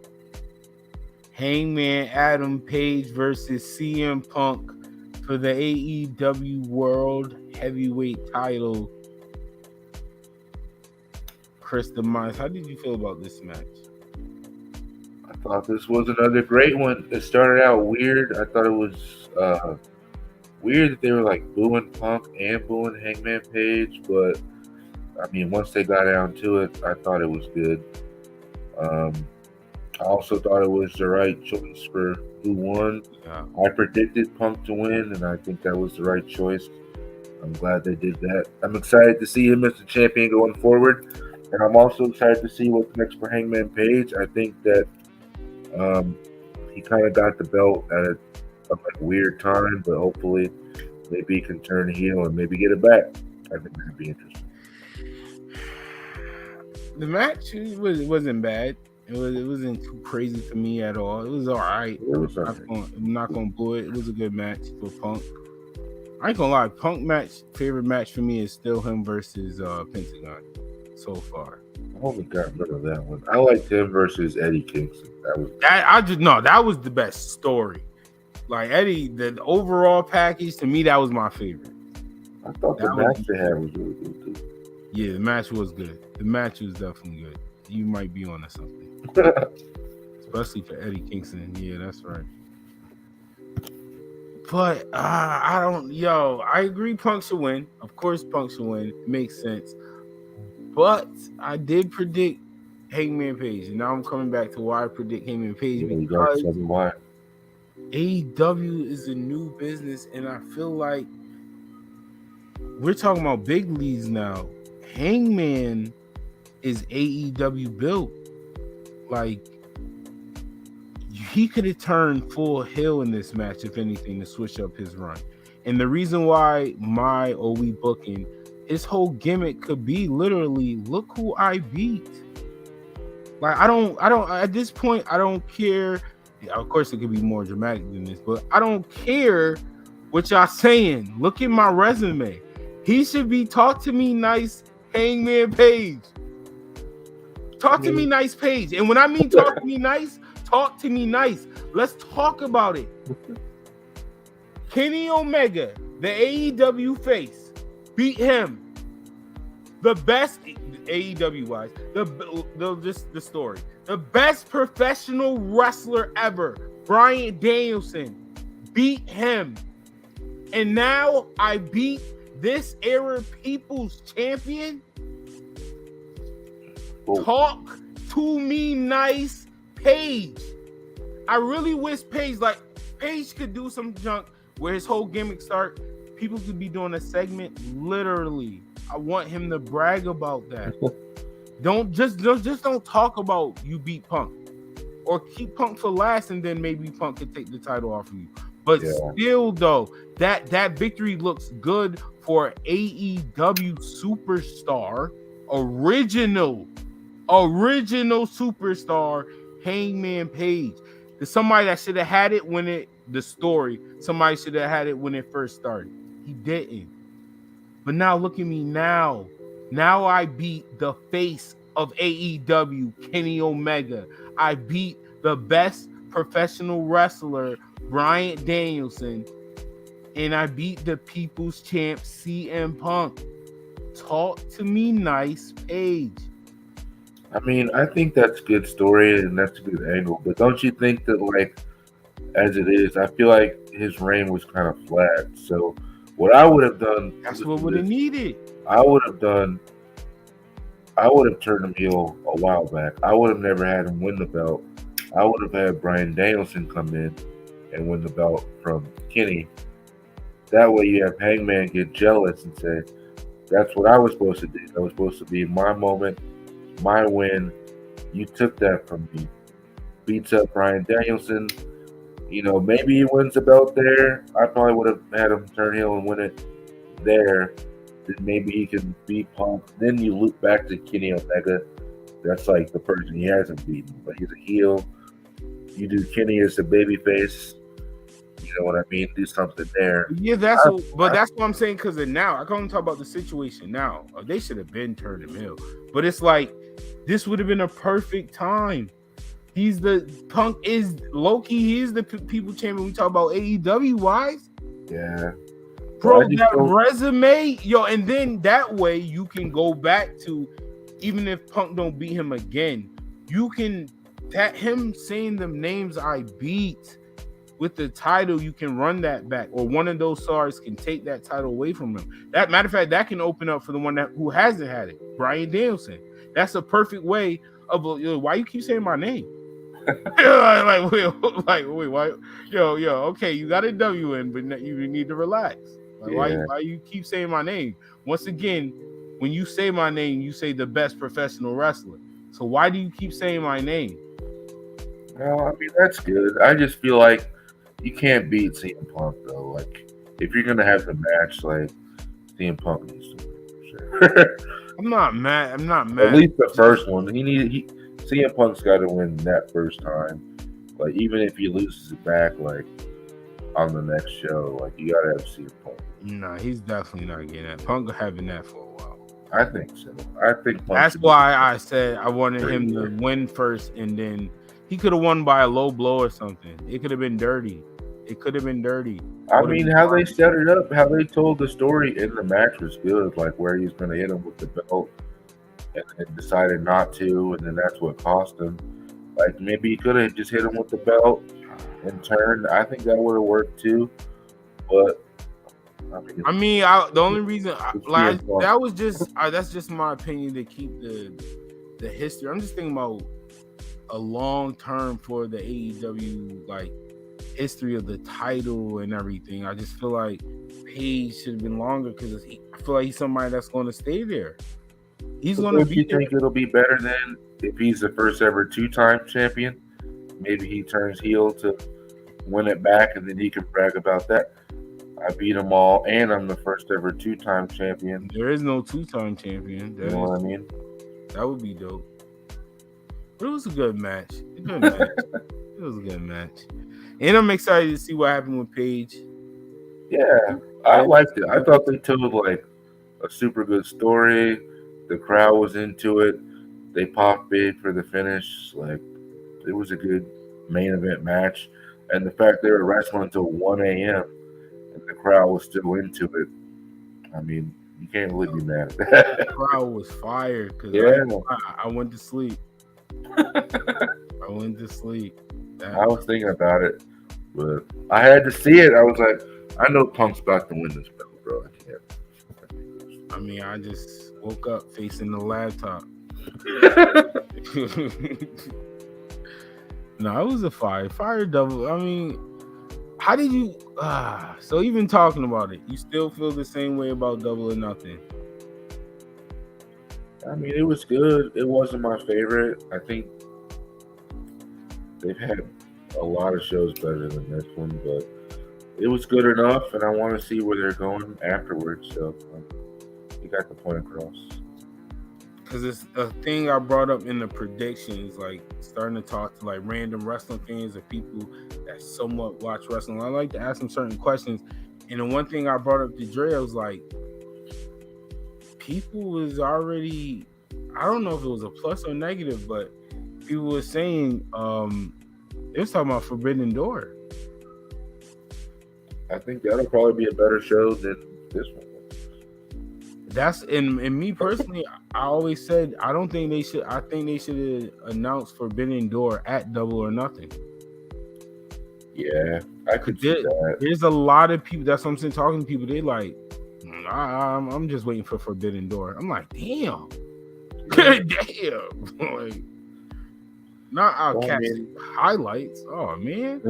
Hangman Adam Page versus CM Punk for the AEW World Heavyweight title. Chris Demise, how did you feel about this match? I thought this was another great one. It started out weird. I thought it was weird that they were like booing Punk and booing Hangman Page, but I mean, once they got down to it, I thought it was good. I also thought it was the right choice for who won. Yeah. I predicted Punk to win, and I think that was the right choice. I'm glad they did that. I'm excited to see him as the champion going forward, and I'm also excited to see what's next for Hangman Page. I think that he kind of got the belt at a weird time, but hopefully maybe he can turn heel and maybe get it back. I think that'd be interesting. The match wasn't bad. It wasn't too crazy for me at all. It was all right. I'm not gonna boo it. It was a good match for Punk. I ain't gonna lie. Favorite match for me is still him versus Pentagon so far. I only got rid of that one. I liked him versus Eddie Kingston. That was the best story. Like Eddie, the overall package to me, that was my favorite. I thought the match they had was really good too. Yeah, the match was good. The match was definitely good. You might be on to something. Especially for Eddie Kingston. Yeah, that's right. But I agree Punk should win. Of course Punk should win. It makes sense. But I did predict Hangman Page. And now I'm coming back to why I predict Hangman Page. Because why. AEW is a new business, and I feel like we're talking about big leagues now. Hangman is AEW built. Like, he could have turned full heel in this match, if anything, to switch up his run. And the reason why we booking, his whole gimmick could be literally, look who I beat. Like, I don't at this point, I don't care. Of course, it could be more dramatic than this, but I don't care what y'all saying. Look at my resume. He should be talk to me nice, Hangman Page. Talk to me nice, Page. And when I mean talk to me nice, talk to me nice. Let's talk about it. Kenny Omega, the AEW face, beat him. The best AEW wise, just the story. The best professional wrestler ever, Bryan Danielson, beat him. And now I beat this era people's champion. Talk to me nice, Page. I really wish Page could do some junk where his whole gimmick start. People could be doing a segment literally. I want him to brag about that. Don't talk about you beat Punk, or keep Punk for last, and then maybe Punk could take the title off of you. But still, though, that victory looks good for AEW superstar, original superstar Hangman Page. There's somebody that should have had it somebody should have had it when it first started. He didn't. But now look at me now. Now I beat the face of AEW, Kenny Omega. I beat the best professional wrestler, Bryan Danielson. And I beat the people's champ, CM Punk. Talk to me nice, Page. I mean, I think that's a good story and that's a good angle. But don't you think that, like, as it is, I feel like his reign was kind of flat. So what I would have done... That's what would have needed. I would have turned him heel a while back. I would have never had him win the belt. I would have had Bryan Danielson come in and win the belt from Kenny. That way you have Hangman get jealous and say, that's what I was supposed to do. That was supposed to be my moment. my win. You took that from me. Beats up Bryan Danielson. You know, maybe he wins the belt there. I probably would have had him turn heel and win it there. Then maybe he can beat Punk. Then you loop back to Kenny Omega. That's like the person he hasn't beaten, but he's a heel. You do Kenny as the babyface. You know what I mean? Do something there. Yeah, that's what I'm saying. Because now I can't talk about the situation now. They should have been turned him heel, but it's like this would have been a perfect time. He's the Punk is Loki. He's the people champion. We talk about AEW wise. Yeah, bro, that resume, and then that way you can go back to, even if Punk don't beat him again, you can him saying the names I beat with the title, you can run that back, or one of those stars can take that title away from him. That matter of fact, that can open up for the one who hasn't had it, Bryan Danielson. That's a perfect way of why you keep saying my name. wait, why? Okay, you got a W in, but you need to relax. Why you keep saying my name? Once again, when you say my name, you say the best professional wrestler. So why do you keep saying my name? Well, I mean, that's good. I just feel like you can't beat CM Punk though. Like, if you're gonna have the match, like CM Punk needs to win for sure. I'm not mad. At least the first one. CM Punk's got to win that first time. Like, even if he loses it back, like on the next show, like you gotta have CM Punk. Nah, he's definitely not getting that. Punk having that for a while. I think so. I think Punk that's why I said I wanted him to win first, and then he could have won by a low blow or something. It could have been dirty. I mean, how they set it up, how they told the story in the match was good. Like where he's going to hit him with the belt, and then decided not to, and then that's what cost him. Like maybe he could have just hit him with the belt and turned. I think that would have worked too. But the only reason that was just that's just my opinion to keep the history. I'm just thinking about a long term for the AEW like history of the title and everything. I just feel like Page should have been longer because I feel like he's somebody that's going to stay there. He's going to be. You think it'll be better than if he's the first ever 2-time champion? Maybe he turns heel to win it back, and then he can brag about that. I beat them all, and I'm the first ever 2-time champion. There is no 2-time champion. You know what I mean? That would be dope. But it was a good match. It was a good match. And I'm excited to see what happened with Paige. Yeah, I liked it. I thought they told like a super good story. The crowd was into it. They popped big for the finish. Like, it was a good main event match. And the fact they were wrestling until 1 a.m. and the crowd was still into it. I mean, you can't really be mad at that. The crowd was fired because I went to sleep. I was thinking about it, but I had to see it. I was like, I know Punk's about to win this belt, bro. I can't. I mean, I just woke up facing the laptop. No, it was a fire double. I mean, how did you? So even talking about it, you still feel the same way about Double or Nothing? I mean, it was good. It wasn't my favorite. I think they've had a lot of shows better than this one, but it was good enough, and I want to see where they're going afterwards. So you got the point across. Because it's a thing I brought up in the predictions, like starting to talk to like random wrestling fans or people that somewhat watch wrestling. I like to ask them certain questions. And the one thing I brought up to Dre, I was like, people was already, I don't know if it was a plus or negative, but people were saying, they was talking about Forbidden Door. I think that'll probably be a better show than this one. That's in me personally. I always said I don't think they should. I think they should announce Forbidden Door at Double or Nothing. Yeah, I could see that. There's a lot of people. That's what I'm saying. Talking to people, they like, I'm just waiting for Forbidden Door. I'm like, damn, damn. Like, not our highlights. Oh man.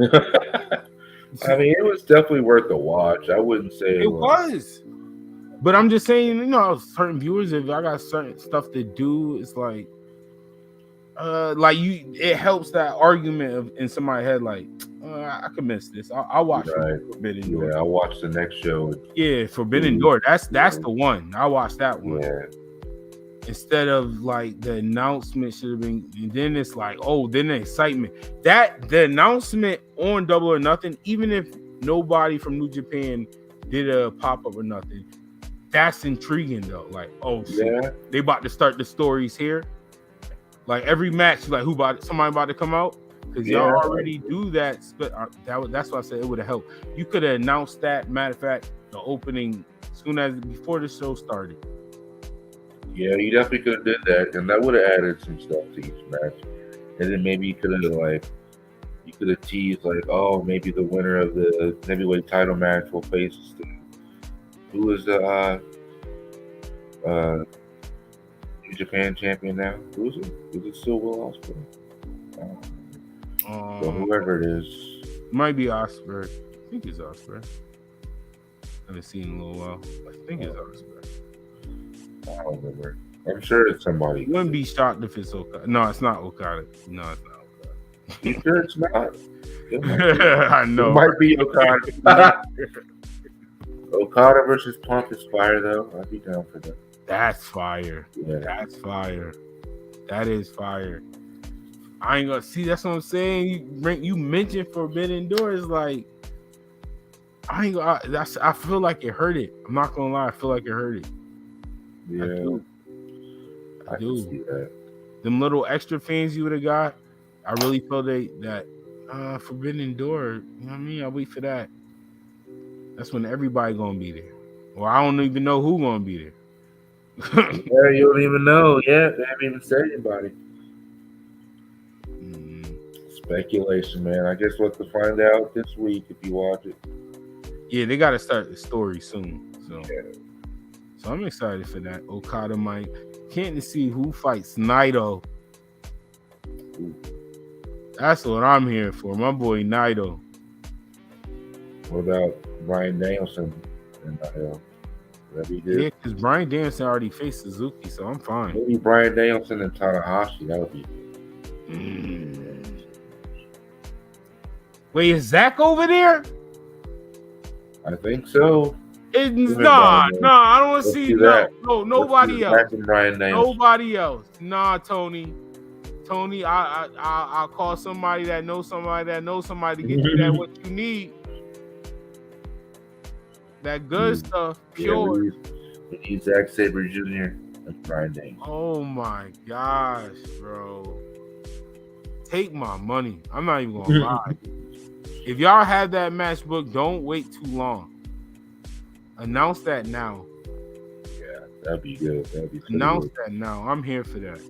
I mean, it was definitely worth the watch. I wouldn't say it was. But I'm just saying, certain viewers, if I got certain stuff to do, it's like like it helps that argument in somebody's head. Like, I could miss this. I'll watch Forbidden Door. Yeah, I'll watch the next show. Yeah, Forbidden Door. That's the one. I watched that one. Yeah. Instead of like the announcement should have been, and then it's like, oh, then the excitement. That the announcement on Double or Nothing, even if nobody from New Japan did a pop-up or nothing, that's intriguing though. Like, oh shit, they about to start the stories here. Like every match, like somebody about to come out, because y'all already do that. But that's why I said it would have helped. You could have announced that. Matter of fact, the opening before the show started. Yeah, you definitely could have did that, and that would have added some stuff to each match. And then maybe you could have teased like, oh, maybe the winner of the heavyweight title match will face who is the New Japan champion now? Who is it? Is it still Will Ospreay? So whoever it is, might be Ospreay. I think it's Ospreay. I haven't seen in a little while. I think it's Ospreay. I don't remember. I'm sure it's somebody. You wouldn't be shocked if it's Okada. No, it's not Okada. No, it's not Okada. You sure it's not? I know. It might be Okada. Okada versus Punk is fire, though. I'd be down for that. That's fire. Yeah. That's fire. That is fire. I ain't gonna see. That's what I'm saying. You mentioned Forbidden Doors, like I ain't gonna. I feel like it hurt it. I'm not gonna lie. I feel like it hurt it. Yeah, I do. See that. Them little extra fans you would have got, I really felt that Forbidden Door. You know what I mean? I'll wait for that. That's when everybody gonna be there. Well, I don't even know who gonna be there. Yeah, you don't even know. Yeah, they haven't even said anybody. Speculation, man. I guess we'll have to find out this week if you watch it. Yeah, they got to start the story soon. So I'm excited for that. Okada might. Can't see who fights Naito. That's what I'm here for. My boy Naito. What about Bryan Danielson and Naito? That'd be good. Yeah, because Bryan Danielson already faced Suzuki, so I'm fine. Maybe Bryan Danielson and Tanahashi. That would be good. Wait, is Zach over there? I think so. Nah, I don't want to see that. No, nobody else. Nobody else. Nah, Tony, I'll call somebody that knows somebody to get you that what you need. That good stuff, pure. We need Zack Sabre Jr. and Bryan Danielson. Oh my gosh, bro! Take my money. I'm not even gonna lie. If y'all have that match book, don't wait too long. Announce that now. Yeah, that'd be good. Announce that now. I'm here for that.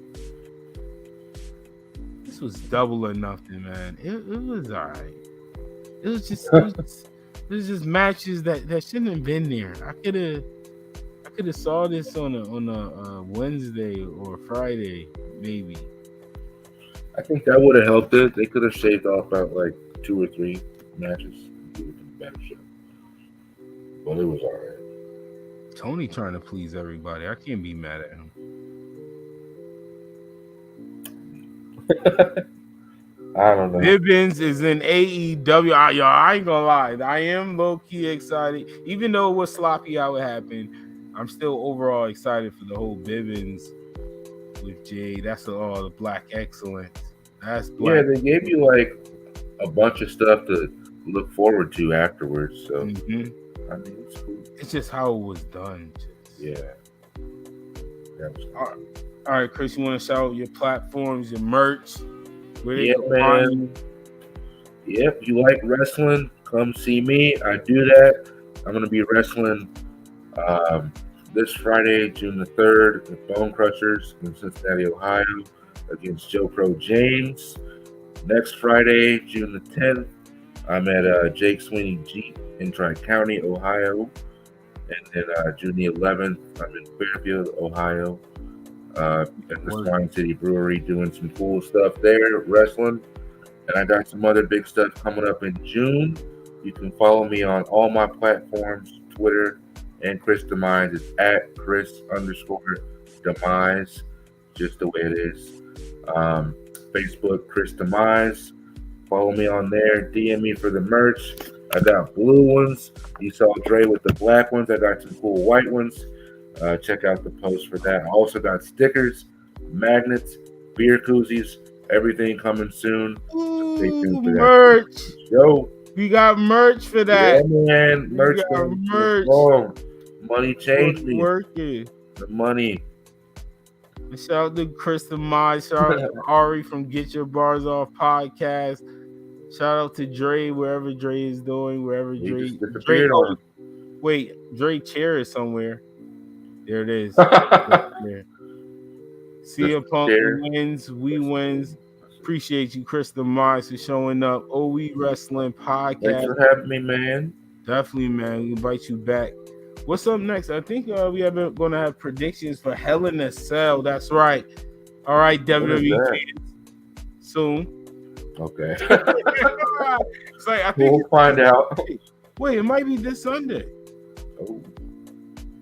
This was Double or Nothing, man. It was all right. It was just matches that shouldn't have been there. I could have saw this on a Wednesday or Friday, maybe. I think that would have helped it. They could have shaved off about like 2 or 3 matches. It would have been a better show. But it was all right. Tony trying to please everybody. I can't be mad at him. I don't know. Bibbins is in AEW. I ain't gonna lie. I am low-key excited. Even though it was sloppy how it happened, I'm still overall excited for the whole Bibbins with Jay. That's all the black excellence. That's black. Yeah, they gave you like a bunch of stuff to look forward to afterwards. So I mean, it's cool. It's just how it was done. Yeah. All right, Chris, you want to shout out your platforms, your merch? Yeah, man. Yeah, if you like wrestling, come see me. I do that. I'm going to be wrestling this Friday, June the 3rd, at Bone Crushers in Cincinnati, Ohio, against Joe Pro James. Next Friday, June the 10th, I'm at Jake Sweeney Jeep in Tri-County, Ohio. And then June the 11th, I'm in Fairfield, Ohio, at the Swine City Brewery, doing some cool stuff there, wrestling. And I got some other big stuff coming up in June. You can follow me on all my platforms, Twitter and Chris Demise. It's at Chris_Demise. just the way it is. Facebook, Kris Demise. Follow me on there. DM me for the merch. I got blue ones. You saw Dre with the black ones. I got some cool white ones. Check out the post for that. I also got stickers, magnets, beer koozies, everything coming soon. So stay tuned for that. Merch. Yo, we got merch for that. Yeah, man. Merch. Money changed me. Working. The money. Shout out to Kris Demise. Shout out to Arri from Get Your Bars Off podcast. Shout out to Dre, wherever Dre is doing, wherever Dre. Dre chair is somewhere. There it is. CM Punk wins. We wins. Appreciate you, Kris Demise, for showing up. Oh We Wrasslin podcast. Thanks for having me, man. Definitely, man. We invite you back. What's up next? I think we are going to have predictions for Hell in a Cell. That's right. All right, WWE fans. Soon. Okay. It's like, I think we'll find out. Wait, it might be this Sunday. Oh.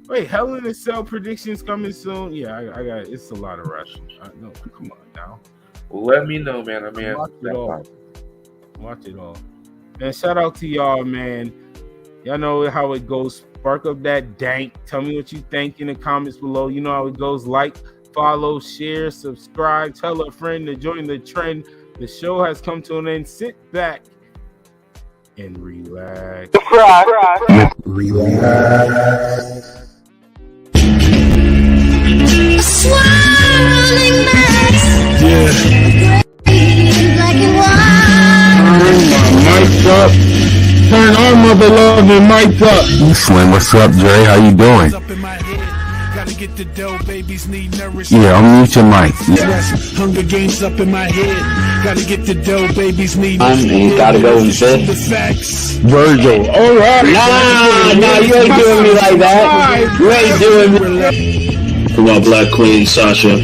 Wait, Hell in a Cell predictions coming soon. Yeah, I got it. It's a lot of rush. No, come on now. Well, let me know, man. Watch it all. And shout out to y'all, man. Y'all know how it goes. Spark up that dank. Tell me what you think in the comments below. You know how it goes. Like, follow, share, subscribe. Tell a friend to join the trend. The show has come to an end. Sit back and relax. Relax. Mic's up. Turn our mother loving mic up. Slim, what's up, Dre? How you doing? Yeah, I'll mute your mic. Hunger Games up in my head. Gotta get the dough, babies need. You gotta go and sit. Virgil. All right. Nah, you ain't doing me like that. You ain't doing me. For my Black Queen, Sasha.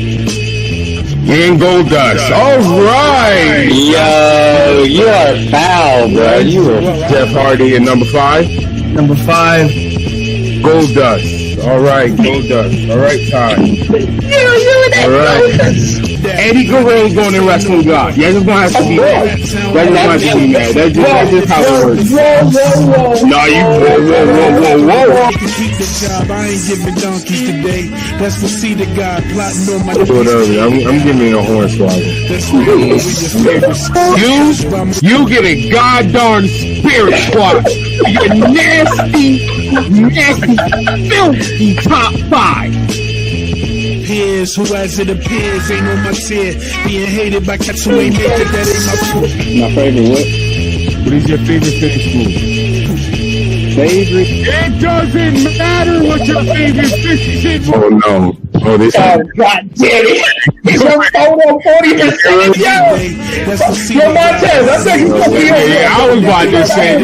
And Goldust. All right. Yo, you are foul, bro. You were Jeff Hardy at number 5. Number 5. Goldust. All right, Goldust. All right, time. All right. Eddie Guerrero's going in Wrestling God. You're just gonna have to be mad. That's just how it works. No, you whoa. Keep the job. I ain't giving donkeys today. That's the seed of God plotting on my. I'm giving you a horn swallow. You get a goddamn spirit swallow. You nasty, filthy top 5. Peers, who as it appears, ain't on my tier. Being hated by cats who ain't naked, that ain't my fault. My favorite what? What is your favorite finish move? Favorite? It doesn't matter what your favorite finish move. Oh no. Oh, this is. God damn it. He's on 40%. Yo, Montez, I think he's going to be over. Yeah, I was about to say.